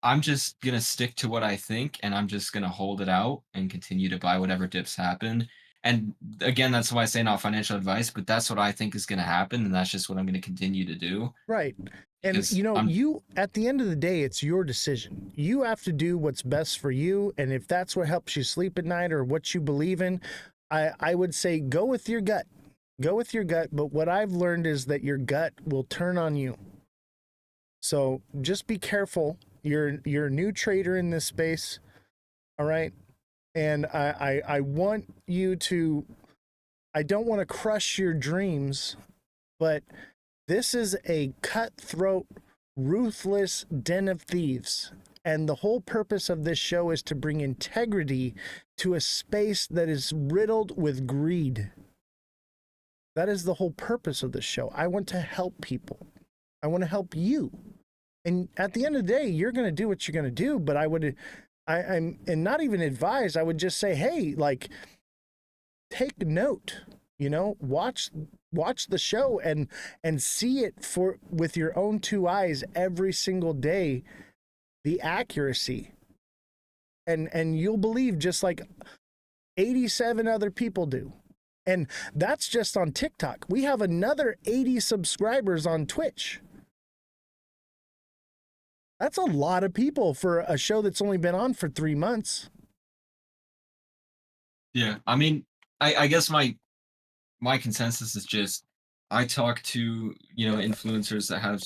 I'm just gonna stick to what I think, and I'm just gonna hold it out and continue to buy whatever dips happen. And again, that's why I say not financial advice, but that's what I think is gonna happen, and that's just what I'm gonna continue to do. Right. And Because you at the end of the day, it's your decision. You have to do what's best for you. And if that's what helps you sleep at night or what you believe in, I would say go with your gut. Go with your gut. But what I've learned is that your gut will turn on you. So just be careful. You're a new trader in this space. All right. And I want you to, I don't want to crush your dreams, but this is a cutthroat ruthless den of thieves. And the whole purpose of this show is to bring integrity to a space that is riddled with greed. That is the whole purpose of this show. I want to help people. I want to help you. And at the end of the day, you're going to do what you're going to do. But I'm not even advise. I would just say, hey, like, take note, watch the show and see it with your own two eyes every single day, the accuracy. And you'll believe just like 87 other people do. And that's just on TikTok. We have another 80 subscribers on Twitch. That's a lot of people for a show that's only been on for 3 months. Yeah, I mean, I guess my consensus is just I talk to, influencers that have,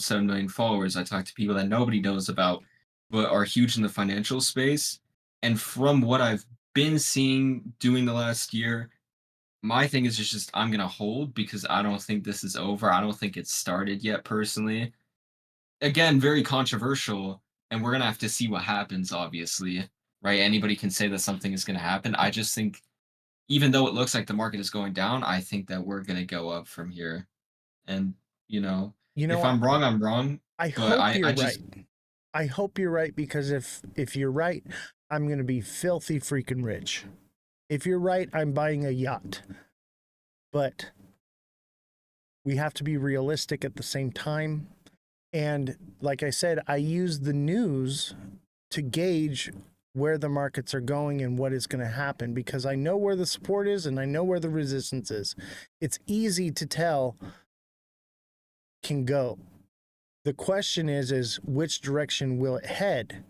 7 million followers. I talk to people that nobody knows about, but are huge in the financial space. And from what I've been seeing doing the last year, my thing is just I'm gonna hold because I don't think this is over. I don't think it's started yet, personally. Again, very controversial, and we're gonna have to see what happens, obviously. Right? Anybody can say that something is gonna happen. I just think even though it looks like the market is going down, I think that we're gonna go up from here. And, if I'm wrong, I'm wrong. I But hope you're I just right. I hope you're right, because if you're right, I'm going to be filthy freaking rich. If you're right, I'm buying a yacht. But we have to be realistic at the same time. And like I said, I use the news to gauge where the markets are going and what is going to happen, because I know where the support is and I know where the resistance is. It's easy to tell can go. The question is which direction will it head?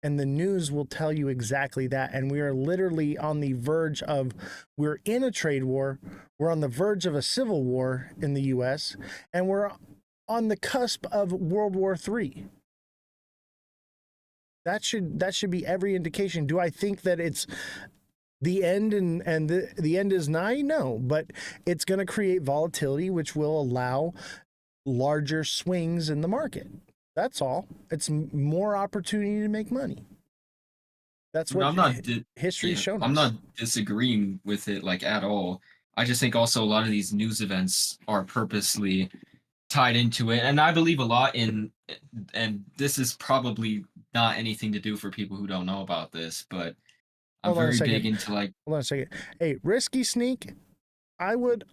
And the news will tell you exactly that. And we are literally on the verge of, we're in a trade war. We're on the verge of a civil war in the US, and we're on the cusp of World War III. That should be every indication. Do I think that it's the end and the end is nigh? No, but it's going to create volatility, which will allow larger swings in the market. That's all. It's more opportunity to make money. That's what history's shown us. I'm not disagreeing with it like at all. I just think also a lot of these news events are purposely tied into it, and I believe a lot in. And this is probably not anything to do for people who don't know about this, but I'm very big into like. Hold on a second. Hey, Risky Sneak, I would,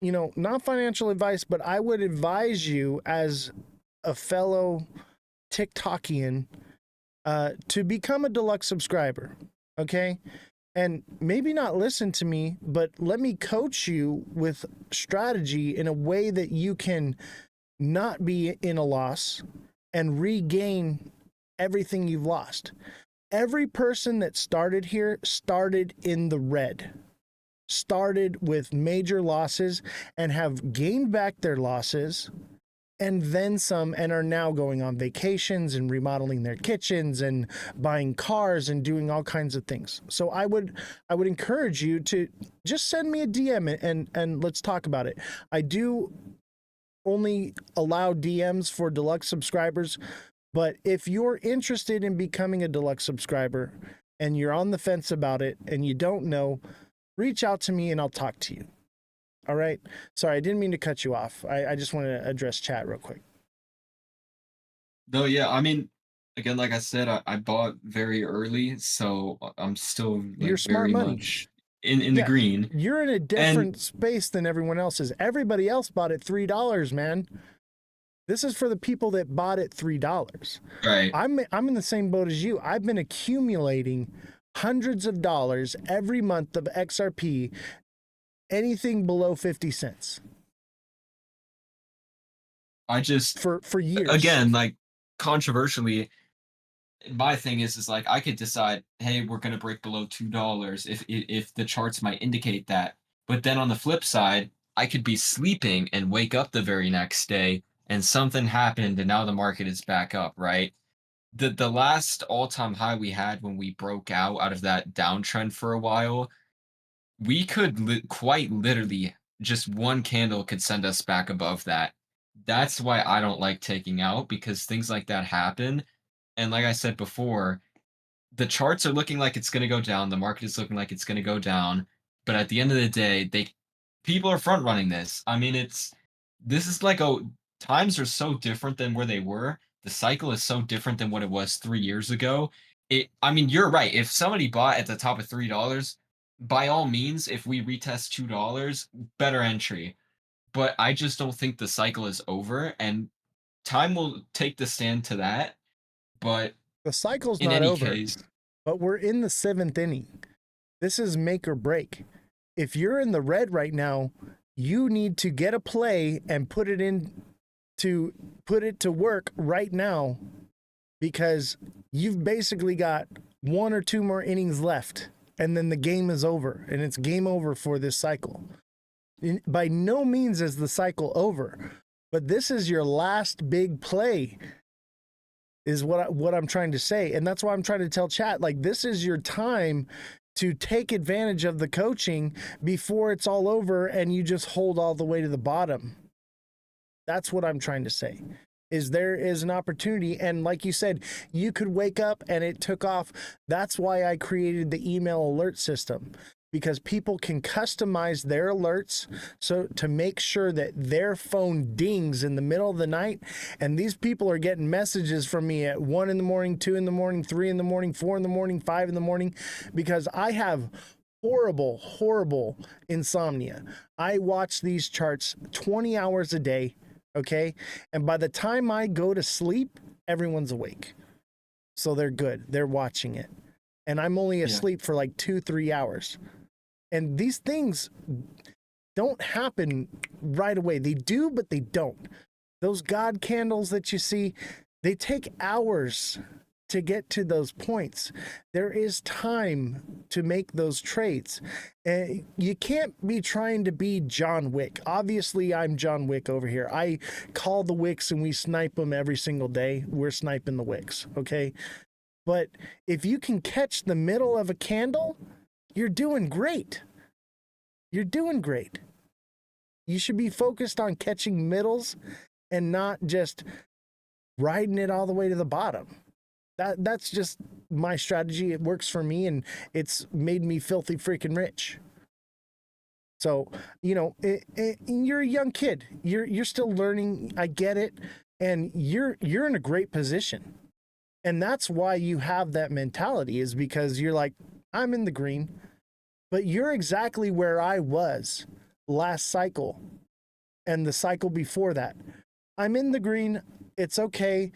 not financial advice, but I would advise you as a fellow TikTokian to become a deluxe subscriber, okay? And maybe not listen to me, but let me coach you with strategy in a way that you can not be in a loss and regain everything you've lost. Every person that started here started in the red, started with major losses, and have gained back their losses and then some, and are now going on vacations and remodeling their kitchens and buying cars and doing all kinds of things. So I would encourage you to just send me a DM and let's talk about it. I do only allow DMs for deluxe subscribers, but if you're interested in becoming a deluxe subscriber and you're on the fence about it and you don't know, reach out to me and I'll talk to you. All right. Sorry, I didn't mean to cut you off. I just want to address chat real quick. No, yeah. I mean, again, like I said, I bought very early, so I'm still like You're smart very money. much in the green. You're in a different space than everyone else is. Everybody else bought at $3, man. This is for the people that bought at $3. Right. I'm in the same boat as you. I've been accumulating hundreds of dollars every month of XRP, anything below 50 cents. I just for years. Again, like controversially, my thing is like I could decide, hey, we're gonna break below $2 if the charts might indicate that. But then on the flip side, I could be sleeping and wake up the very next day and something happened and now the market is back up, right? The last all-time high we had when we broke out of that downtrend for a while, we could quite literally just one candle could send us back above that. That's why I don't like taking out, because things like that happen. And like I said before, the charts are looking like it's going to go down. The market is looking like it's going to go down. But at the end of the day, people are front running this. I mean, this is like times are so different than where they were. The cycle is so different than what it was 3 years ago. I mean, you're right. If somebody bought at the top of $3, by all means, if we retest $2, better entry. But I just don't think the cycle is over, and time will take the stand to that. But The cycle's in not any over, case, but we're in the 7th inning. This is make or break. If you're in the red right now, you need to get a play and put it to work right now, because you've basically got 1 or 2 more innings left, and then the game is over, and it's game over for this cycle. By no means is the cycle over, but this is your last big play, is what I'm trying to say. And that's why I'm trying to tell chat, like, this is your time to take advantage of the coaching before it's all over and you just hold all the way to the bottom. That's what I'm trying to say, is there is an opportunity. And like you said, you could wake up and it took off. That's why I created the email alert system, because people can customize their alerts so to make sure that their phone dings in the middle of the night. And these people are getting messages from me at 1 in the morning, 2 in the morning, 3 in the morning, 4 in the morning, 5 in the morning, because I have horrible insomnia. I watch these charts 20 hours a day. Okay. And by the time I go to sleep, everyone's awake. So they're good. They're watching it. And I'm only asleep for like 2-3 hours. And these things don't happen right away. They do, but they don't. Those God candles that you see, they take hours to get to those points. There is time to make those trades. And you can't be trying to be John Wick. Obviously, I'm John Wick over here. I call the wicks and we snipe them every single day. We're sniping the wicks, okay? But if you can catch the middle of a candle, you're doing great. You're doing great. You should be focused on catching middles and not just riding it all the way to the bottom. That's just my strategy. It works for me, and it's made me filthy freaking rich. So, you know, you're a young kid. You're still learning. I get it, and you're in a great position. And that's why you have that mentality, is because you're like, I'm in the green. But you're exactly where I was last cycle and the cycle before that. I'm in the green. It's okay.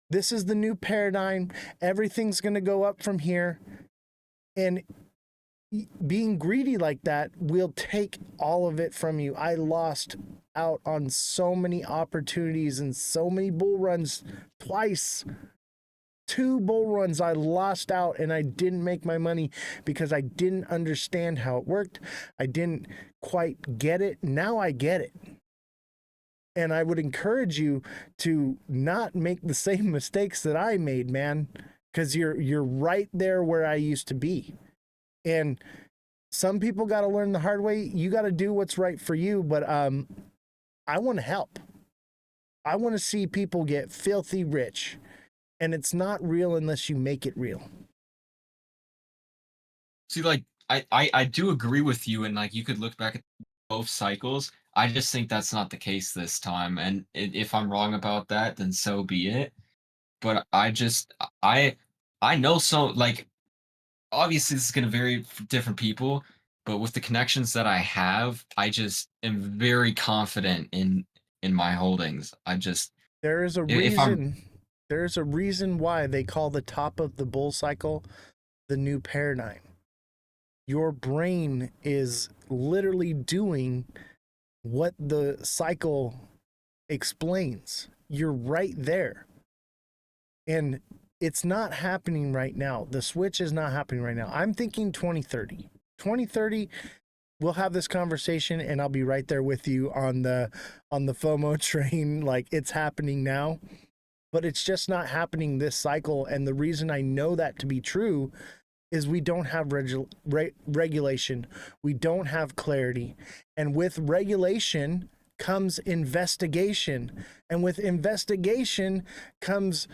This is the new paradigm. Everything's going to go up from here. And being greedy like that will take all of it from you. I lost out on so many opportunities and so many bull runs twice. 2 bull runs I lost out, and I didn't make my money because I didn't understand how it worked. I didn't quite get it. Now I get it. And I would encourage you to not make the same mistakes that I made, man, because you're right there where I used to be. And some people got to learn the hard way. You got to do what's right for you. But I want to help. I want to see people get filthy rich. And it's not real unless you make it real. see, like, I do agree with you, and like you could look back at both cycles. I just think that's not the case this time, and if I'm wrong about that, then so be it. But I know, so like, obviously this is going to vary for different people, but with the connections that I have, I just am very confident in my holdings. There is a If I'm reason. There's a reason why they call the top of the bull cycle the new paradigm. Your brain is literally doing what the cycle explains. You're right there. And it's not happening right now. The switch is not happening right now. I'm thinking 2030. 2030, we'll have this conversation and I'll be right there with you on the FOMO train. Like, it's happening now. But it's just not happening this cycle. And the reason I know that to be true is we don't have regulation. We don't have clarity. And with regulation comes investigation. And with investigation comes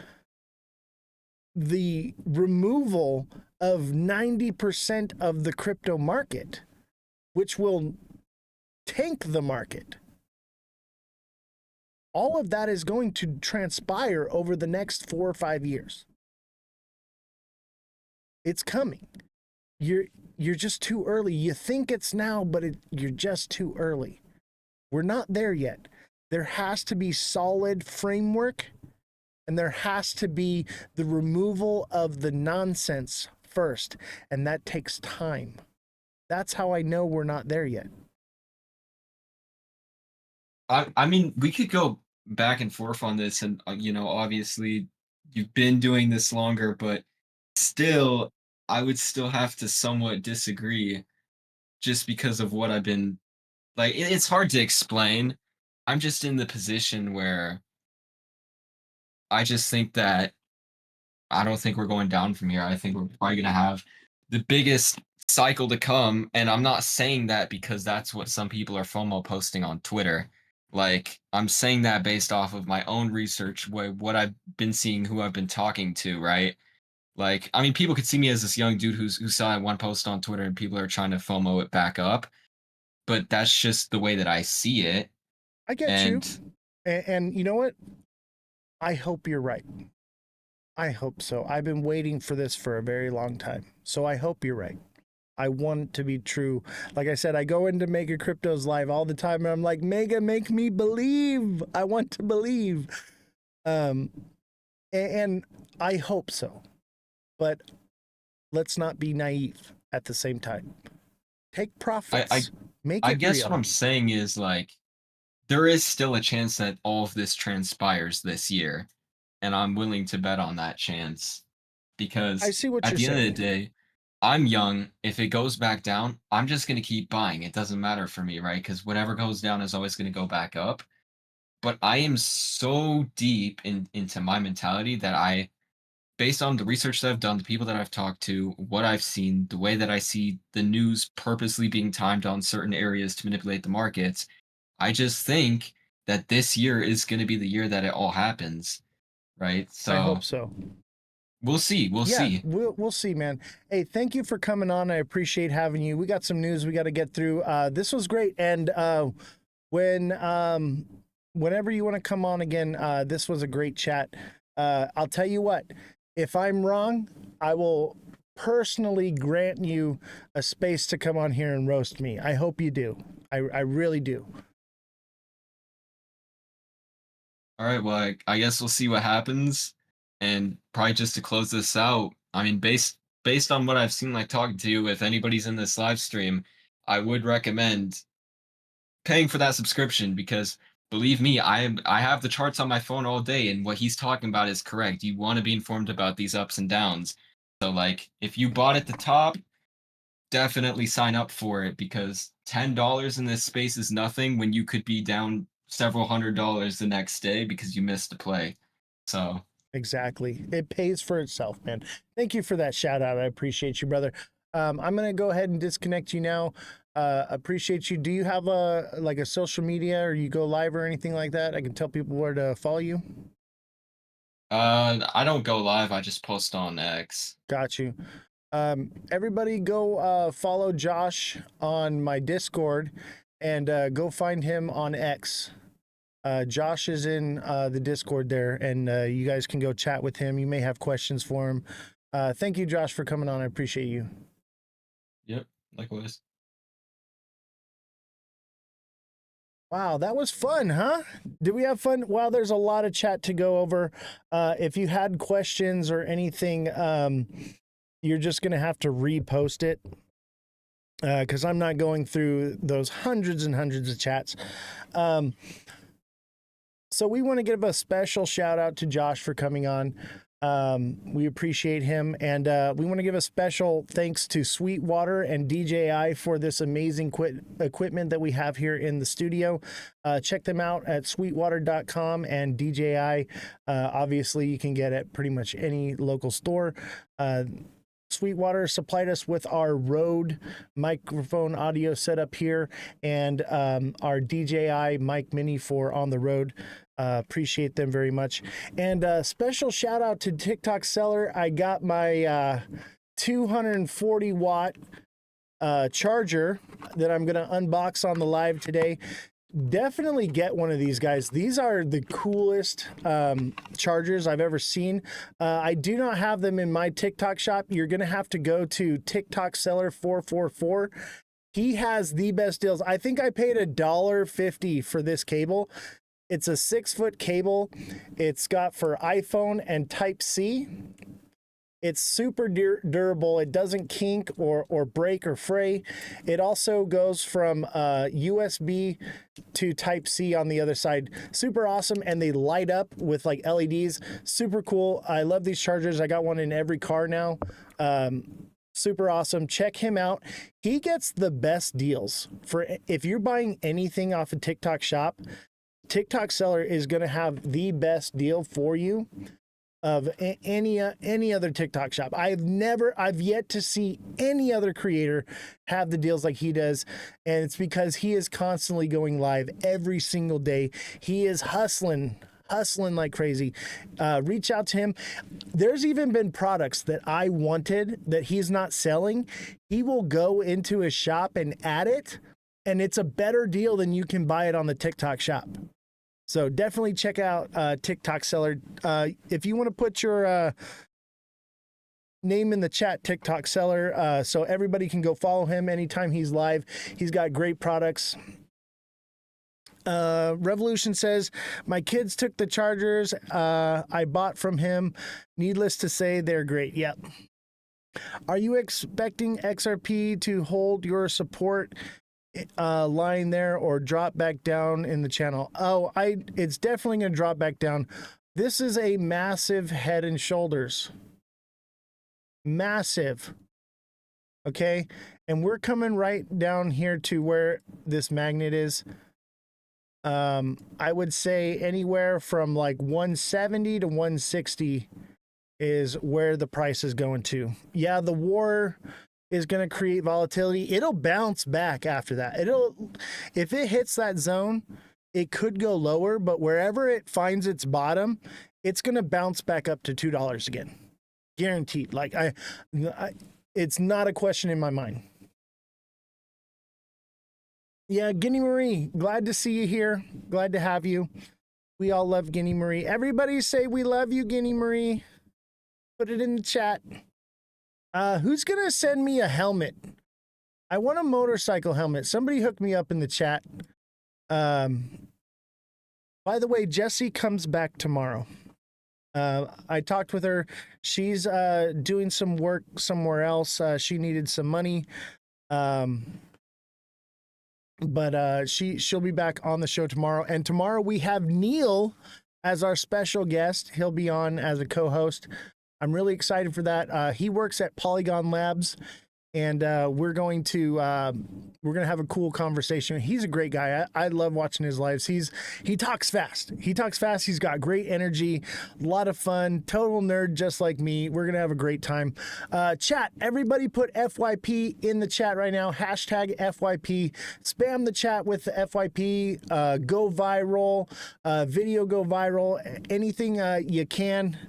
the removal of 90% of the crypto market, which will tank the market. All of that is going to transpire over the next 4 or 5 years. It's coming. You're just too early. You think it's now, but you're just too early. We're not there yet. There has to be solid framework, and there has to be the removal of the nonsense first, and that takes time. That's how I know we're not there yet. I mean, we could go back and forth on this, and obviously, you've been doing this longer, but still, I would still have to somewhat disagree, just because of what I've been like. It's hard to explain. I'm just in the position where I just think that I don't think we're going down from here. I think we're probably going to have the biggest cycle to come. And I'm not saying that because that's what some people are FOMO posting on Twitter. Like, I'm saying that based off of my own research, what I've been seeing, who I've been talking to, right? Like, I mean, people could see me as this young dude who saw that one post on Twitter and people are trying to FOMO it back up. But that's just the way that I see it. I get you. And you know what? I hope you're right. I hope so. I've been waiting for this for a very long time. So I hope you're right. I want it to be true. Like I said, I go into Mega Cryptos Live all the time and I'm like, Mega, make me believe. I want to believe. And I hope so. But let's not be naive at the same time. Take profits. Make it I guess real. what I'm saying is, like, there is still a chance that all of this transpires this year. And I'm willing to bet on that chance. Because I see what at you're the end saying. of the day, I'm young. If it goes back down, I'm just going to keep buying. It doesn't matter for me, right? Because whatever goes down is always going to go back up. But I am so deep into my mentality that based on the research that I've done, the people that I've talked to, what I've seen, the way that I see the news purposely being timed on certain areas to manipulate the markets, I just think that this year is going to be the year that it all happens, right? So I hope so. we'll see. We'll see. We'll see, man. Hey, thank you for coming on. I appreciate having you. We got some news we got to get through. This was great. And whenever you want to come on again, this was a great chat. I'll tell you what, if I'm wrong, I will personally grant you a space to come on here and roast me. I hope you do. I really do. All right. Well, I guess we'll see what happens. And probably just to close this out, I mean, based on what I've seen, like talking to you, if anybody's in this live stream, I would recommend paying for that subscription because believe me, I have the charts on my phone all day, and what he's talking about is correct. You want to be informed about these ups and downs. So, like, if you bought at the top, definitely sign up for it because $10 in this space is nothing when you could be down several $100s the next day because you missed a play. So exactly, it pays for itself, man. Thank you for that shout out. I appreciate you, brother. I'm gonna go ahead and disconnect you now. Appreciate you. Do you have a social media, or you go live or anything like that? I can tell people where to follow you. I don't go live. I just post on X. Got you. Everybody go follow Josh on my Discord and go find him on X. Josh is in the Discord there, and you guys can go chat with him. You may have questions for him. Thank you, Josh, for coming on. I appreciate you. Yep, likewise. Wow, that was fun, huh? Did we have fun? Wow, there's a lot of chat to go over. If you had questions or anything, you're just going to have to repost it because I'm not going through those hundreds and hundreds of chats. So we want to give a special shout out to Josh for coming on. We appreciate him, and we want to give a special thanks to Sweetwater and DJI for this amazing equipment that we have here in the studio. Check them out at sweetwater.com, and DJI obviously you can get at pretty much any local store. Sweetwater supplied us with our Rode microphone audio setup here and our DJI mic mini for on the road. Appreciate them very much. And special shout out to TikTok Seller. I got my 240 watt charger that I'm going to unbox on the live today. Definitely get one of these, guys. These are the coolest chargers I've ever seen. I do not have them in my TikTok shop. You're going to have to go to TikTok Seller 444. He has the best deals. I think I paid $1.50 for this cable. It's a 6-foot cable. It's got for iPhone and Type-C. It's super durable. It doesn't kink or break or fray. It also goes from USB to Type-C on the other side. Super awesome, and they light up with like LEDs. Super cool. I love these chargers. I got one in every car now. Super awesome. Check him out. He gets the best deals. For if you're buying anything off a TikTok shop, TikTok Seller is going to have the best deal for you of any other TikTok shop. I've yet to see any other creator have the deals like he does, and it's because he is constantly going live every single day. He is hustling like crazy. Reach out to him. There's even been products that I wanted that he's not selling. He will go into his shop and add it, and it's a better deal than you can buy it on the TikTok shop. So definitely check out TikTok Seller. If you want to put your name in the chat, TikTok Seller, so everybody can go follow him anytime he's live. He's got great products. Revolution says, my kids took the chargers I bought from him. Needless to say, they're great. Yep. Are you expecting XRP to hold your support line there or drop back down in the channel? It's definitely gonna drop back down. This is a massive head and shoulders, massive. Okay, and we're coming right down here to where this magnet is. I would say anywhere from like 170 to 160 is where the price is going to. Yeah, the war is going to create volatility. It'll bounce back after that. If it hits that zone, it could go lower, but wherever it finds its bottom, it's going to bounce back up to $2 again. Guaranteed. Like it's not a question in my mind. Yeah, Guinea Marie, glad to see you here. Glad to have you. We all love Guinea Marie. Everybody say we love you, Guinea Marie. Put it in the chat. Who's going to send me a helmet? I want a motorcycle helmet. Somebody hook me up in the chat. By the way, Jessie comes back tomorrow. I talked with her. She's doing some work somewhere else. She needed some money. But she'll be back on the show tomorrow. And tomorrow we have Neil as our special guest. He'll be on as a co-host. I'm really excited for that. He works at Polygon Labs, and we're going to have a cool conversation. He's a great guy. I love watching his lives. He talks fast. He's got great energy, a lot of fun, total nerd just like me. We're gonna have a great time. Chat, everybody put FYP in the chat right now. Hashtag FYP. Spam the chat with the FYP. Go viral. Video go viral. Anything you can.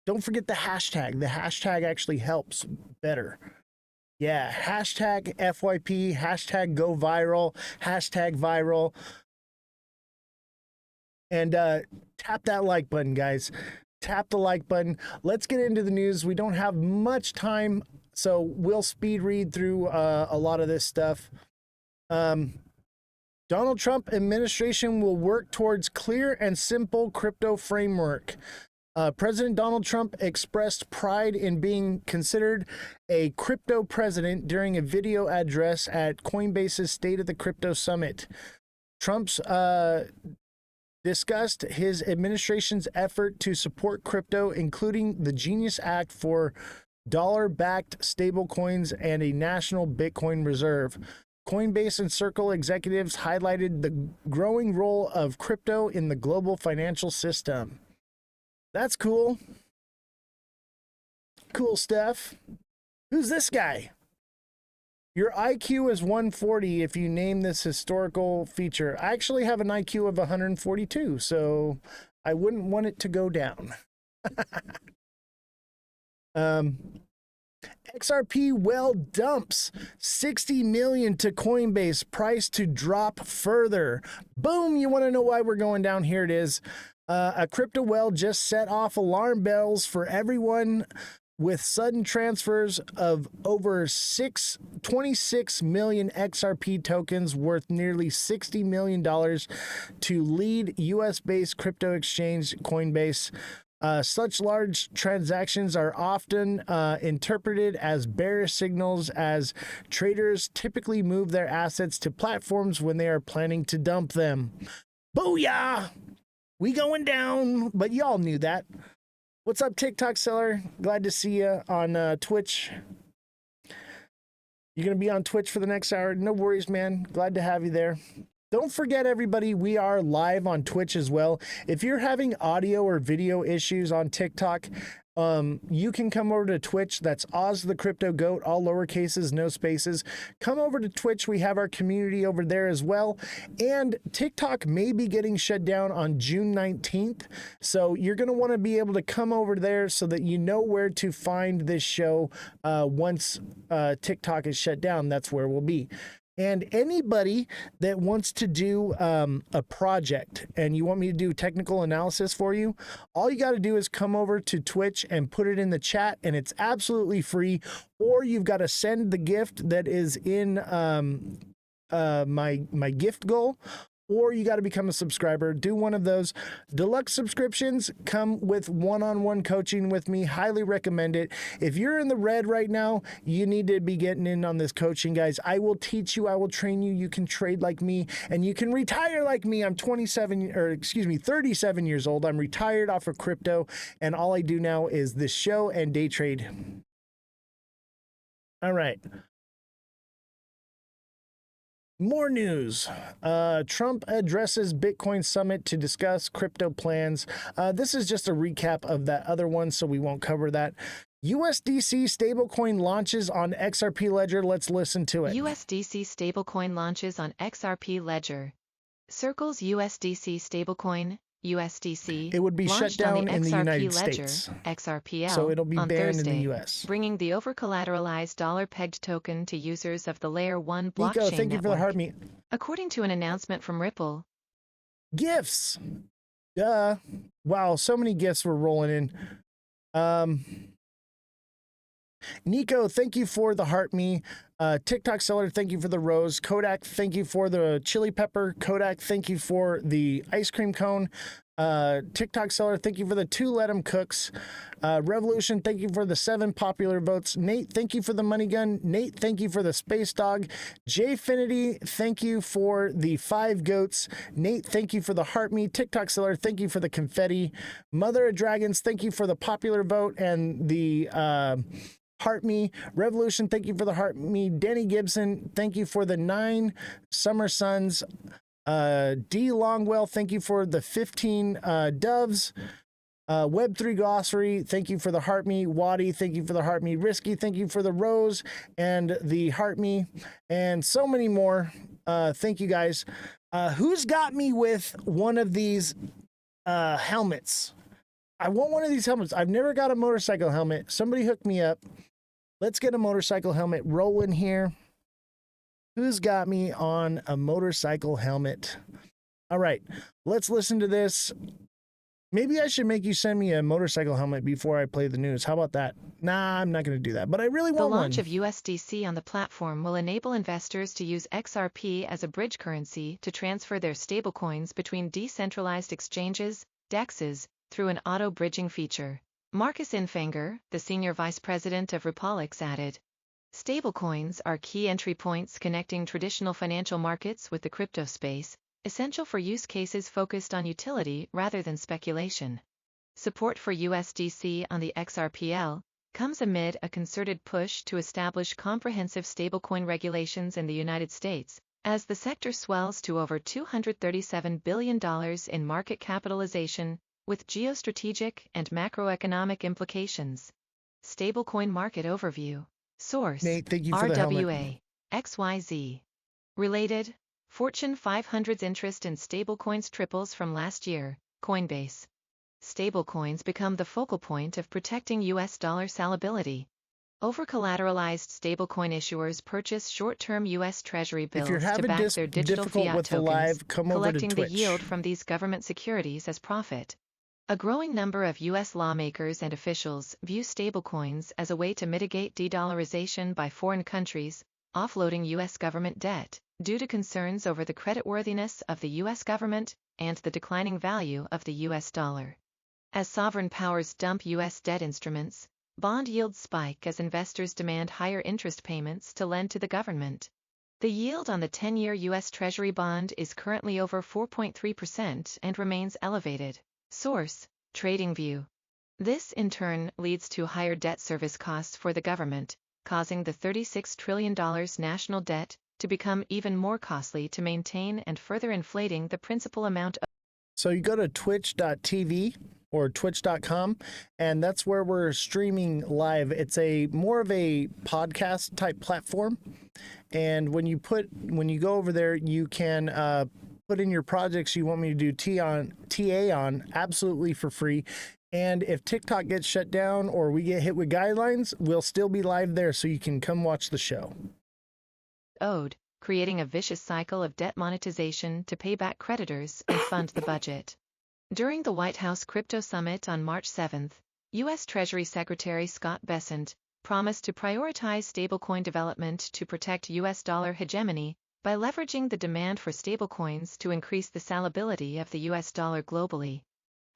Don't forget the hashtag. The hashtag actually helps better. Yeah, hashtag FYP, hashtag go viral, hashtag viral. And tap that like button, guys. Tap the like button. Let's get into the news. We don't have much time, so we'll speed read through a lot of this stuff. Donald Trump administration will work towards clear and simple crypto framework. President Donald Trump expressed pride in being considered a crypto president during a video address at Coinbase's State of the Crypto Summit. Trump's discussed his administration's effort to support crypto, including the Genius Act for dollar-backed stablecoins and a national Bitcoin reserve. Coinbase and Circle executives highlighted the growing role of crypto in the global financial system. That's cool. Cool stuff. Who's this guy? Your IQ is 140 if you name this historical feature. I actually have an IQ of 142, so I wouldn't want it to go down. XRP well dumps 60 million to Coinbase, price to drop further. Boom, you want to know why we're going down? Here it is. A crypto well just set off alarm bells for everyone with sudden transfers of over 26 million XRP tokens worth nearly $60 million to lead US-based crypto exchange Coinbase. Such large transactions are often interpreted as bearish signals, as traders typically move their assets to platforms when they are planning to dump them. Booyah! We going down, but y'all knew that. What's up, TikTok seller? Glad to see you on Twitch. You're going to be on Twitch for the next hour. No worries, man. Glad to have you there. Don't forget, everybody, we are live on Twitch as well. If you're having audio or video issues on TikTok, you can come over to Twitch. That's Oz the Crypto Goat, all lowercases, no spaces. Come over to Twitch. We have our community over there as well. And TikTok may be getting shut down on June 19th. So you're going to want to be able to come over there so that you know where to find this show once TikTok is shut down. That's where we'll be. And anybody that wants to do a project and you want me to do technical analysis for you, all you got to do is come over to Twitch and put it in the chat, and it's absolutely free. Or you've got to send the gift that is in my gift goal, or you got to become a subscriber. Do one of those. Deluxe subscriptions come with one-on-one coaching with me. Highly recommend it. If you're in the red right now, you need to be getting in on this coaching, guys. I will teach you. I will train you. You can trade like me, and you can retire like me. I'm 37 years old. I'm retired off of crypto, and all I do now is this show and day trade. All right. More news. Trump addresses Bitcoin summit to discuss crypto plans. This is just a recap of that other one, so we won't cover that. USDC stablecoin launches on XRP Ledger. Let's listen to it. USDC stablecoin launches on XRP Ledger. Circle's USDC stablecoin, USDC, It would be shut launched on down the in the XRP United Ledger, States. XRPL, So it'll be on banned Thursday, in the US. bringing the over-collateralized dollar-pegged token to users of the Layer 1 blockchain Nico, thank you for the network. heart meet. According to an announcement from Ripple, Gifts. Duh. Wow, so many gifts were rolling in. Nico, thank you for the heart me. TikTok seller, thank you for the rose. Kodak, thank you for the chili pepper. Kodak, thank you for the ice cream cone. TikTok seller, thank you for the 2 let 'em cooks. Revolution, thank you for the 7 popular votes. Nate, thank you for the money gun. Nate, thank you for the space dog. Jfinity, thank you for the 5 goats. Nate, thank you for the heart me. TikTok seller, thank you for the confetti. Mother of Dragons, thank you for the popular vote and the heart me. Revolution, thank you for the heart me. Danny Gibson, thank you for the 9 summer suns. D Longwell, thank you for the 15 doves. Web3 glossary, thank you for the heart me. Waddy, thank you for the heart me. Risky, thank you for the rose and the heart me, and so many more. Thank you, guys. Who's got me with one of these helmets? I want one of these helmets. I've never got a motorcycle helmet. Somebody hook me up. Let's get a motorcycle helmet rolling here. Who's got me on a motorcycle helmet? All right, let's listen to this. Maybe I should make you send me a motorcycle helmet before I play the news. How about that? Nah, I'm not going to do that, but I really the want launch one. of USDC on the platform will enable investors to use XRP as a bridge currency to transfer their stablecoins between decentralized exchanges, DEXs, through an auto-bridging feature. Marcus Infanger, the senior vice president of Repolix, added, "Stablecoins are key entry points connecting traditional financial markets with the crypto space, essential for use cases focused on utility rather than speculation." Support for USDC on the XRPL comes amid a concerted push to establish comprehensive stablecoin regulations in the United States, as the sector swells to over $237 billion in market capitalization, with geostrategic and macroeconomic implications. Stablecoin Market Overview. Source: Nate, thank you for the helmet. RWA, XYZ. Related, Fortune 500's interest in stablecoins triples from last year, Coinbase. Stablecoins become the focal point of protecting US dollar salability. Over-collateralized stablecoin issuers purchase short-term US Treasury If you're bills to having back their digital difficult fiat with the tokens, live, come over to collecting the Twitch. yield from these government securities as profit. A growing number of U.S. lawmakers and officials view stablecoins as a way to mitigate de-dollarization by foreign countries, offloading U.S. government debt, due to concerns over the creditworthiness of the U.S. government and the declining value of the U.S. dollar. As sovereign powers dump U.S. debt instruments, bond yields spike as investors demand higher interest payments to lend to the government. The yield on the 10-year U.S. Treasury bond is currently over 4.3% and remains elevated. Source: TradingView. This, in turn, leads to higher debt service costs for the government, causing the $36 trillion national debt to become even more costly to maintain and further inflating the principal amount of. So you go to twitch.tv or twitch.com, and that's where we're streaming live. It's a more of a podcast type platform. And when you go over there, you can put in your projects you want me to do TA on absolutely for free. And if TikTok gets shut down or we get hit with guidelines, we'll still be live there, so you can come watch the show. Owed, creating a vicious cycle of debt monetization to pay back creditors and fund the budget. During the White House Crypto Summit on March 7, U.S. Treasury Secretary Scott Bessent promised to prioritize stablecoin development to protect U.S. dollar hegemony by leveraging the demand for stablecoins to increase the salability of the U.S. dollar globally.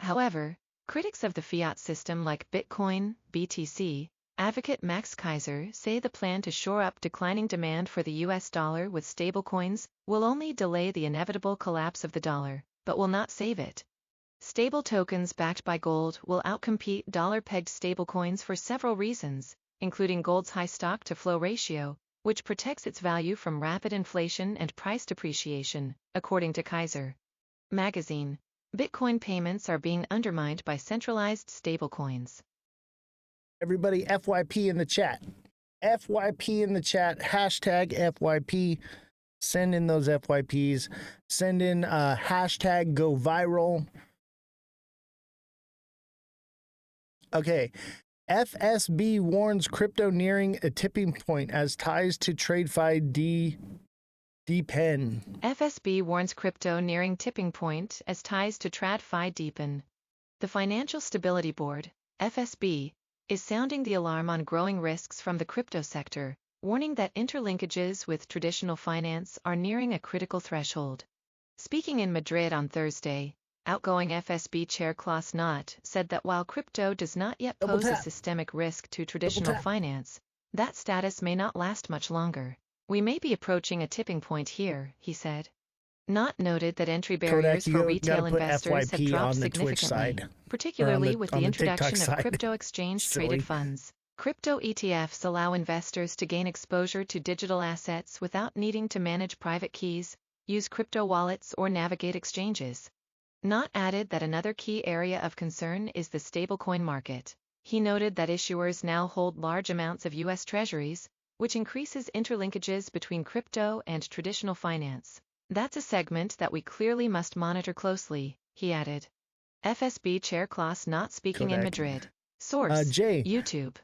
However, critics of the fiat system like Bitcoin, BTC, advocate Max Kaiser say the plan to shore up declining demand for the U.S. dollar with stablecoins will only delay the inevitable collapse of the dollar, but will not save it. Stable tokens backed by gold will outcompete dollar-pegged stablecoins for several reasons, including gold's high stock-to-flow ratio, which protects its value from rapid inflation and price depreciation, according to Kaiser Magazine. Bitcoin payments are being undermined by centralized stablecoins. Everybody, FYP in the chat. FYP in the chat. Hashtag FYP. Send in those FYPs. Send in hashtag go viral. Okay. FSB warns crypto nearing a tipping point as ties to TradeFi deepen. FSB warns crypto nearing tipping point as ties to TradFi deepen. The Financial Stability Board, FSB, is sounding the alarm on growing risks from the crypto sector, warning that interlinkages with traditional finance are nearing a critical threshold. Speaking in Madrid on Thursday, outgoing FSB Chair Klaus Knott said that while crypto does not yet pose a systemic risk to traditional finance, that status may not last much longer. We may be approaching a tipping point here, he said. Knott noted that entry barriers for retail investors have dropped significantly, particularly with the introduction of crypto exchange-traded funds. Crypto ETFs allow investors to gain exposure to digital assets without needing to manage private keys, use crypto wallets, or navigate exchanges. Knott added that another key area of concern is the stablecoin market. He noted that issuers now hold large amounts of U.S. treasuries, which increases interlinkages between crypto and traditional finance. That's a segment that we clearly must monitor closely, he added. FSB Chair Klaus Knott speaking in Madrid. Source: YouTube.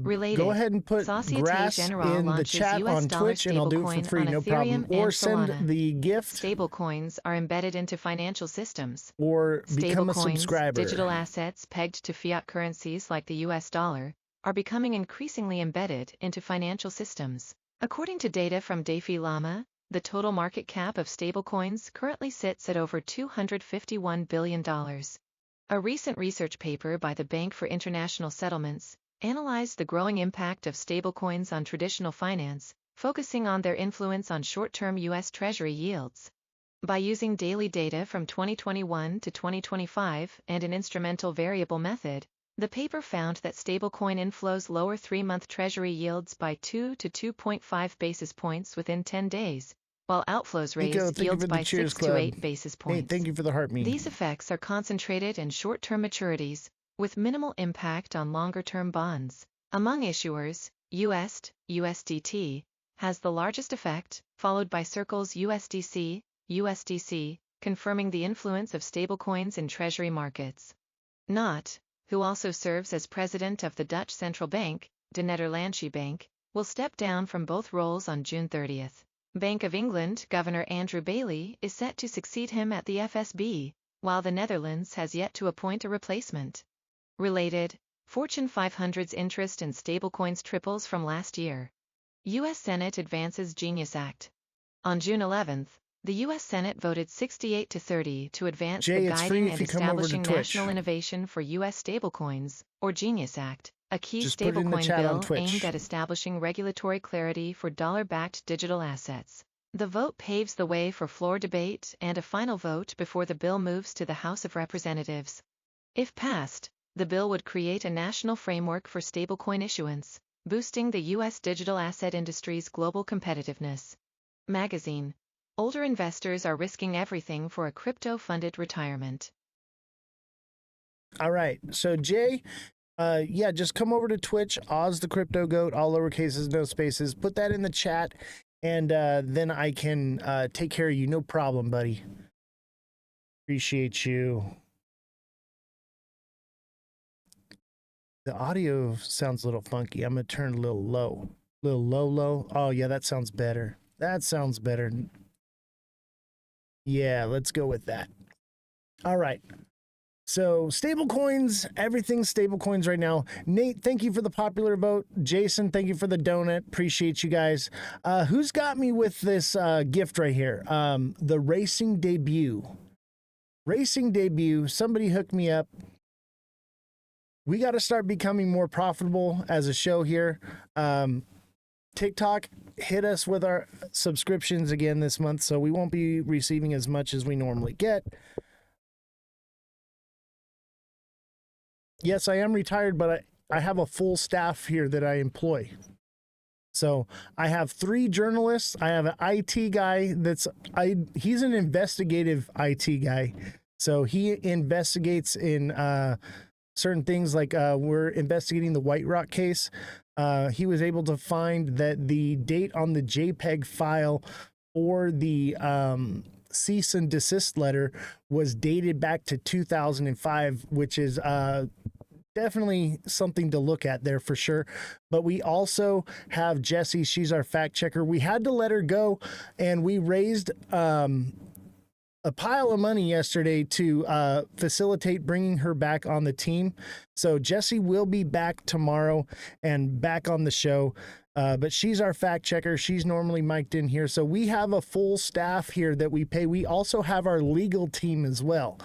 Related, go ahead and put Societe grass Generale in the chat US on Twitch and I'll do it for free, no problem. Or send Solana. the gift. Stablecoins are embedded into financial systems. Or become a subscriber. Digital assets pegged to fiat currencies like the US dollar, are becoming increasingly embedded into financial systems. According to data from DeFi Llama, the total market cap of stablecoins currently sits at over $251 billion. A recent research paper by the Bank for International Settlements analyzed the growing impact of stablecoins on traditional finance, focusing on their influence on short-term U.S. Treasury yields. By using daily data from 2021 to 2025 and an instrumental variable method, the paper found that stablecoin inflows lower 3-month Treasury yields by 2 to 2.5 basis points within 10 days, while outflows raised yields by 6 to 8 basis points. Hey, thank you for the heart meme. These effects are concentrated in short-term maturities, with minimal impact on longer-term bonds. Among issuers, USDT has the largest effect, followed by Circle's USDC, confirming the influence of stablecoins in treasury markets. Not, who also serves as president of the Dutch Central Bank, De Nederlandsche Bank, will step down from both roles on June 30th. Bank of England Governor Andrew Bailey is set to succeed him at the FSB, while the Netherlands has yet to appoint a replacement. Related, Fortune 500's interest in stablecoins triples from last year. U.S. Senate advances Genius Act. On June 11th, the U.S. Senate voted 68-30 to advance Jay, the it's free Guiding if and you come over to Establishing Twitch. National Innovation for U.S. Stablecoins, or Genius Act, a key Just put it in the stablecoin chat on bill Twitch. aimed at establishing regulatory clarity for dollar-backed digital assets. The vote paves the way for floor debate and a final vote before the bill moves to the House of Representatives. If passed, the bill would create a national framework for stablecoin issuance, boosting the U.S. digital asset industry's global competitiveness. Magazine. Older investors are risking everything for a crypto-funded retirement. All right. So, Jay, yeah, just come over to Twitch, Oz the Crypto Goat, all lowercases, no spaces. Put that in the chat, and then I can take care of you. No problem, buddy. Appreciate you. The audio sounds a little funky. I'm going to turn a little low. Low. Oh, yeah, that sounds better. That sounds better. Yeah, let's go with that. All right. So stablecoins, everything's stablecoins right now. Nate, thank you for the popular vote. Jason, thank you for the donut. Appreciate you guys. Who's got me with this gift right here? The Racing Debut. Racing Debut. Somebody hooked me up. We got to start becoming more profitable as a show here. TikTok hit us with our subscriptions again this month, so we won't be receiving as much as we normally get. Yes, I am retired, but I have a full staff here that I employ. So I have 3 journalists. I have an IT guy he's an investigative IT guy. So he investigates in certain things, like we're investigating the White Rock case. He was able to find that the date on the JPEG file or the cease and desist letter was dated back to 2005, which is definitely something to look at there for sure. But we also have Jessie. She's our fact checker. We had to let her go, and we raised a pile of money yesterday to facilitate bringing her back on the team. So Jessie will be back tomorrow and back on the show. But she's our fact checker. She's normally mic'd in here. So we have a full staff here that we pay. We also have our legal team as well.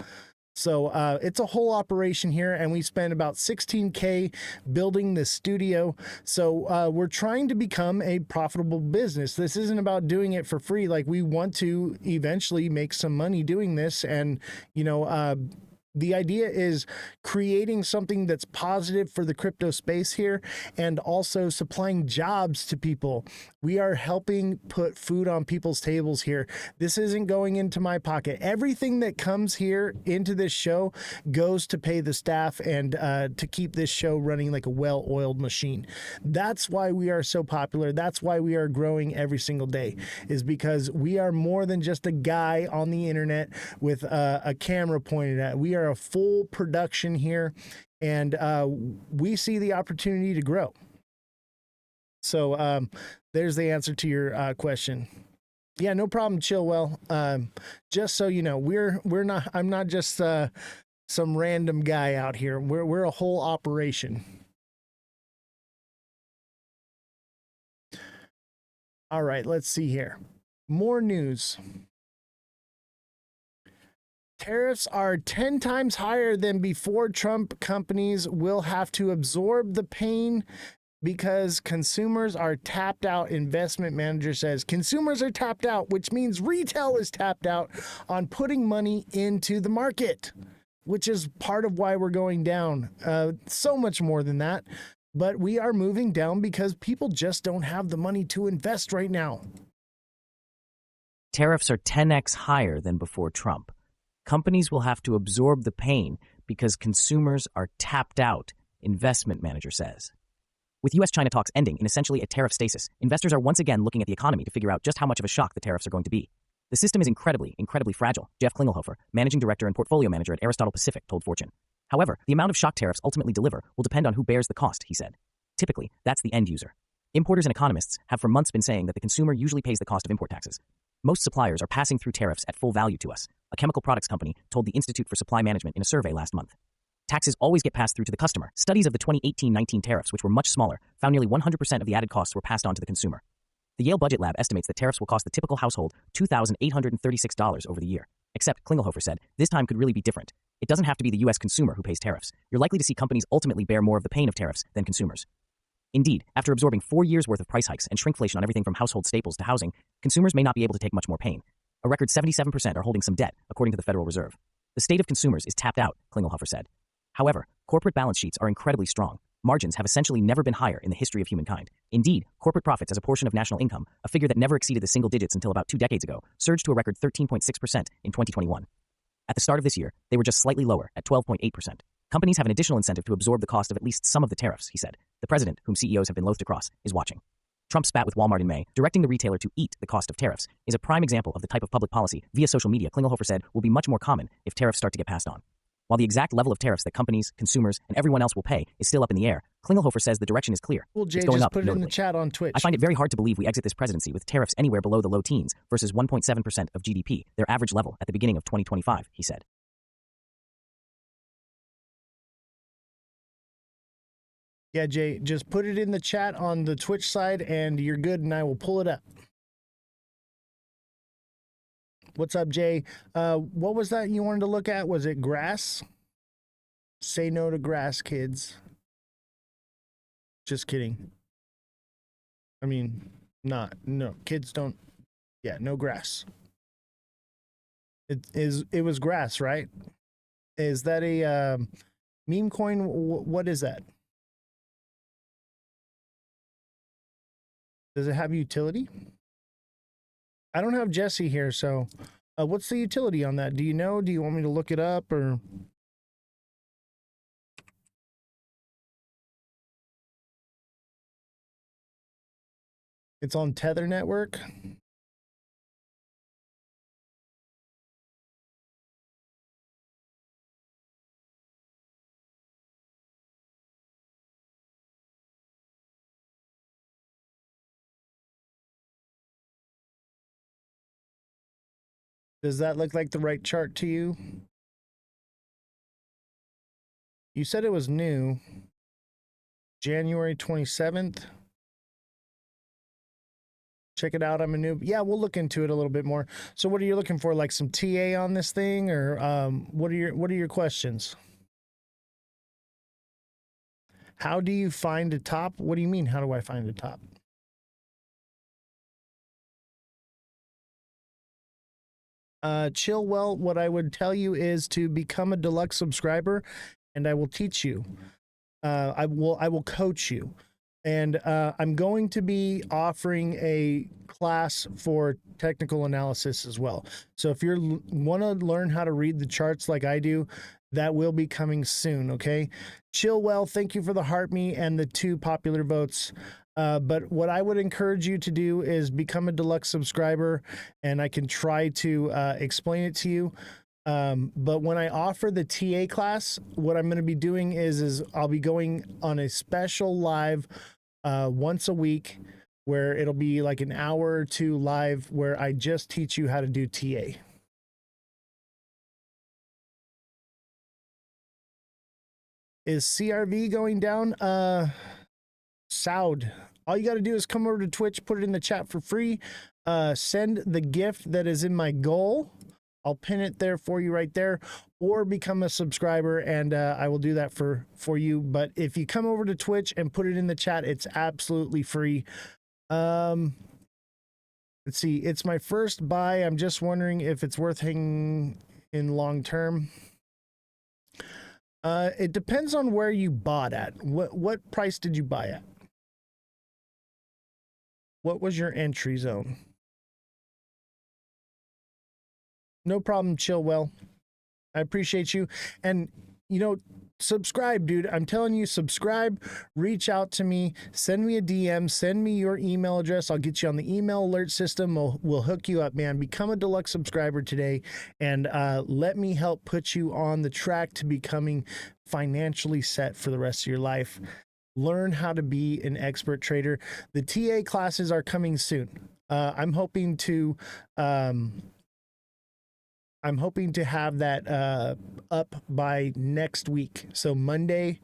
So it's a whole operation here, and we spent about $16K building the studio. So we're trying to become a profitable business. This isn't about doing it for free. Like, we want to eventually make some money doing this. And, you know, the idea is creating something that's positive for the crypto space here, and also supplying jobs to people. We are helping put food on people's tables here. This isn't going into my pocket. Everything that comes here into this show goes to pay the staff and to keep this show running like a well-oiled machine. That's why we are so popular. That's why we are growing every single day, is because we are more than just a guy on the internet with a camera pointed at. We are a full production here, and we see the opportunity to grow. So there's the answer to your question. Yeah, no problem, Chillwell. Just so you know, I'm not just some random guy out here. We're a whole operation. All right, let's see here. More news. Tariffs are 10 times higher than before. Trump companies will have to absorb the pain because consumers are tapped out. Investment manager says consumers are tapped out, which means retail is tapped out on putting money into the market, which is part of why we're going down. So much more than that. But we are moving down because people just don't have the money to invest right now. Tariffs are 10x higher than before Trump. Companies will have to absorb the pain because consumers are tapped out, investment manager says. With US-China talks ending in essentially a tariff stasis, investors are once again looking at the economy to figure out just how much of a shock the tariffs are going to be. The system is incredibly, incredibly fragile, Jeff Klingelhofer, managing director and portfolio manager at Aristotle Pacific, told Fortune. However, the amount of shock tariffs ultimately deliver will depend on who bears the cost, he said. Typically, that's the end user. Importers and economists have for months been saying that the consumer usually pays the cost of import taxes. Most suppliers are passing through tariffs at full value to us, a chemical products company told the Institute for Supply Management in a survey last month. Taxes always get passed through to the customer. Studies of the 2018-19 tariffs, which were much smaller, found nearly 100% of the added costs were passed on to the consumer. The Yale Budget Lab estimates that tariffs will cost the typical household $2,836 over the year. Except, Klingelhofer said, this time could really be different. It doesn't have to be the US consumer who pays tariffs. You're likely to see companies ultimately bear more of the pain of tariffs than consumers. Indeed, after absorbing 4 years' worth of price hikes and shrinkflation on everything from household staples to housing, consumers may not be able to take much more pain. A record 77% are holding some debt, according to the Federal Reserve. The state of consumers is tapped out, Klingelhofer said. However, corporate balance sheets are incredibly strong. Margins have essentially never been higher in the history of humankind. Indeed, corporate profits as a portion of national income, a figure that never exceeded the single digits until about 2 decades ago, surged to a record 13.6% in 2021. At the start of this year, they were just slightly lower, at 12.8%. Companies have an additional incentive to absorb the cost of at least some of the tariffs, he said. The president, whom CEOs have been loath to cross, is watching. Trump spat with Walmart in May, directing the retailer to eat the cost of tariffs, is a prime example of the type of public policy, via social media, Klingelhofer said, will be much more common if tariffs start to get passed on. While the exact level of tariffs that companies, consumers, and everyone else will pay is still up in the air, Klingelhofer says the direction is clear. Well, Jay, it's going just up, put it in notably. the chat on Twitch. I find it very hard to believe we exit this presidency with tariffs anywhere below the low teens versus 1.7% of GDP, their average level at the beginning of 2025, he said. Yeah, Jay, just put it in the chat on the Twitch side and you're good and I will pull it up. What's up, Jay? What was that you wanted to look at? Was it grass? Say no to grass, kids. Just kidding. I mean, no, kids don't. Yeah, no grass. It was grass, right? Is that a meme coin? What is that? Does it have utility? I don't have Jesse here, so what's the utility on that? Do you know? Do you want me to look it up or? It's on Tether Network. Does that look like the right chart to you? You said it was new. January 27th. Check it out. I'm a noob. Yeah, we'll look into it a little bit more. So what are you looking for? Like some TA on this thing, or what are your questions? How do you find a top? What do you mean, how do I find a top? Chill. Well, what I would tell you is to become a deluxe subscriber and I will teach you. I will coach you. And I'm going to be offering a class for technical analysis as well. So if you want to learn how to read the charts like I do, that will be coming soon, okay? Chill well, thank you for the heart me and the 2 popular votes. But what I would encourage you to do is become a deluxe subscriber and I can try to explain it to you. But when I offer the TA class, what I'm going to be doing is I'll be going on a special live once a week where it'll be like an hour or 2 live where I just teach you how to do TA. Is CRV going down? Sound. All you got to do is come over to Twitch, put it in the chat for free. Send the gift that is in my goal. I'll pin it there for you right there, or become a subscriber and I will do that for you. But if you come over to Twitch and put it in the chat, it's absolutely free. Let's see. It's my first buy. I'm just wondering if it's worth hanging in long term. It depends on where you bought at. What price did you buy at? What was your entry zone? No problem, Chill. Well, I appreciate you. And, you know, subscribe, dude. I'm telling you, subscribe, reach out to me, send me a DM, send me your email address. I'll get you on the email alert system. We'll hook you up, man. Become a deluxe subscriber today, and let me help put you on the track to becoming financially set for the rest of your life. Learn how to be an expert trader. The TA classes are coming soon. I'm hoping to have that up by next week. So Monday,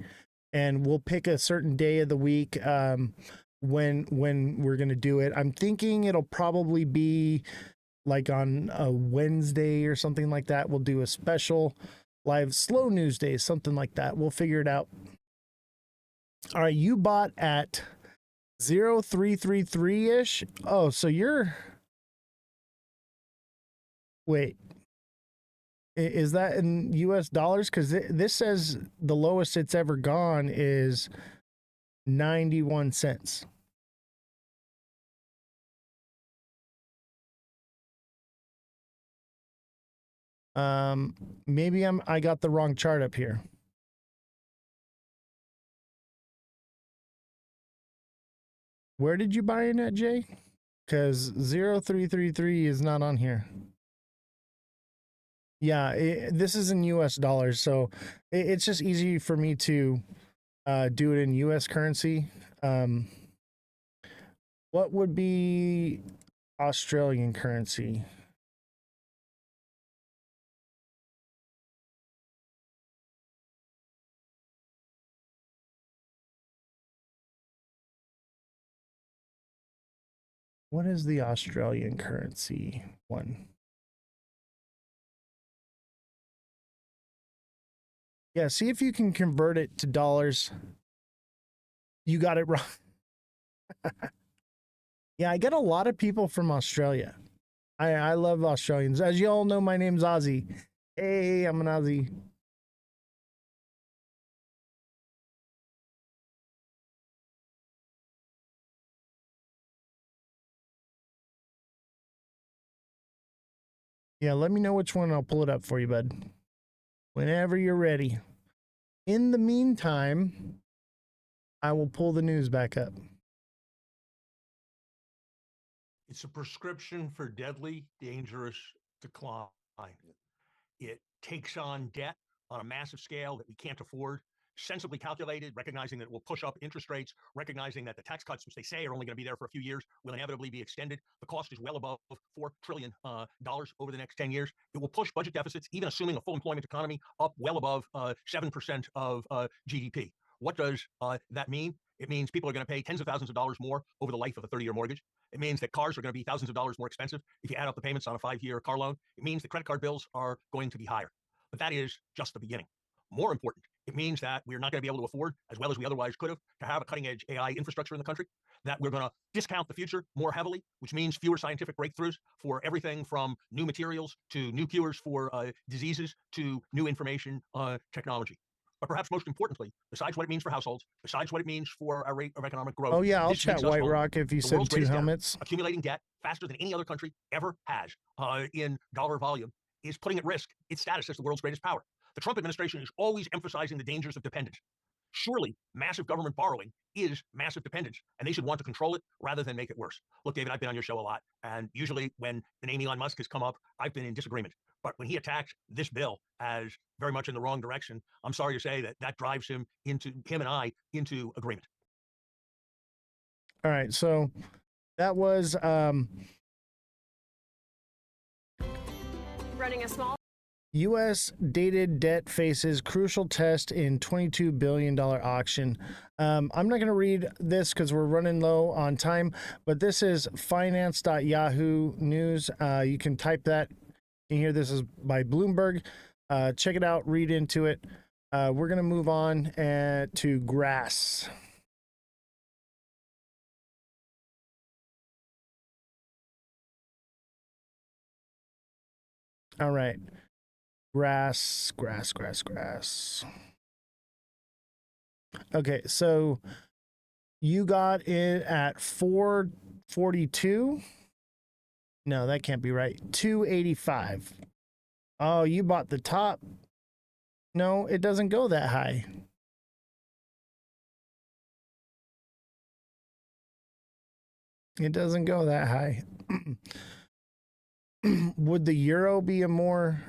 and we'll pick a certain day of the week when we're gonna do it. I'm thinking it'll probably be like on a Wednesday or something like that. We'll do a special live slow news day, something like that. We'll figure it out. All right, you bought at 0333-ish. Oh, so you're... Wait. Is that in US dollars? Because this says the lowest it's ever gone is 91 cents. Maybe I got the wrong chart up here. Where did you buy in at, Jay? Because 0333 is not on here. Yeah, this is in US dollars, so it's just easy for me to do it in US currency. What would be Australian currency? What is the Australian currency one? Yeah, see if you can convert it to dollars. You got it wrong. Yeah, I get a lot of people from Australia. I love Australians. As you all know, my name's Ozzy. Hey, I'm an Aussie. Yeah, let me know which one. I'll pull it up for you, bud. Whenever you're ready. In the meantime, I will pull the news back up. It's a prescription for deadly, dangerous decline. It takes on debt on a massive scale that we can't afford, sensibly calculated, recognizing that it will push up interest rates, recognizing that the tax cuts, which they say are only going to be there for a few years, will inevitably be extended. The cost is well above $4 trillion over the next 10 years. It will push budget deficits, even assuming a full employment economy, up well above 7% of GDP. What does that mean? It means people are going to pay tens of thousands of dollars more over the life of a 30-year mortgage. It means that cars are going to be thousands of dollars more expensive if you add up the payments on a 5-year car loan. It means that credit card bills are going to be higher. But that is just the beginning. More important, it means that we're not going to be able to afford, as well as we otherwise could have, to have a cutting-edge AI infrastructure in the country, that we're going to discount the future more heavily, which means fewer scientific breakthroughs for everything from new materials to new cures for diseases to new information technology. But perhaps most importantly, besides what it means for households, besides what it means for our rate of economic growth. Oh yeah, I'll chat White Rock if you said 2 helmets. Accumulating debt faster than any other country ever has in dollar volume is putting at risk its status as the world's greatest power. The Trump administration is always emphasizing the dangers of dependence. Surely massive government borrowing is massive dependence, and they should want to control it rather than make it worse. Look, David, I've been on your show a lot, and usually when the name Elon Musk has come up, I've been in disagreement. But when he attacks this bill as very much in the wrong direction, I'm sorry to say that drives him and I into agreement. All right, so that was running a small U.S. dated debt faces crucial test in $22 billion auction. I'm not going to read this because we're running low on time, but this is finance.yahoo news. You can type that in here. This is by Bloomberg. Check it out, read into it. We're going to move on to grass. All right. Grass. Okay, so you got it at 442. No, that can't be right. 285. Oh, you bought the top. No, it doesn't go that high. It doesn't go that high. Would the euro be a more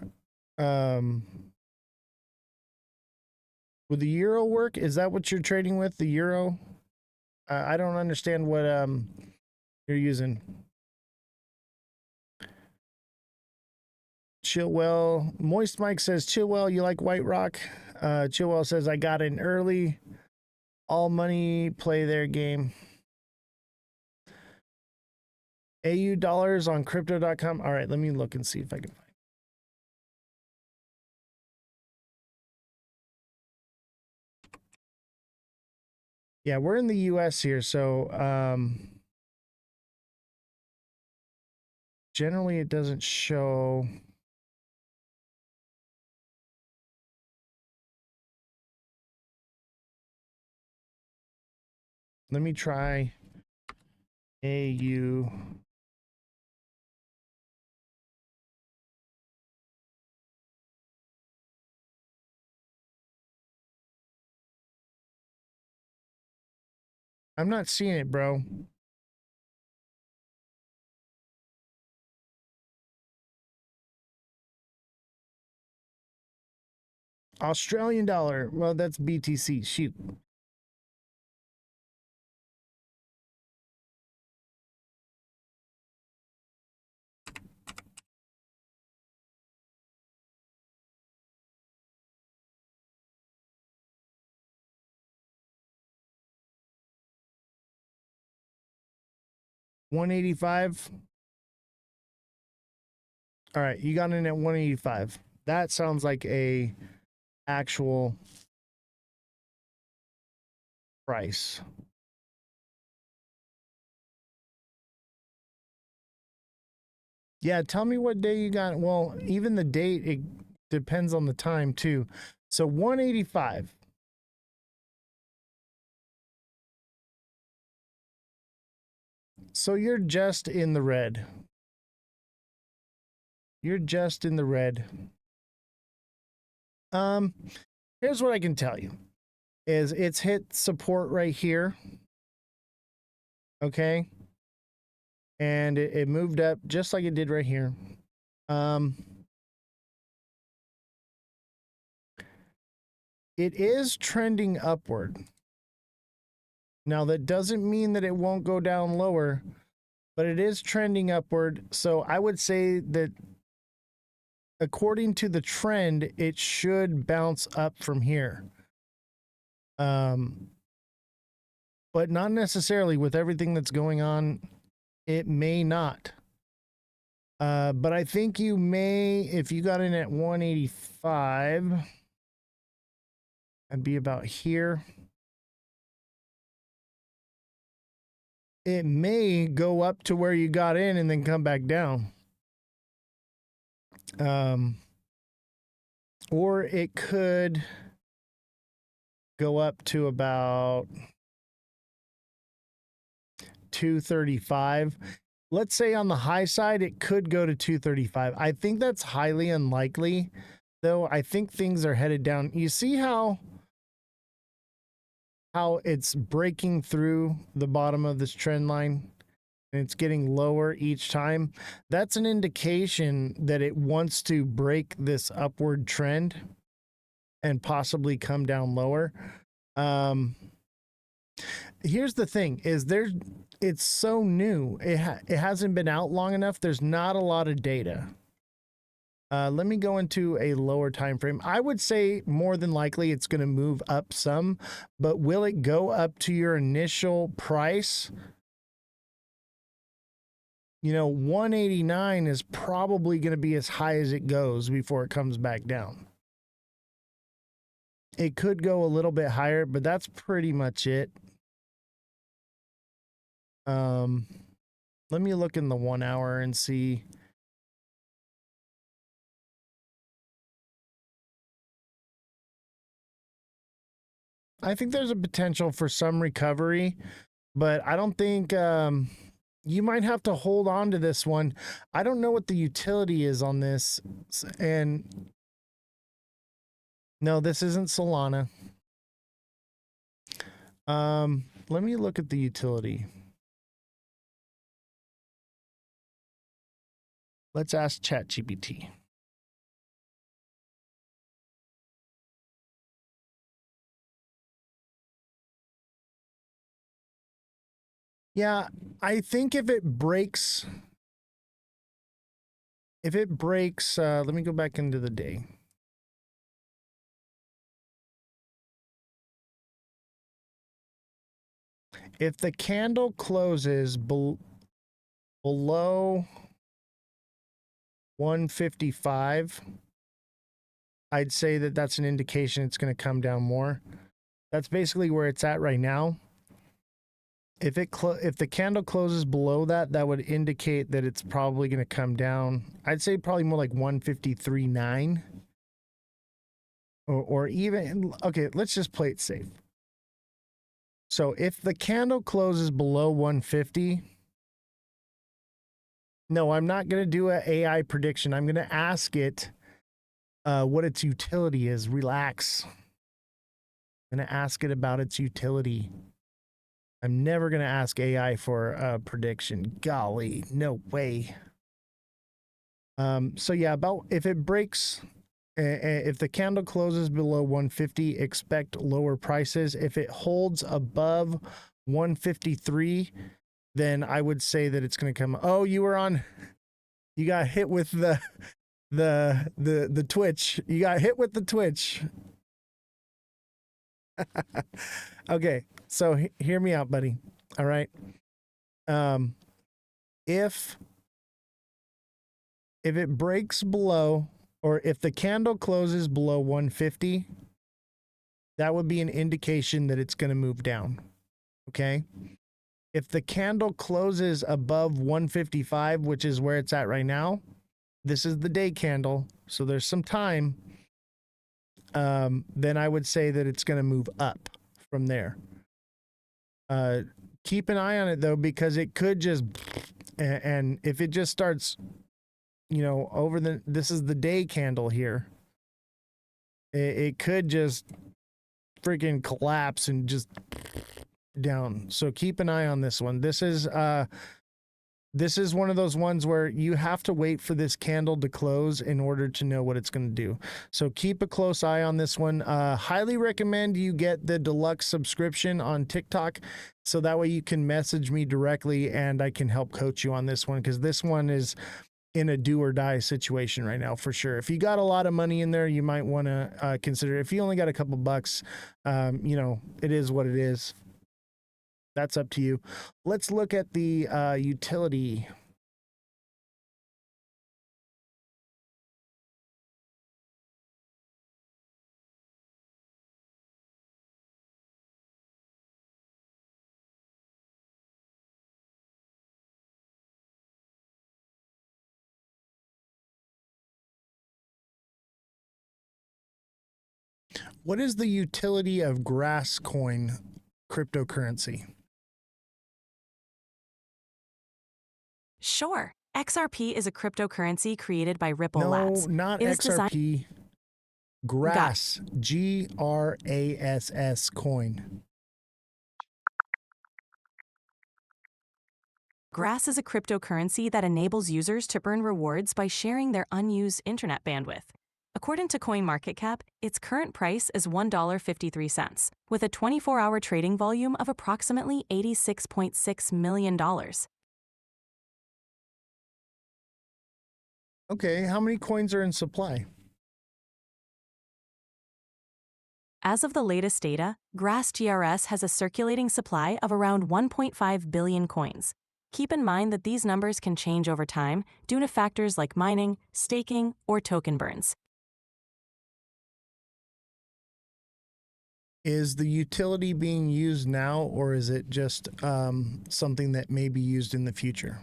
would the euro work? Is that what you're trading with, the euro? I don't understand what you're using. Chillwell, Moist Mike says, Chillwell, you like White Rock? Chillwell says, I got in early. All money, play their game. AU dollars on crypto.com. All right, let me look and see if I can find. Yeah, we're in the US here, so generally it doesn't show. Let me try AU. I'm not seeing it, bro. Australian dollar. Well, that's BTC. Shoot. $185. All right, you got in at 185. That sounds like a actual price. Yeah, tell me what day you got. Well, even the date, it depends on the time too. So 185. So you're just in the red. You're just in the red. Here's what I can tell you is it's hit support right here. Okay. And it moved up just like it did right here. It is trending upward. Now, that doesn't mean that it won't go down lower, but it is trending upward. So I would say that according to the trend, it should bounce up from here. But not necessarily with everything that's going on. It may not. But I think you may, if you got in at 185, I'd be about here. It may go up to where you got in and then come back down. Or it could go up to about 235. Let's say on the high side, it could go to 235. I think that's highly unlikely, though. I think things are headed down. You see how it's breaking through the bottom of this trend line and it's getting lower each time? That's an indication that it wants to break this upward trend and possibly come down lower. Here's the thing is it's so new. It hasn't been out long enough. There's not a lot of data. Let me go into a lower time frame. I would say more than likely it's going to move up some, but will it go up to your initial price? 189 is probably going to be as high as it goes before it comes back down. It could go a little bit higher, but that's pretty much it. Let me look in the 1 hour and see. I think there's a potential for some recovery, but I don't think you might have to hold on to this one. I don't know what the utility is on this, and No, this isn't Solana. Let me look at the utility. Let's ask ChatGPT. Yeah, I think if it breaks, let me go back into the day. If the candle closes below 155, I'd say that that's an indication it's going to come down more. That's basically where it's at right now. If the candle closes below that, that would indicate that it's probably going to come down. I'd say probably more like 153.9. Or even, okay, let's just play it safe. So if the candle closes below 150, no, I'm not going to do an AI prediction. I'm going to ask it what its utility is. Relax. I'm going to ask it about its utility. I'm never going to ask AI for a prediction. Golly, no way. So yeah, about if it breaks, if the candle closes below 150, expect lower prices. If it holds above 153, then I would say that it's going to come. Oh, you got hit with the Twitch. You got hit with the Twitch. Okay, so hear me out, buddy. All right. If it breaks below, or if the candle closes below 150, that would be an indication that it's going to move down. Okay. If the candle closes above 155, which is where it's at right now, this is the day candle, so there's some time, then I would say that it's going to move up from there. Keep an eye on it, though, because it could just, and if it just starts, this is the day candle here, it could just freaking collapse and just down. So keep an eye on this one. This is one of those ones where you have to wait for this candle to close in order to know what it's going to do. So keep a close eye on this one. Highly recommend you get the deluxe subscription on TikTok, so that way you can message me directly and I can help coach you on this one, because this one is in a do or die situation right now for sure. If you got a lot of money in there, you might want to consider. If you only got a couple bucks, it is what it is. That's up to you. Let's look at the utility. What is the utility of Grass coin cryptocurrency? Sure. XRP is a cryptocurrency created by Ripple Labs. No, not It is XRP. Grass. GRASS coin. Grass is a cryptocurrency that enables users to earn rewards by sharing their unused internet bandwidth. According to CoinMarketCap, its current price is $1.53, with a 24-hour trading volume of approximately $86.6 million. Okay, how many coins are in supply? As of the latest data, Grass GRS has a circulating supply of around 1.5 billion coins. Keep in mind that these numbers can change over time due to factors like mining, staking, or token burns. Is the utility being used now, or is it just something that may be used in the future?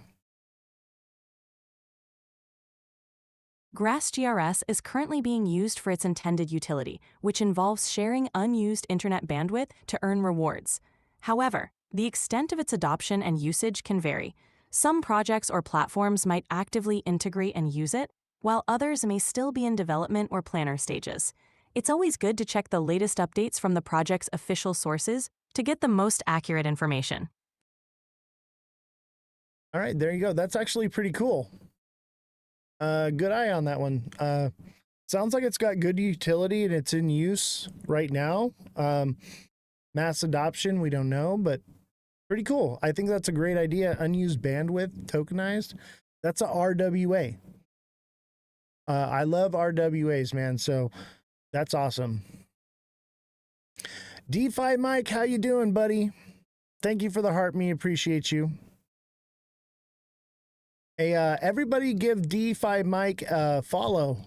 Grass GRS is currently being used for its intended utility, which involves sharing unused internet bandwidth to earn rewards. However, the extent of its adoption and usage can vary. Some projects or platforms might actively integrate and use it, while others may still be in development or planner stages. It's always good to check the latest updates from the project's official sources to get the most accurate information. All right, there you go. That's actually pretty cool. Good eye on that one. Sounds like it's got good utility and it's in use right now. Mass adoption, we don't know, but pretty cool. I think that's a great idea. Unused bandwidth, tokenized. That's a RWA. I love RWAs, man. So that's awesome. DeFi Mike, how you doing, buddy? Thank you for the heart. Me appreciate you. Hey, everybody give DeFi Mike a follow.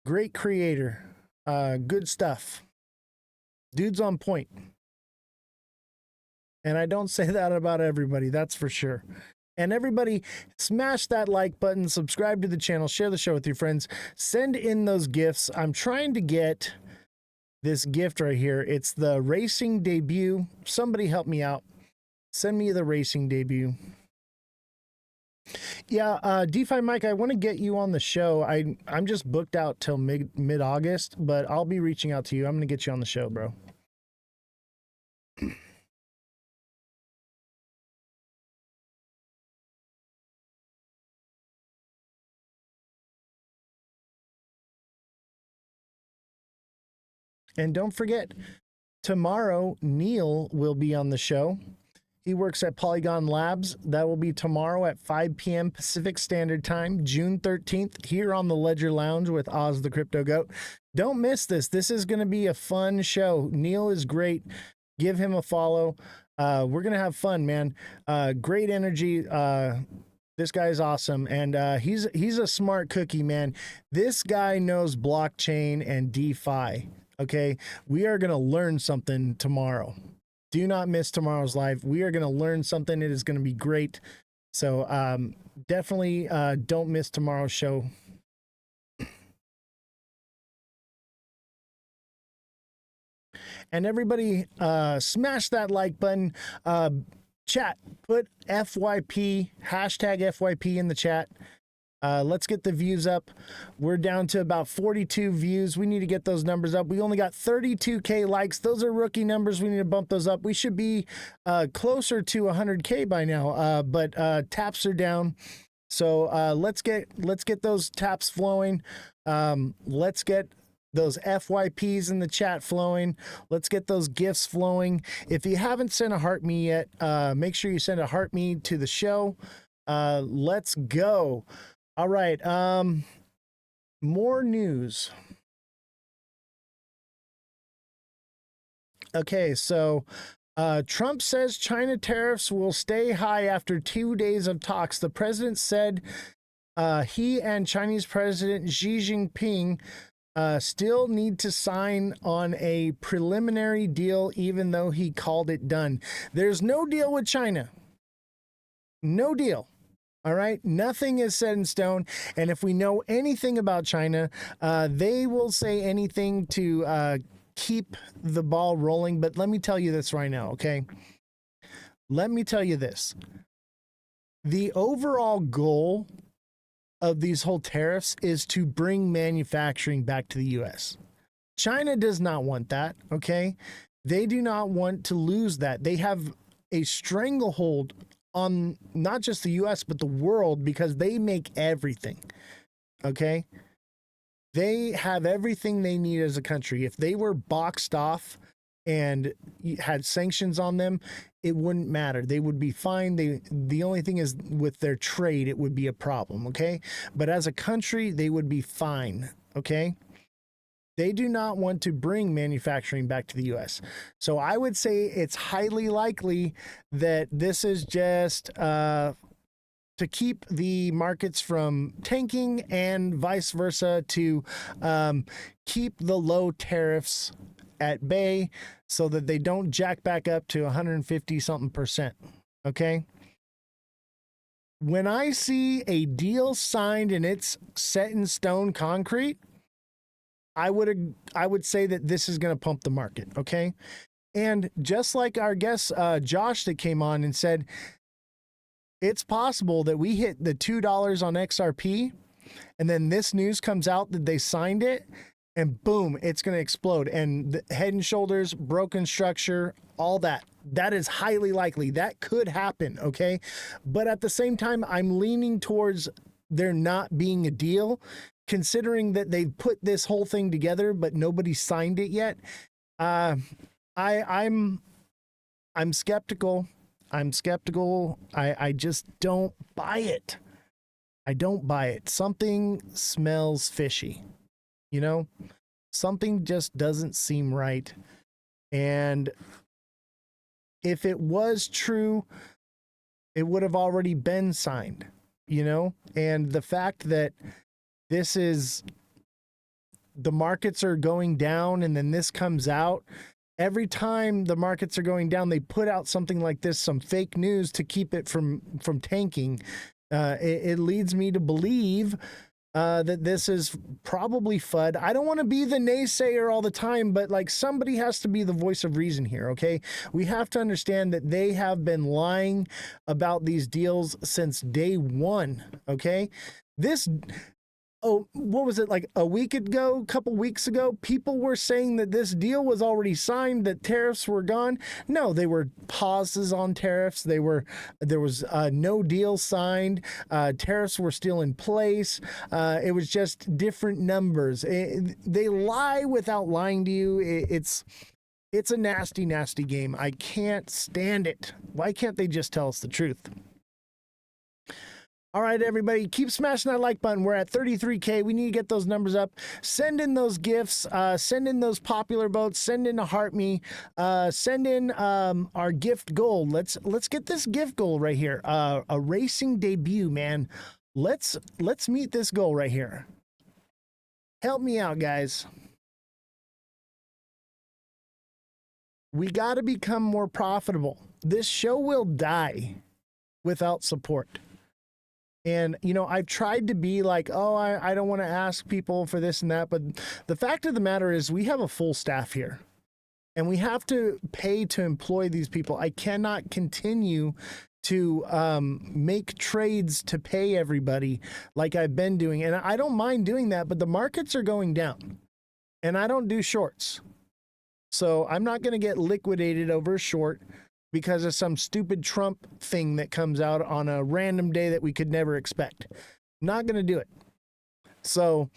Great creator. Good stuff. Dude's on point. And I don't say that about everybody, that's for sure. And everybody, smash that like button, subscribe to the channel, share the show with your friends, send in those gifts. I'm trying to get this gift right here. It's the racing debut. Somebody help me out. Send me the racing debut. Yeah, DeFi Mike, I want to get you on the show. I'm just booked out till mid-August, but I'll be reaching out to you. I'm going to get you on the show, bro. And don't forget, tomorrow, Neil will be on the show. He works at Polygon Labs. That will be tomorrow at 5 p.m. Pacific Standard Time, June 13th, here on the Ledger Lounge with Oz the Crypto Goat. Don't miss this. This is going to be a fun show. Neil is great. Give him a follow. We're going to have fun, man. Great energy. This guy's awesome. And he's a smart cookie, man. This guy knows blockchain and DeFi. Okay, we are going to learn something tomorrow. Do not miss tomorrow's live. We are going to learn something. It is going to be great. So definitely don't miss tomorrow's show. And everybody smash that like button. Chat, put FYP, hashtag FYP in the chat. Let's get the views up. We're down to about 42 views. We need to get those numbers up. We only got 32K likes. Those are rookie numbers. We need to bump those up. We should be closer to 100K by now, but taps are down. So let's get those taps flowing. Let's get those FYPs in the chat flowing. Let's get those gifts flowing. If you haven't sent a heart me yet, make sure you send a heart me to the show. Let's go. All right. More news. Okay, so Trump says China tariffs will stay high after 2 days of talks. The president said he and Chinese President Xi Jinping still need to sign on a preliminary deal, even though he called it done. There's no deal with China. No deal. All right. Nothing is set in stone. And if we know anything about China, they will say anything to keep the ball rolling. But let me tell you this right now. Okay. Let me tell you this. The overall goal of these whole tariffs is to bring manufacturing back to the US. China does not want that. Okay. They do not want to lose that. They have a stranglehold on not just the US, but the world, because they make everything. Okay. They have everything they need as a country. If they were boxed off and had sanctions on them, it wouldn't matter. They would be fine. The only thing is with their trade, it would be a problem. Okay. But as a country, they would be fine. Okay. They do not want to bring manufacturing back to the US. So I would say it's highly likely that this is just to keep the markets from tanking and vice versa, to keep the low tariffs at bay so that they don't jack back up to 150 something percent. Okay. When I see a deal signed and it's set in stone concrete, I would say that this is going to pump the market. Okay. And just like our guest, Josh, that came on and said, it's possible that we hit the $2 on XRP and then this news comes out that they signed it. and boom, it's going to explode. And the Head and Shoulders, broken structure, all that. That is highly likely. That could happen, okay? But at the same time, I'm leaning towards there not being a deal, considering that they've put this whole thing together, but nobody signed it yet. I'm skeptical. I'm skeptical. I just don't buy it. I don't buy it. Something smells fishy, you know? Something just doesn't seem right. And if it was true, it would have already been signed, you know? And the fact that this is, the markets are going down and then this comes out, every time the markets are going down, they put out something like this, some fake news to keep it from tanking. It leads me to believe that this is probably FUD. I don't want to be the naysayer all the time, but like somebody has to be the voice of reason here, okay? We have to understand that they have been lying about these deals since day one, okay? What was it, like a week ago, a couple weeks ago, people were saying that this deal was already signed, that tariffs were gone. No, they were pauses on tariffs. There was no deal signed. Tariffs were still in place. It was just different numbers. They lie without lying to you. It's a nasty, nasty game. I can't stand it. Why can't they just tell us the truth? All right, everybody, keep smashing that like button. We're at 33K. We need to get those numbers up. Send in those gifts. Send in those popular votes. Send in a heart me. Send in our gift goal. Let's get this gift goal right here. A racing debut, man. Let's meet this goal right here. Help me out, guys. We got to become more profitable. This show will die without support. And, you know, I've tried to be like, oh, I don't want to ask people for this and that. But the fact of the matter is we have a full staff here and we have to pay to employ these people. I cannot continue to make trades to pay everybody like I've been doing. And I don't mind doing that, but the markets are going down and I don't do shorts. So I'm not going to get liquidated over a short because of some stupid Trump thing that comes out on a random day that we could never expect. Not going to do it. So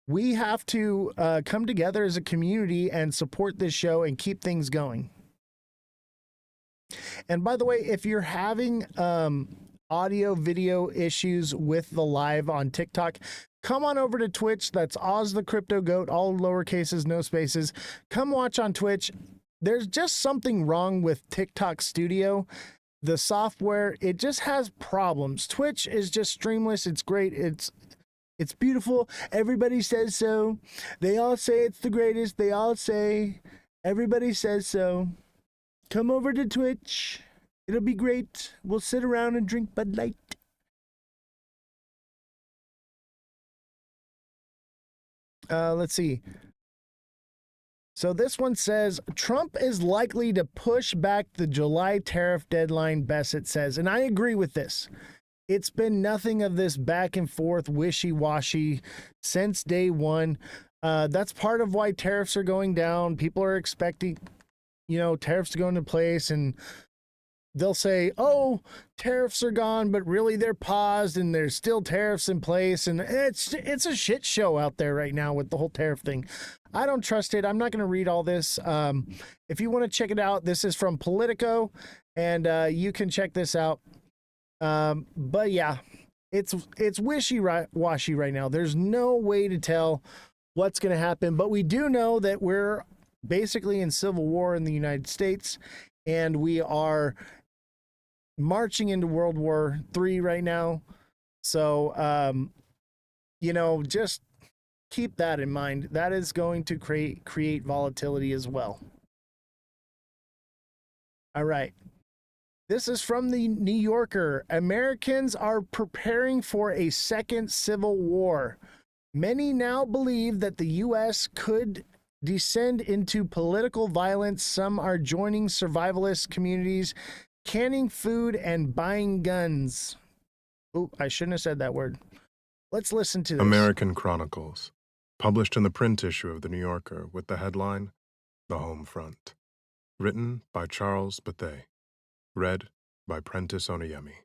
we have to come together as a community and support this show and keep things going. And by the way, if you're having audio video issues with the live on TikTok, come on over to Twitch. That's Oz the Crypto Goat, all lowercases, no spaces. Come watch on Twitch. There's just something wrong with TikTok Studio. The software, it just has problems. Twitch is just streamless. It's great. It's beautiful. Everybody says so. They all say it's the greatest. They all say, everybody says so. Come over to Twitch. It'll be great. We'll sit around and drink Bud Light. Let's see. So this one says, Trump is likely to push back the July tariff deadline, Bassett says. And I agree with this. It's been nothing of this back and forth wishy-washy since day one. That's part of why tariffs are going down. People are expecting, you know, tariffs to go into place, and they'll say, oh, tariffs are gone, but really they're paused and there's still tariffs in place. And it's a shit show out there right now with the whole tariff thing. I don't trust it. I'm not going to read all this. If you want to check it out, this is from Politico, and you can check this out. But yeah, it's wishy-washy right now. There's no way to tell what's going to happen, but we do know that we're basically in civil war in the United States, and we are marching into World War III right now. So, you know, just keep that in mind. That is going to create volatility as well. All right. This is from the New Yorker. Americans are preparing for a second civil war. Many now believe that the U.S. could descend into political violence. Some are joining survivalist communities, canning food, and buying guns. Oh, I shouldn't have said that word. Let's listen to this. American Chronicles. published in the print issue of The New Yorker with the headline, The Home Front. Written by Charles Bethea. Read by Prentice Oniyemi.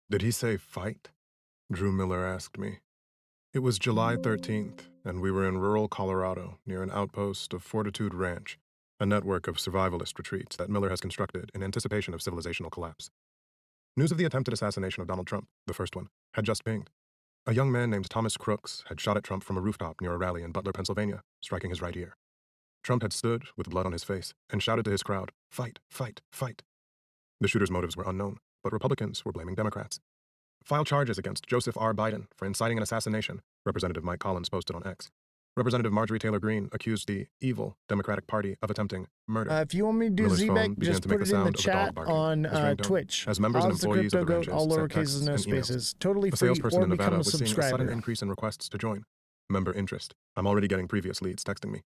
Did he say fight? Drew Miller asked me. It was July 13th, and we were in rural Colorado near an outpost of Fortitude Ranch, a network of survivalist retreats that Miller has constructed in anticipation of civilizational collapse. News of the attempted assassination of Donald Trump, the first one, had just pinged. A young man named Thomas Crooks had shot at Trump from a rooftop near a rally in Butler, Pennsylvania, striking his right ear. Trump had stood, with blood on his face, and shouted to his crowd, "Fight, fight, fight." The shooter's motives were unknown, but Republicans were blaming Democrats. File charges against Joseph R. Biden for inciting an assassination, Representative Mike Collins posted on X. Representative Marjorie Taylor Greene accused the evil Democratic Party of attempting murder. If you want me to do Miller's phone Z-Bag, began just to make put the it in the sound of a dog chat barking. on His ringtone, Twitch. as members and Oz the employees Crypto of the Goat, ranches all sent lowercase texts and no and emails. spaces. Totally A free, salesperson or in Nevada become a was seeing a sudden subscriber. increase in requests to join. Member interest. I'm already getting previous leads texting me.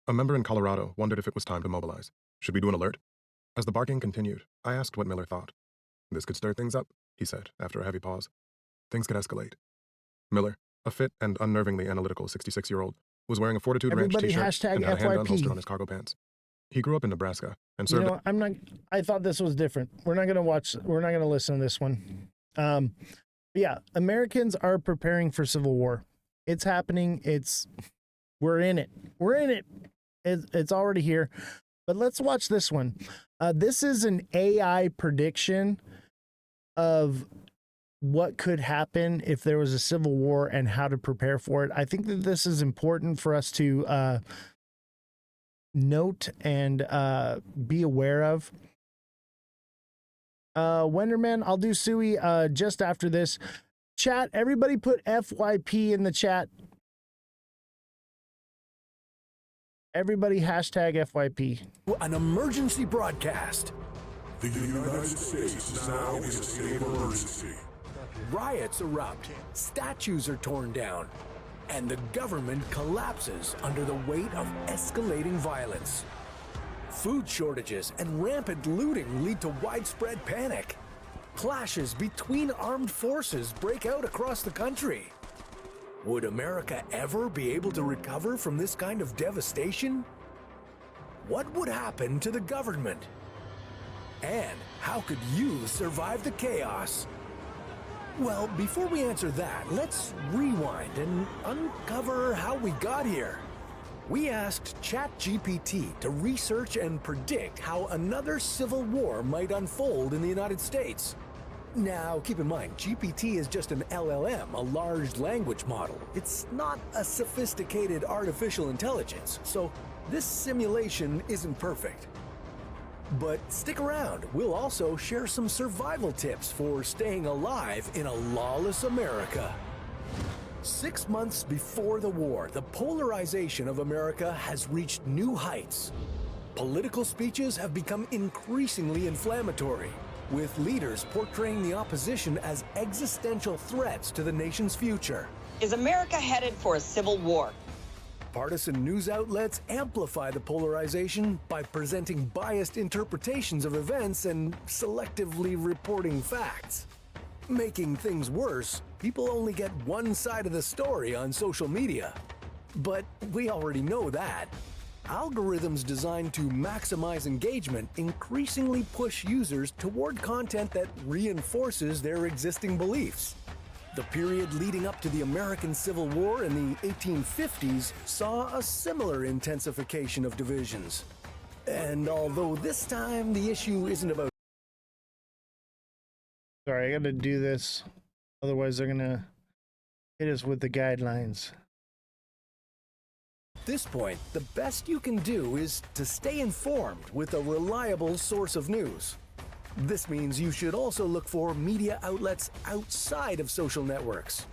A member in Colorado wondered if it was time to mobilize. Should we do an alert? As the barking continued, I asked what Miller thought. This could stir things up, he said, after a heavy pause. Things could escalate. Miller, a fit and unnervingly analytical 66-year-old, was wearing a Fortitude Ranch Everybody t-shirt hashtag and had a handgun FYP. holstered on his cargo pants. He grew up in Nebraska and You served... know, I thought this was different. We're not going to listen to this one. Yeah, Americans are preparing for civil war. It's happening. We're in it. We're in it. It's already here. But let's watch this one. This is an AI prediction of what could happen if there was a civil war and how to prepare for it. I think that this is important for us to note and be aware of. Wenderman, I'll do Sui just after this. Chat, everybody put FYP in the chat. Everybody hashtag FYP. An emergency broadcast. The United States is now in a state of emergency. Riots erupt, statues are torn down, and the government collapses under the weight of escalating violence. Food shortages and rampant looting lead to widespread panic. Clashes between armed forces break out across the country. Would America ever be able to recover from this kind of devastation? What would happen to the government? And how could you survive the chaos? Well, before we answer that, let's rewind and uncover how we got here. We asked ChatGPT to research and predict how another civil war might unfold in the United States. Now, keep in mind, GPT is just an LLM, a large language model. It's not a sophisticated artificial intelligence, so this simulation isn't perfect. But stick around, we'll also share some survival tips for staying alive in a lawless America. 6 months before the war, the polarization of America has reached new heights. Political speeches have become increasingly inflammatory, with leaders portraying the opposition as existential threats to the nation's future. Is America headed for a civil war? Partisan news outlets amplify the polarization by presenting biased interpretations of events and selectively reporting facts. Making things worse, people only get one side of the story on social media. But we already know that. Algorithms designed to maximize engagement increasingly push users toward content that reinforces their existing beliefs. The period leading up to the American Civil War in the 1850s saw a similar intensification of divisions. And although this time the issue isn't about... Sorry, I got to do this. Otherwise, they're going to hit us with the guidelines. At this point, the best you can do is to stay informed with a reliable source of news. This means you should also look for media outlets outside of social networks.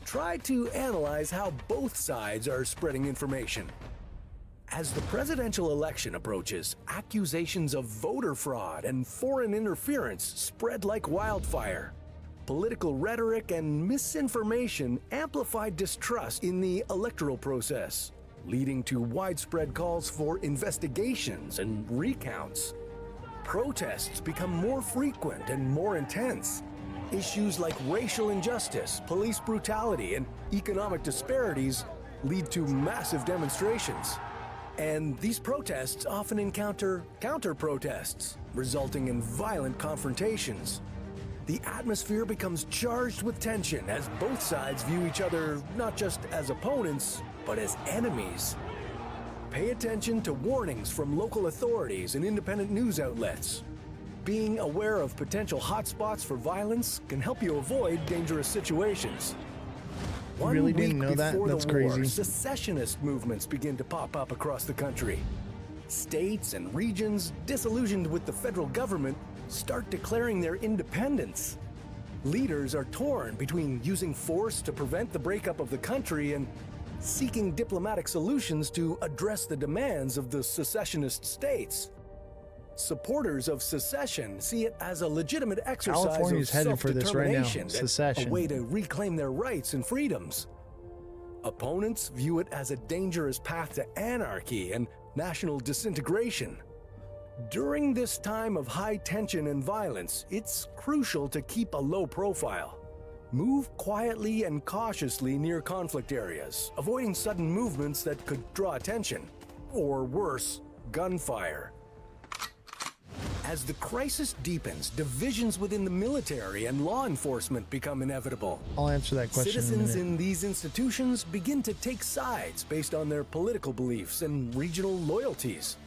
Try to analyze how both sides are spreading information. As the presidential election approaches, accusations of voter fraud and foreign interference spread like wildfire. Political rhetoric and misinformation amplify distrust in the electoral process, leading to widespread calls for investigations and recounts. Protests become more frequent and more intense. Issues like racial injustice, police brutality, and economic disparities lead to massive demonstrations. And these protests often encounter counter-protests, resulting in violent confrontations. The atmosphere becomes charged with tension as both sides view each other not just as opponents, but as enemies. Pay attention to warnings from local authorities and independent news outlets. Being aware of potential hotspots for violence can help you avoid dangerous situations. You really didn't know that? Before That's the war, crazy. secessionist movements begin to pop up across the country. States and regions disillusioned with the federal government start declaring their independence. Leaders are torn between using force to prevent the breakup of the country and seeking diplomatic solutions to address the demands of the secessionist states. Supporters of secession see it as a legitimate exercise California's of headed for this right now. self-determination, and Secession. a way to reclaim their rights and freedoms. Opponents view it as a dangerous path to anarchy and national disintegration. During this time of high tension and violence, it's crucial to keep a low profile. Move quietly and cautiously near conflict areas, avoiding sudden movements that could draw attention, or worse, gunfire. As the crisis deepens, divisions within the military and law enforcement become inevitable. I'll answer that question Citizens in a minute. in these institutions begin to take sides based on their political beliefs and regional loyalties.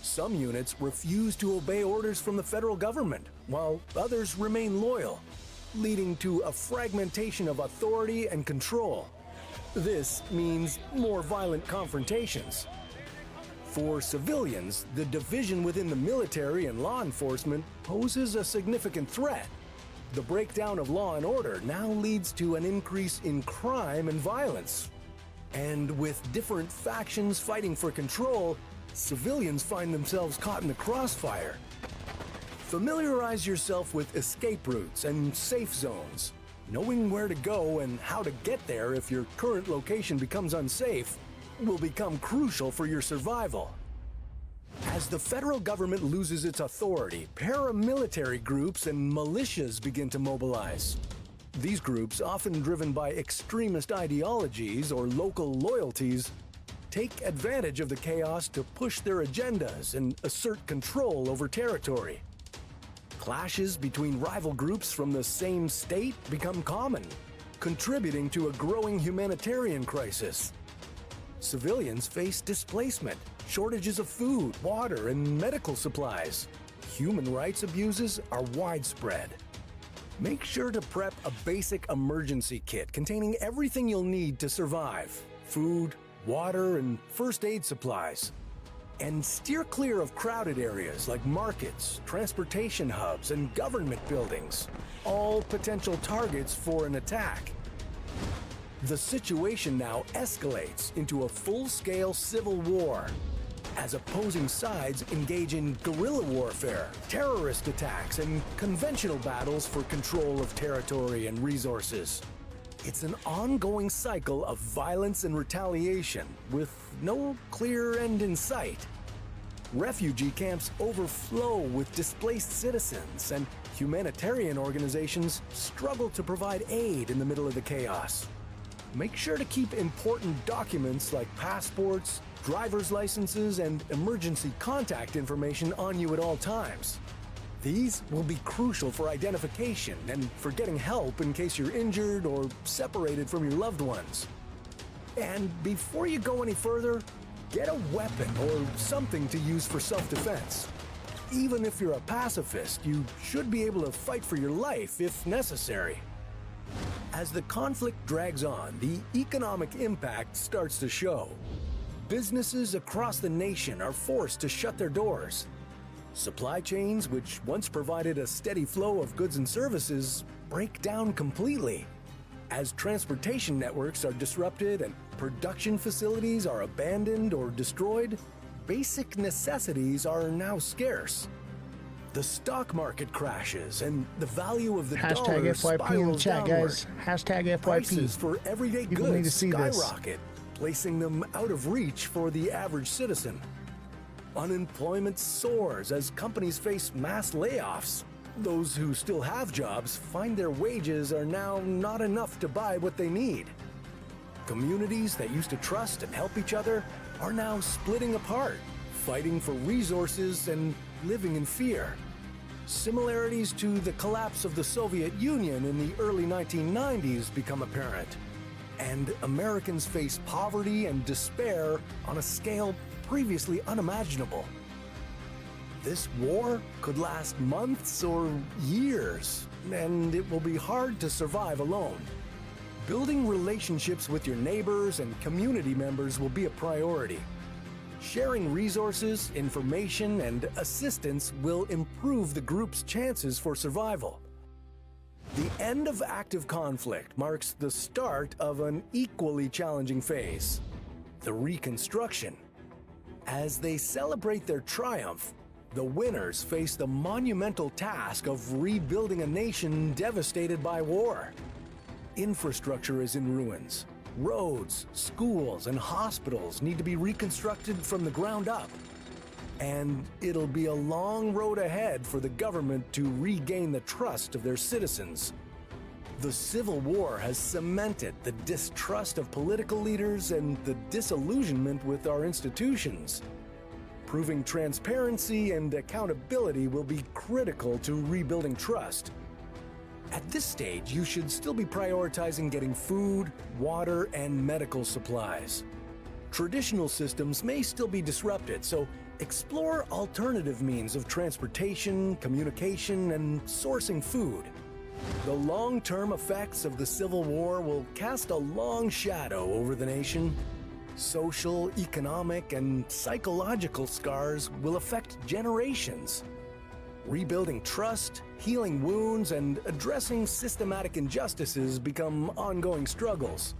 Some units refuse to obey orders from the federal government, while others remain loyal, leading to a fragmentation of authority and control. This means more violent confrontations. For civilians, the division within the military and law enforcement poses a significant threat. The breakdown of law and order now leads to an increase in crime and violence. And with different factions fighting for control, civilians find themselves caught in the crossfire. Familiarize yourself with escape routes and safe zones. Knowing where to go and how to get there if your current location becomes unsafe will become crucial for your survival. As the federal government loses its authority, paramilitary groups and militias begin to mobilize. These groups, often driven by extremist ideologies or local loyalties, take advantage of the chaos to push their agendas and assert control over territory. Clashes between rival groups from the same state become common, contributing to a growing humanitarian crisis. Civilians face displacement, shortages of food, water, and medical supplies. Human rights abuses are widespread. Make sure to prep a basic emergency kit containing everything you'll need to survive: food, water, and first aid supplies. And steer clear of crowded areas like markets, transportation hubs, and government buildings, all potential targets for an attack. The situation now escalates into a full-scale civil war as opposing sides engage in guerrilla warfare, terrorist attacks, and conventional battles for control of territory and resources. It's an ongoing cycle of violence and retaliation with no clear end in sight. Refugee camps overflow with displaced citizens, and humanitarian organizations struggle to provide aid in the middle of the chaos. Make sure to keep important documents like passports, driver's licenses, and emergency contact information on you at all times. These will be crucial for identification and for getting help in case you're injured or separated from your loved ones. And before you go any further, get a weapon or something to use for self-defense. Even if you're a pacifist, you should be able to fight for your life if necessary. As the conflict drags on, the economic impact starts to show. Businesses across the nation are forced to shut their doors. Supply chains, which once provided a steady flow of goods and services, break down completely. As transportation networks are disrupted and production facilities are abandoned or destroyed, basic necessities are now scarce. The stock market crashes and the value of the dollar Hashtag FYP in the spirals chat, downward. guys. Hashtag FYP. Prices for everyday People goods need to see this. skyrocket, placing them out of reach for the average citizen. Unemployment soars as companies face mass layoffs, Those who still have jobs find their wages are now not enough to buy what they need. Communities that used to trust and help each other are now splitting apart, fighting for resources and living in fear. Similarities to the collapse of the Soviet Union in the early 1990s become apparent, and Americans face poverty and despair on a scale previously unimaginable. This war could last months or years, and it will be hard to survive alone. Building relationships with your neighbors and community members will be a priority. Sharing resources, information, and assistance will improve the group's chances for survival. The end of active conflict marks the start of an equally challenging phase, the reconstruction. As they celebrate their triumph, the winners face the monumental task of rebuilding a nation devastated by war. Infrastructure is in ruins. Roads, schools, and hospitals need to be reconstructed from the ground up. And it'll be a long road ahead for the government to regain the trust of their citizens. The Civil War has cemented the distrust of political leaders and the disillusionment with our institutions. Proving transparency and accountability will be critical to rebuilding trust. At this stage, you should still be prioritizing getting food, water, and medical supplies. Traditional systems may still be disrupted, so explore alternative means of transportation, communication, and sourcing food. The long-term effects of the Civil War will cast a long shadow over the nation. Social, economic, and psychological scars will affect generations. Rebuilding trust, healing wounds, and addressing systematic injustices become ongoing struggles.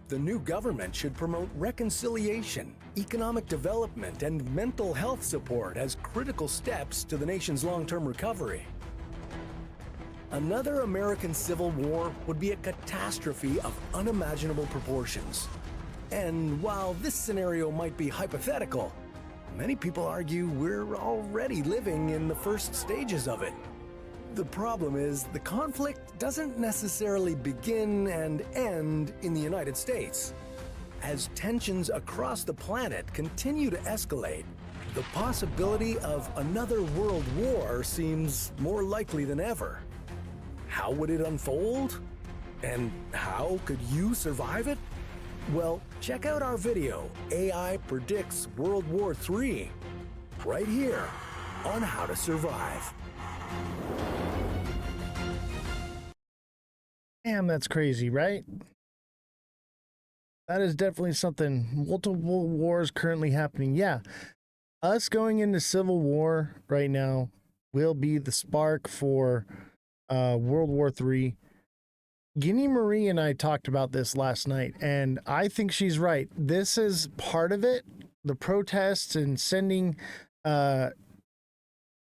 The new government should promote reconciliation, economic development, and mental health support as critical steps to the nation's long-term recovery. Another American Civil War would be a catastrophe of unimaginable proportions. And while this scenario might be hypothetical, many people argue we're already living in the first stages of it. The problem is the conflict doesn't necessarily begin and end in the United States. As tensions across the planet continue to escalate, the possibility of another world war seems more likely than ever. How would it unfold? And how could you survive it? Well, check out our video, AI Predicts World War III, right here on How to Survive. Damn, that's crazy, right? That is definitely something. Multiple wars currently happening. Yeah, us going into Civil War right now will be the spark for World War III. Guinea Marie and I talked about this last night, and I think she's right. This is part of it. The protests and sending the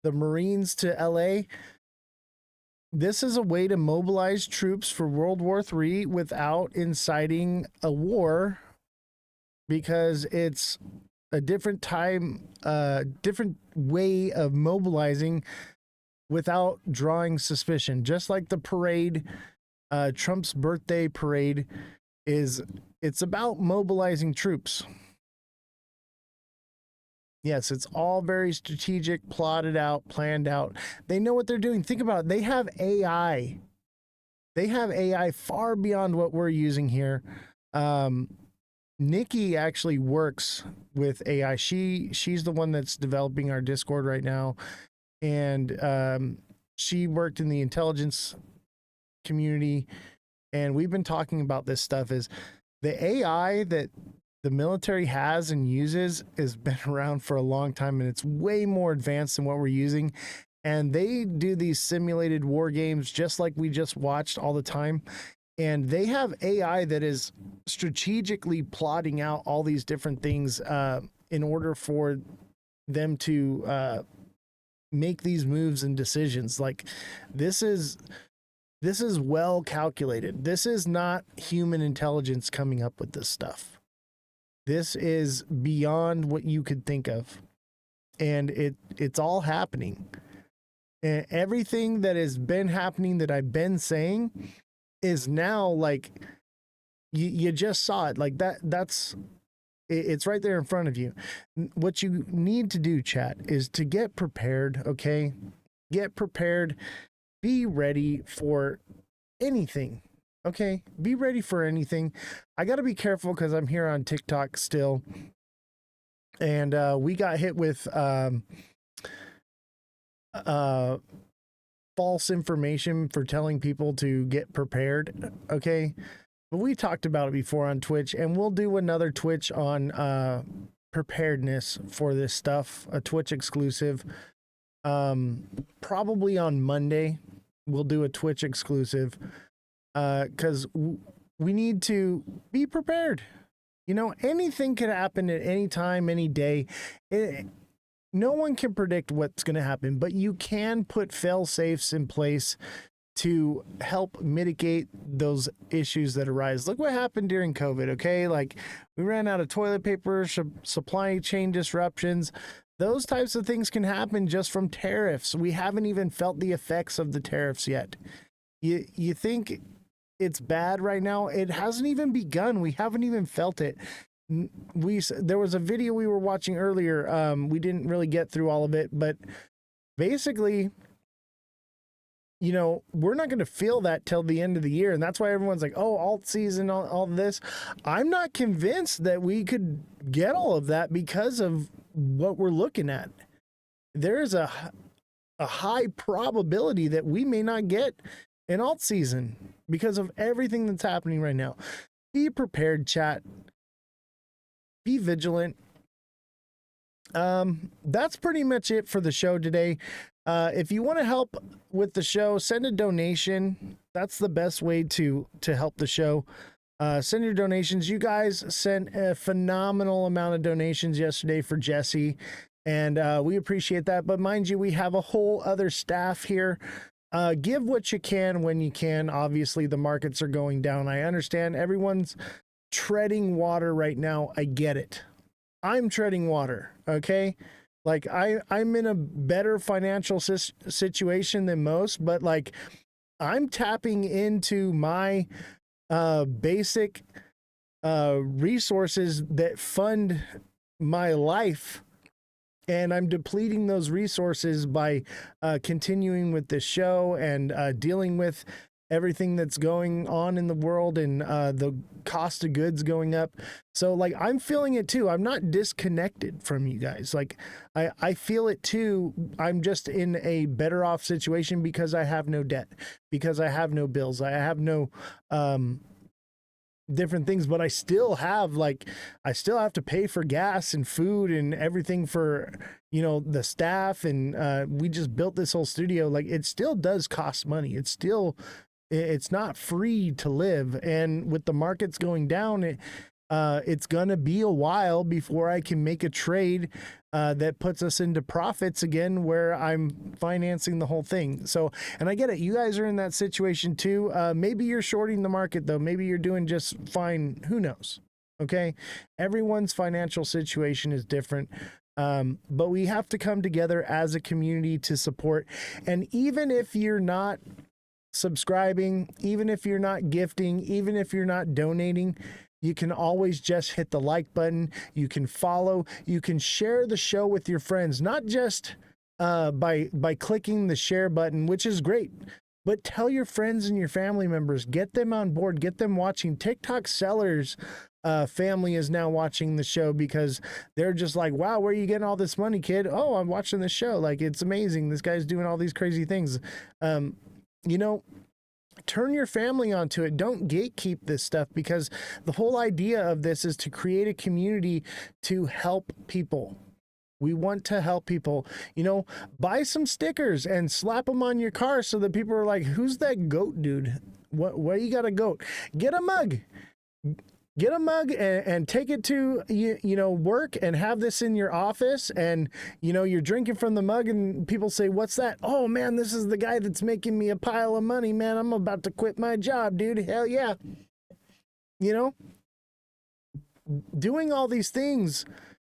Marines to LA. This is a way to mobilize troops for World War III without inciting a war, because it's a different time, different way of mobilizing without drawing suspicion. Just like the parade, Trump's birthday parade it's about mobilizing troops. Yes, it's all very strategic, plotted out, planned out. They know what they're doing. Think about it. They have AI. They have AI far beyond what we're using here. Nikki actually works with AI. She's the one that's developing our Discord right now. And she worked in the intelligence community. And we've been talking about this stuff. Is the AI that the military has and uses has been around for a long time, and it's way more advanced than what we're using. And they do these simulated war games just like we just watched all the time. And they have AI that is strategically plotting out all these different things in order for them to make these moves and decisions. Like this is well calculated. This is not human intelligence coming up with this stuff. This is beyond what you could think of. And it's all happening. Everything that has been happening that I've been saying is now like you just saw it. Like it's right there in front of you. What you need to do, chat, is to get prepared, okay? Get prepared. Be ready for anything, okay? Be ready for anything. I got to be careful because I'm here on TikTok still. And we got hit with false information for telling people to get prepared, okay? But we talked about it before on Twitch, and we'll do another Twitch on preparedness for this stuff, a Twitch exclusive. Probably on Monday, we'll do a Twitch exclusive because we need to be prepared. You know, anything could happen at any time, any day. No one can predict what's going to happen, but you can put fail safes in place to help mitigate those issues that arise. Look what happened during COVID, okay? Like, we ran out of toilet paper, supply chain disruptions. Those types of things can happen just from tariffs. We haven't even felt the effects of the tariffs yet. You think it's bad right now? It hasn't even begun. We haven't even felt it. There was a video we were watching earlier. We didn't really get through all of it, but basically, you know, we're not going to feel that till the end of the year. And that's why everyone's like, oh, alt season, all this. I'm not convinced that we could get all of that because of what we're looking at. There is a high probability that we may not get an alt season because of everything that's happening right now. Be prepared, chat. Be vigilant. That's pretty much it for the show today. If you want to help with the show, send a donation. That's the best way to help the show. Send your donations. You guys sent a phenomenal amount of donations yesterday for Jesse, and we appreciate that. But mind you, we have a whole other staff here. Give what you can when you can. Obviously, the markets are going down. I understand everyone's treading water right now. I get it. I'm treading water, okay? Like, I'm in a better financial situation than most, but like, I'm tapping into my basic resources that fund my life, and I'm depleting those resources by continuing with this show and dealing with everything that's going on in the world and the cost of goods going up. So like, I'm feeling it too. I'm not disconnected from you guys. Like, I feel it too. I'm just in a better off situation because I have no debt, because I have no bills. I have no different things, but I still have to pay for gas and food and everything for, you know, the staff. And we just built this whole studio. Like, it still does cost money. It's not free to live. And with the markets going down, it's going to be a while before I can make a trade that puts us into profits again, where I'm financing the whole thing. So, and I get it. You guys are in that situation too. Maybe you're shorting the market though. Maybe you're doing just fine. Who knows? Okay. Everyone's financial situation is different. But we have to come together as a community to support. And even if you're not subscribing, even if you're not gifting, even if you're not donating, you can always just hit the like button. You can follow. You can share the show with your friends, not just by clicking the share button, which is great, but tell your friends and your family members. Get them on board. Get them watching. TikTok sellers family is now watching the show because they're just like, wow, where are you getting all this money, kid? Oh, I'm watching the show. Like, it's amazing. This guy's doing all these crazy things. You know, turn your family onto it. Don't gatekeep this stuff, because the whole idea of this is to create a community to help people. We want to help people. You know, buy some stickers and slap them on your car so that people are like, who's that goat dude? What you got a goat? Get a mug. Get a mug and take it to, you know, work, and have this in your office, and, you know, you're drinking from the mug and people say, what's that? Oh man, this is the guy that's making me a pile of money, man. I'm about to quit my job, dude. Hell yeah. You know, doing all these things,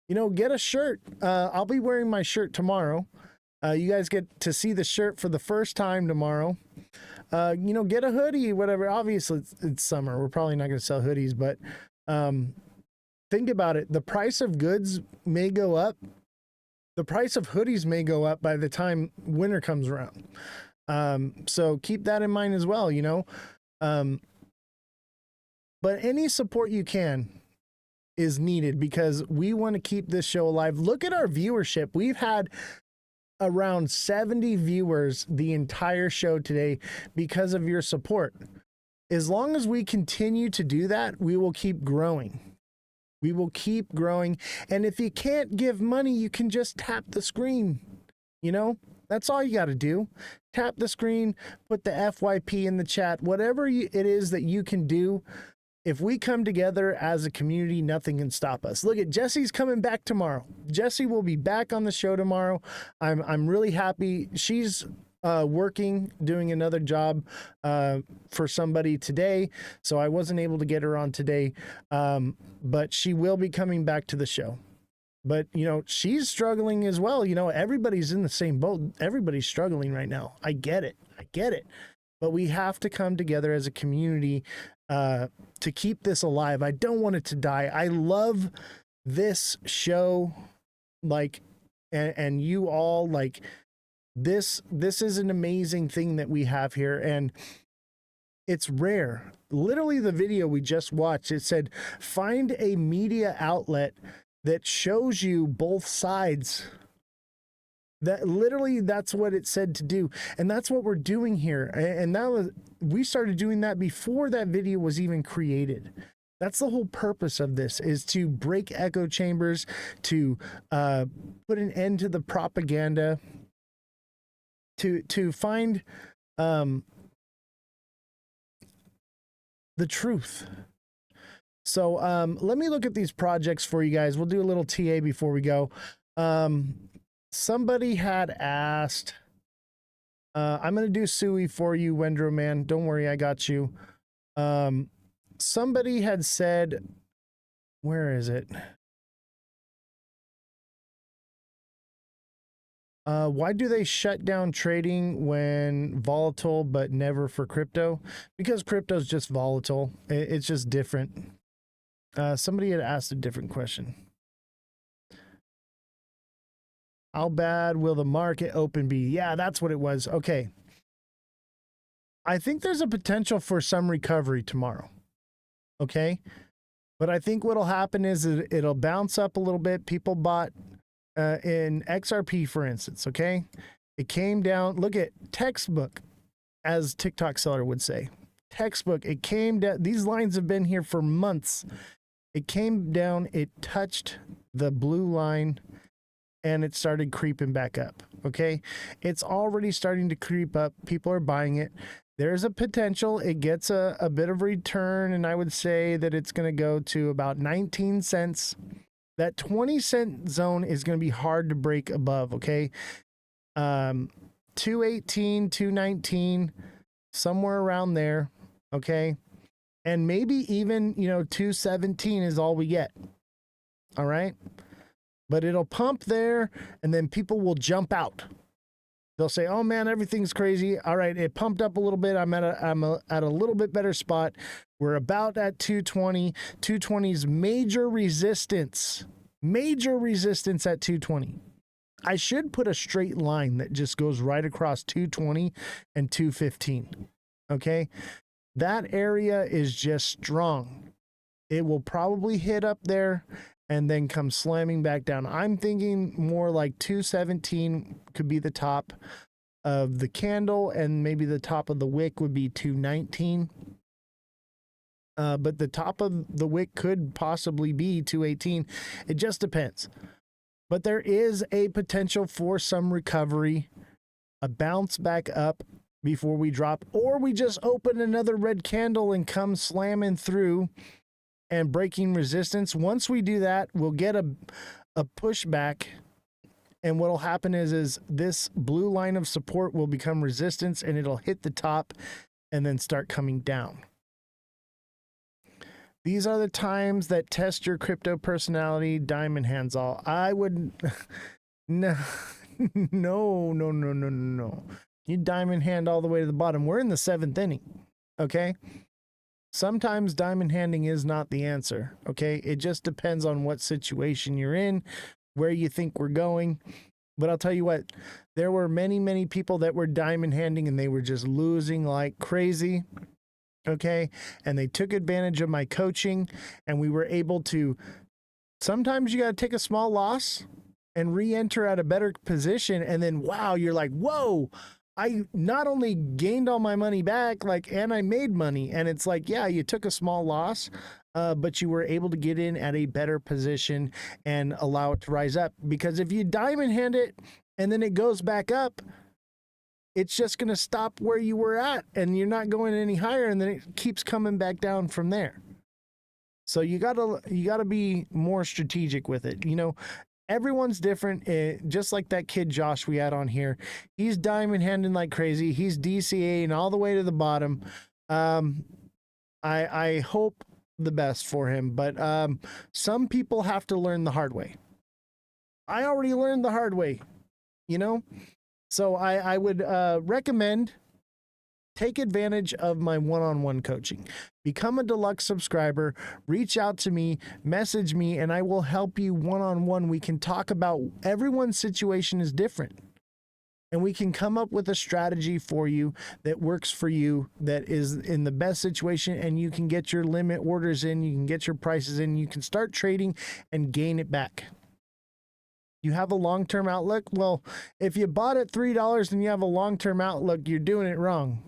you know, get a shirt. I'll be wearing my shirt tomorrow. You guys get to see the shirt for the first time tomorrow. Get a hoodie, whatever. Obviously, it's summer. We're probably not going to sell hoodies, but think about it. The price of goods may go up. The price of hoodies may go up by the time winter comes around. So keep that in mind as well, but any support you can is needed because we want to keep this show alive. Look at our viewership. We've had around 70 viewers the entire show today because of your support. As long as we continue to do that, we will keep growing. We will keep growing. And if you can't give money, you can just tap the screen. That's all you got to do. Tap the screen, put the FYP in the chat, whatever it is that you can do. If we come together as a community, nothing can stop us. Look at Jesse's coming back tomorrow. Jesse will be back on the show tomorrow. I'm really happy. She's working, doing another job for somebody today, so I wasn't able to get her on today, but she will be coming back to the show. But, she's struggling as well. Everybody's in the same boat. Everybody's struggling right now. I get it. But we have to come together as a community to keep this alive. I don't want it to die. I love this show, and you all, this is an amazing thing that we have here, and it's rare. Literally, the video we just watched, it said, find a media outlet that shows you both sides. That's what it said to do. And that's what we're doing here. And now we started doing that before that video was even created. That's the whole purpose of this, is to break echo chambers, to put an end to the propaganda, to find the truth. So let me look at these projects for you guys. We'll do a little TA before we go. Somebody had asked, I'm going to do Sui for you, Wendro man. Don't worry, I got you. Somebody had said, where is it? Why do they shut down trading when volatile but never for crypto? Because crypto's just volatile. It's just different. Somebody had asked a different question. How bad will the market open be? Yeah, that's what it was. Okay. I think there's a potential for some recovery tomorrow. Okay. But I think what'll happen is it'll bounce up a little bit. People bought in XRP, for instance. Okay. It came down. Look at textbook, as TikTok seller would say. Textbook. It came down. These lines have been here for months. It came down. It touched the blue line. And it started creeping back up. Okay. It's already starting to creep up. People are buying it. There's a potential it gets a bit of return. And I would say that it's going to go to about 19 cents. That 20-cent zone is going to be hard to break above. Okay. 218, 219, somewhere around there. Okay. And maybe even, 217 is all we get. All right. But it'll pump there, and then people will jump out. They'll say, "Oh man, everything's crazy." All right, it pumped up a little bit. I'm at a little bit better spot. We're about at 220. 220's major resistance at 220. I should put a straight line that just goes right across 220 and 215. Okay, that area is just strong. It will probably hit up there and then come slamming back down. I'm thinking more like 217 could be the top of the candle, and maybe the top of the wick would be 219. But the top of the wick could possibly be 218. It just depends. But there is a potential for some recovery, a bounce back up before we drop, or we just open another red candle and come slamming through and breaking resistance. Once we do that, we'll get a pushback, and what'll happen is this blue line of support will become resistance, and it'll hit the top and then start coming down. These are the times that test your crypto personality. Diamond hands all. I would no No, no, no, no, no, no. You diamond hand all the way to the bottom. We're in the 7th inning. Okay. Sometimes diamond handing is not the answer. Okay. It just depends on what situation you're in, where you think we're going. But I'll tell you what, there were many, many people that were diamond handing and they were just losing like crazy. Okay. And they took advantage of my coaching, and we were able to. Sometimes you got to take a small loss and re-enter at a better position. And then, wow, you're like, whoa, I not only gained all my money back, like, and I made money. And it's like, yeah, you took a small loss, but you were able to get in at a better position and allow it to rise up. Because if you diamond hand it and then it goes back up, it's just going to stop where you were at and you're not going any higher. And then it keeps coming back down from there. So you gotta be more strategic with it. You know, everyone's different. Just like that kid Josh we had on here, he's diamond handing like crazy. He's DCAing all the way to the bottom. I hope the best for him, but some people have to learn the hard way. I already learned the hard way, you know. So I would recommend. Take advantage of my one-on-one coaching. Become a deluxe subscriber, reach out to me, message me, and I will help you one-on-one. We can talk about everyone's situation is different. And we can come up with a strategy for you that works for you, that is in the best situation, and you can get your limit orders in, you can get your prices in, you can start trading and gain it back. You have a long-term outlook? Well, if you bought at $3 and you have a long-term outlook, you're doing it wrong.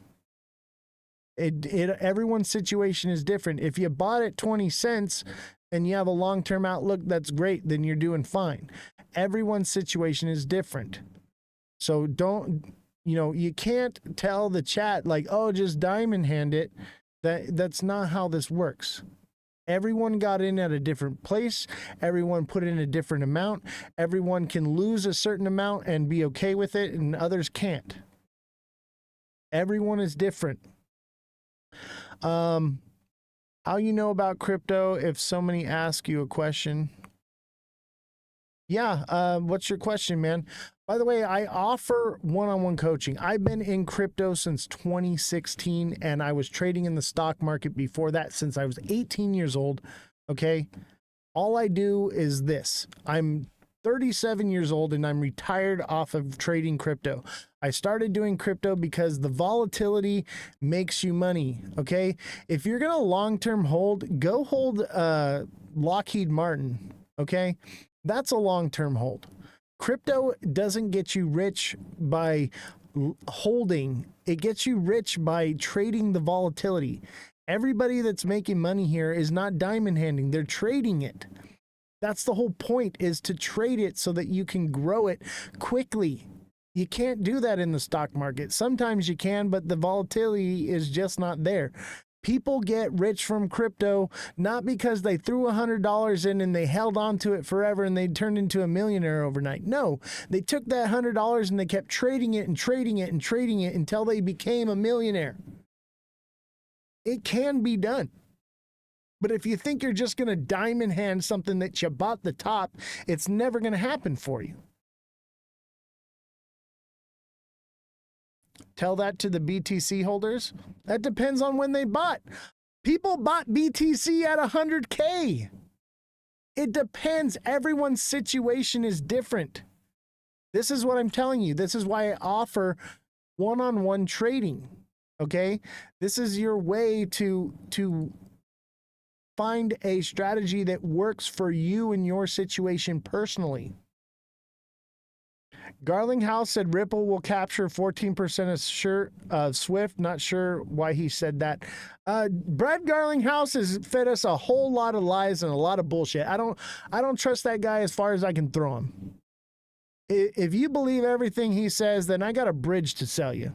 Everyone's situation is different. If you bought at 20 cents and you have a long-term outlook, that's great. Then you're doing fine. Everyone's situation is different. So you can't tell the chat like, oh, just diamond hand it. That's not how this works. Everyone got in at a different place. Everyone put in a different amount. Everyone can lose a certain amount and be okay with it, and others can't. Everyone is different. How you know about crypto if so many ask you a question? Yeah, what's your question, man? By the way, I offer one-on-one coaching. I've been in crypto since 2016, and I was trading in the stock market before that since I was 18 years old, okay? All I do is this. I'm 37 years old, and I'm retired off of trading crypto. I started doing crypto because the volatility makes you money, okay? If you're going to long-term hold, go hold Lockheed Martin, okay? That's a long-term hold. Crypto doesn't get you rich by holding. It gets you rich by trading the volatility. Everybody that's making money here is not diamond handing. They're trading it. That's the whole point, is to trade it so that you can grow it quickly. You can't do that in the stock market. Sometimes you can, but the volatility is just not there. People get rich from crypto not because they threw $100 in and they held on to it forever and they turned into a millionaire overnight. No, they took that $100 and they kept trading it and trading it and trading it until they became a millionaire. It can be done. But if you think you're just going to diamond hand something that you bought the top, it's never going to happen for you. Tell that to the BTC holders. That depends on when they bought. People bought BTC at 100K. It depends. Everyone's situation is different. This is what I'm telling you. This is why I offer one-on-one trading. Okay? This is your way to find a strategy that works for you and your situation personally. Garlinghouse said Ripple will capture 14% of Swift. Not sure why he said that. Brad Garlinghouse has fed us a whole lot of lies and a lot of bullshit. I don't trust that guy as far as I can throw him. If you believe everything he says, then I got a bridge to sell you.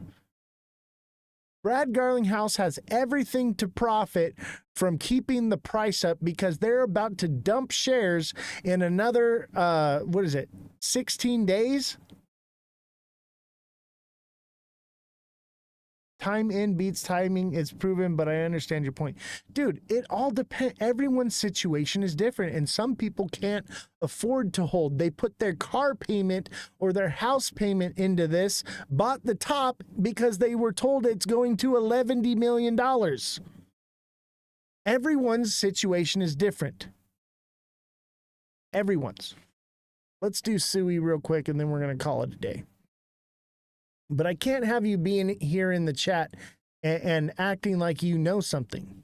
Brad Garlinghouse has everything to profit from keeping the price up because they're about to dump shares in another, 16 days? Time in beats timing. It's proven, but I understand your point. Dude, it all depends. Everyone's situation is different, and some people can't afford to hold. They put their car payment or their house payment into this, bought the top because they were told it's going to $11 million. Everyone's situation is different. Everyone's. Let's do Suey real quick, and then we're going to call it a day. But I can't have you being here in the chat and acting like you know something.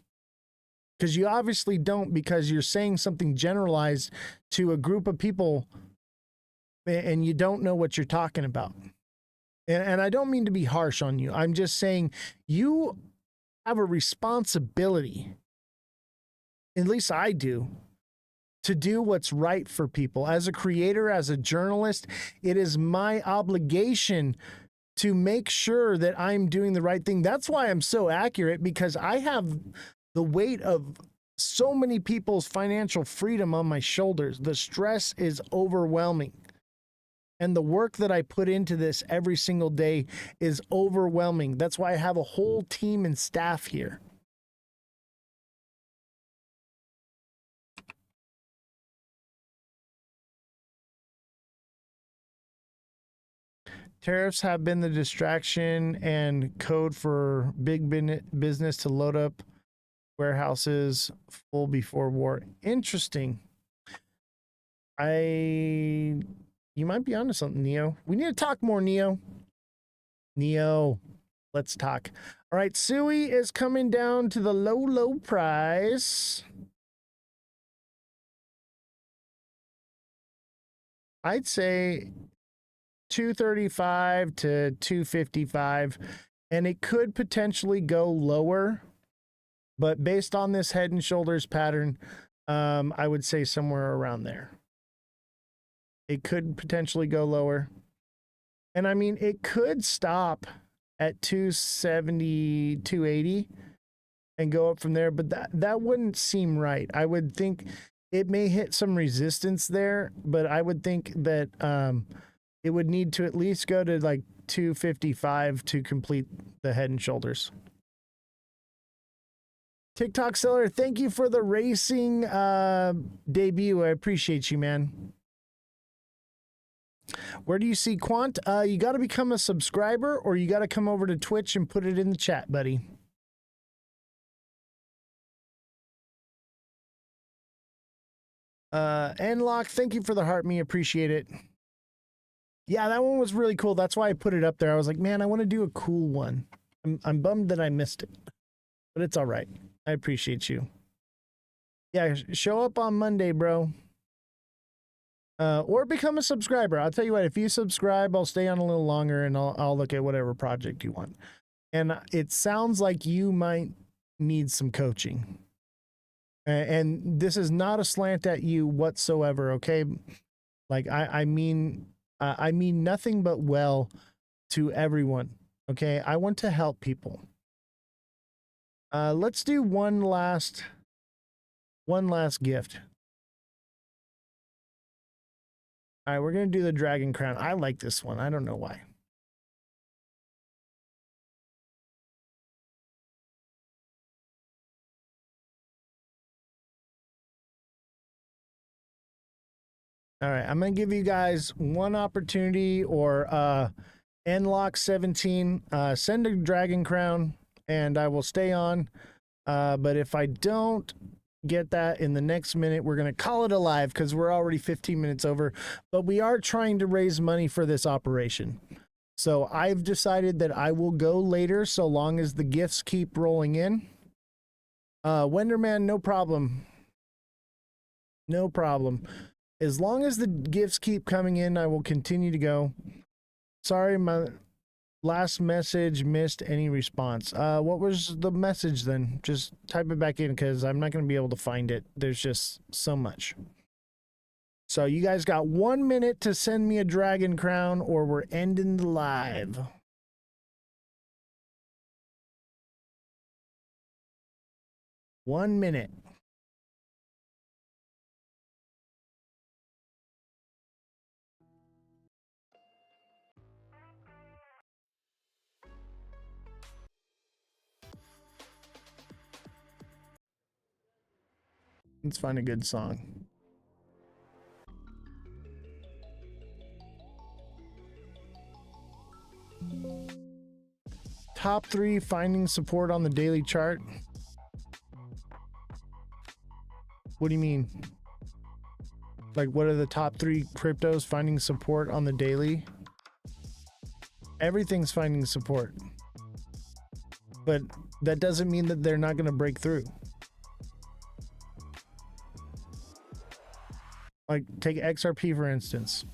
Because you obviously don't, because you're saying something generalized to a group of people and you don't know what you're talking about. And I don't mean to be harsh on you. I'm just saying you have a responsibility, at least I do, to do what's right for people. As a creator, as a journalist, it is my obligation to make sure that I'm doing the right thing. That's why I'm so accurate, because I have the weight of so many people's financial freedom on my shoulders. The stress is overwhelming. And the work that I put into this every single day is overwhelming. That's why I have a whole team and staff here. Tariffs have been the distraction and code for big business to load up warehouses full before war. Interesting. You might be onto something, Neo. We need to talk more, Neo. Neo, let's talk. All right, Suey is coming down to the low price. I'd say 235 to 255, and it could potentially go lower, but based on this head and shoulders pattern, I would say somewhere around there. It could potentially go lower, and I mean, it could stop at 270, 280 and go up from there, but that wouldn't seem right. I would think it may hit some resistance there, but I would think that it would need to at least go to like 255 to complete the head and shoulders. TikTok seller, thank you for the racing debut. I appreciate you, man. Where do you see Quant? You got to become a subscriber, or you got to come over to Twitch and put it in the chat, buddy. Nlock, thank you for the heart, me. Appreciate it. Yeah, that one was really cool. That's why I put it up there. I was like, man, I want to do a cool one. I'm bummed that I missed it, but it's all right. I appreciate you. Yeah, show up on Monday, bro. Or become a subscriber. I'll tell you what, if you subscribe, I'll stay on a little longer and I'll look at whatever project you want. And it sounds like you might need some coaching. And this is not a slant at you whatsoever, okay? Like, I mean nothing but well to everyone, okay? I want to help people. Let's do one last gift. All right, we're going to do the Dragon Crown. I like this one. I don't know why. All right, I'm going to give you guys one opportunity, or Nlock17, send a Dragon Crown, and I will stay on. But if I don't get that in the next minute, we're going to call it a live, because we're already 15 minutes over. But we are trying to raise money for this operation. So I've decided that I will go later, so long as the gifts keep rolling in. Wenderman, no problem. No problem. As long as the gifts keep coming in, I will continue to go. Sorry, my last message missed any response. What was the message then? Just type it back in, because I'm not going to be able to find it. There's just so much. So you guys got 1 minute to send me a Dragon Crown, or we're ending the live. One minute. Let's find a good song. Top 3 finding support on the daily chart. What do you mean? Like, what are the top 3 cryptos finding support on the daily? Everything's finding support. But that doesn't mean that they're not going to break through. Like, take XRP, for instance.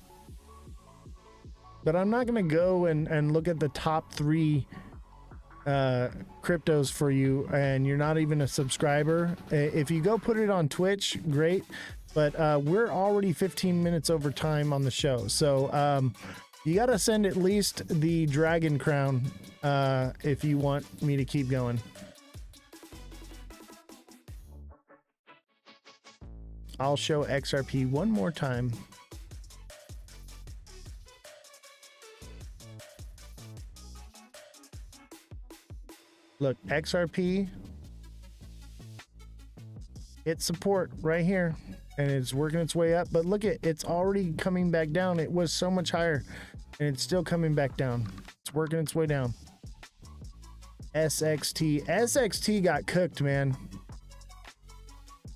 But I'm not going to go and look at the top 3 cryptos for you, and you're not even a subscriber. If you go put it on Twitch, great. But we're already 15 minutes over time on the show. So you got to send at least the Dragon Crown if you want me to keep going. I'll show XRP one more time. Look, XRP, it's support right here, and it's working its way up. But look at it's already coming back down. It was so much higher, and it's still coming back down. It's working its way down. SXT got cooked, man.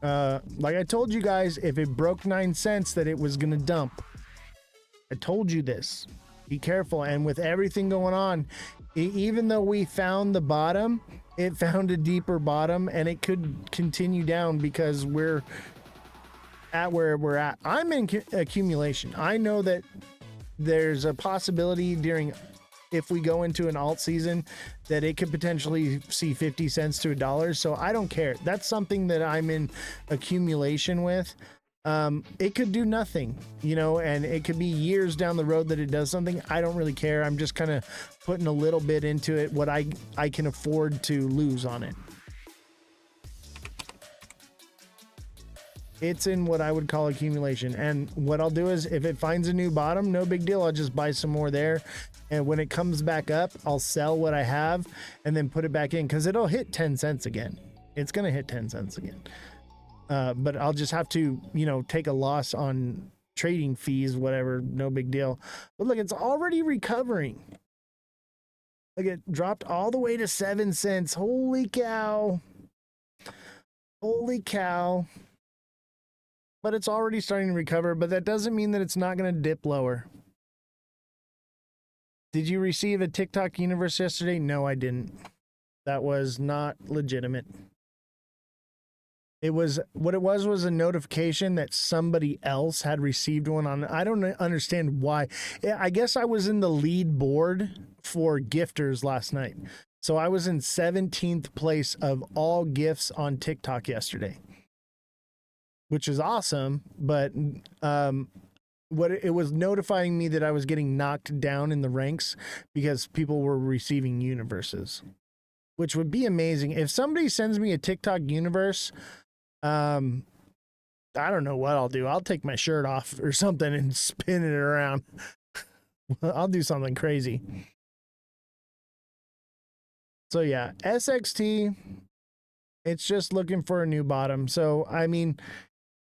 Like I told you guys, if it broke 9 cents, that it was gonna dump. I told you this. Be careful. And with everything going on, even though we found the bottom, it found a deeper bottom, and it could continue down because we're at where we're at. I'm in accumulation. I know that there's a possibility if we go into an alt season that it could potentially see 50 cents to $1. So I don't care. That's something that I'm in accumulation with. It could do nothing, and it could be years down the road that it does something. I don't really care. I'm just kind of putting a little bit into it, what I can afford to lose on it. It's in what I would call accumulation. And what I'll do is if it finds a new bottom, no big deal. I'll just buy some more there. And when it comes back up, I'll sell what I have and then put it back in, because it'll hit 10 cents again. It's going to hit 10 cents again. But I'll just have to, take a loss on trading fees, whatever, no big deal. But look, it's already recovering. Look, it dropped all the way to 7 cents. Holy cow. Holy cow. But it's already starting to recover, but that doesn't mean that it's not going to dip lower. Did you receive a TikTok universe yesterday? No, I didn't. That was not legitimate. It was what it was a notification that somebody else had received one on. I don't understand why. I guess I was in the lead board for gifters last night. So I was in 17th place of all gifts on TikTok yesterday, which is awesome. But what it was notifying me that I was getting knocked down in the ranks because people were receiving universes, which would be amazing. If somebody sends me a TikTok universe, I don't know what I'll do. I'll take my shirt off or something and spin it around. I'll do something crazy. So yeah, SXT, it's just looking for a new bottom. So, I mean,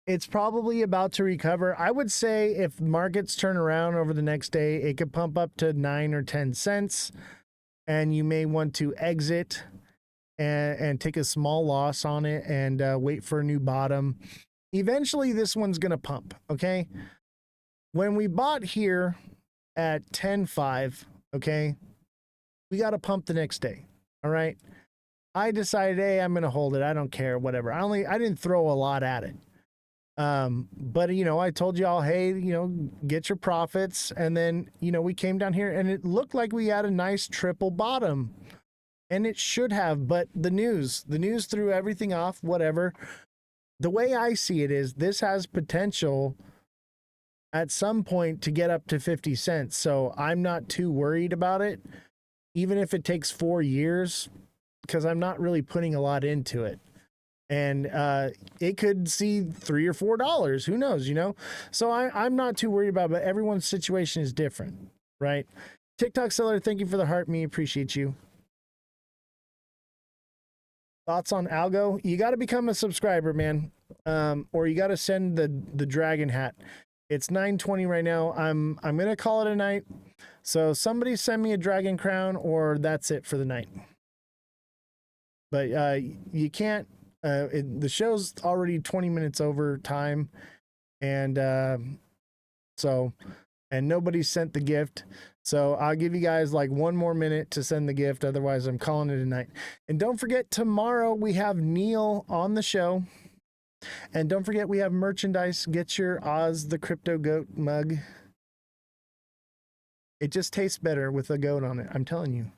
it's probably about to recover. I would say if markets turn around over the next day, it could pump up to 9 or 10 cents, and you may want to exit and take a small loss on it and wait for a new bottom. Eventually, this one's going to pump, okay? When we bought here at 10.5, okay, we got to pump the next day, all right? I decided, hey, I'm going to hold it. I don't care, whatever. I didn't throw a lot at it. But, I told y'all, hey, get your profits. And then, we came down here and it looked like we had a nice triple bottom. And it should have, but the news threw everything off, whatever. The way I see it is this has potential at some point to get up to 50 cents. So I'm not too worried about it, even if it takes 4 years, because I'm not really putting a lot into it. And it could see $3 or $4. Who knows, So I'm not too worried about it, but everyone's situation is different, right? TikTok seller, thank you for the heart. Me, appreciate you. Thoughts on algo? You got to become a subscriber, man. or you got to send the dragon hat. It's 9:20 right now. I'm gonna call it a night. So somebody send me a dragon crown, or that's it for the night. But you can't. The show's already 20 minutes over time, and and nobody sent the gift. So I'll give you guys like one more minute to send the gift. Otherwise, I'm calling it a night. And don't forget, tomorrow we have Neil on the show. And don't forget, we have merchandise. Get your Oz the Crypto Goat mug. It just tastes better with a goat on it. I'm telling you.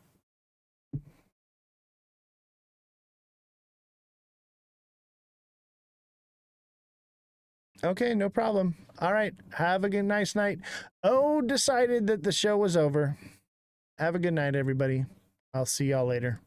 Okay, no problem. All right. Have a good, nice night. Oh, decided that the show was over. Have a good night, everybody. I'll see y'all later.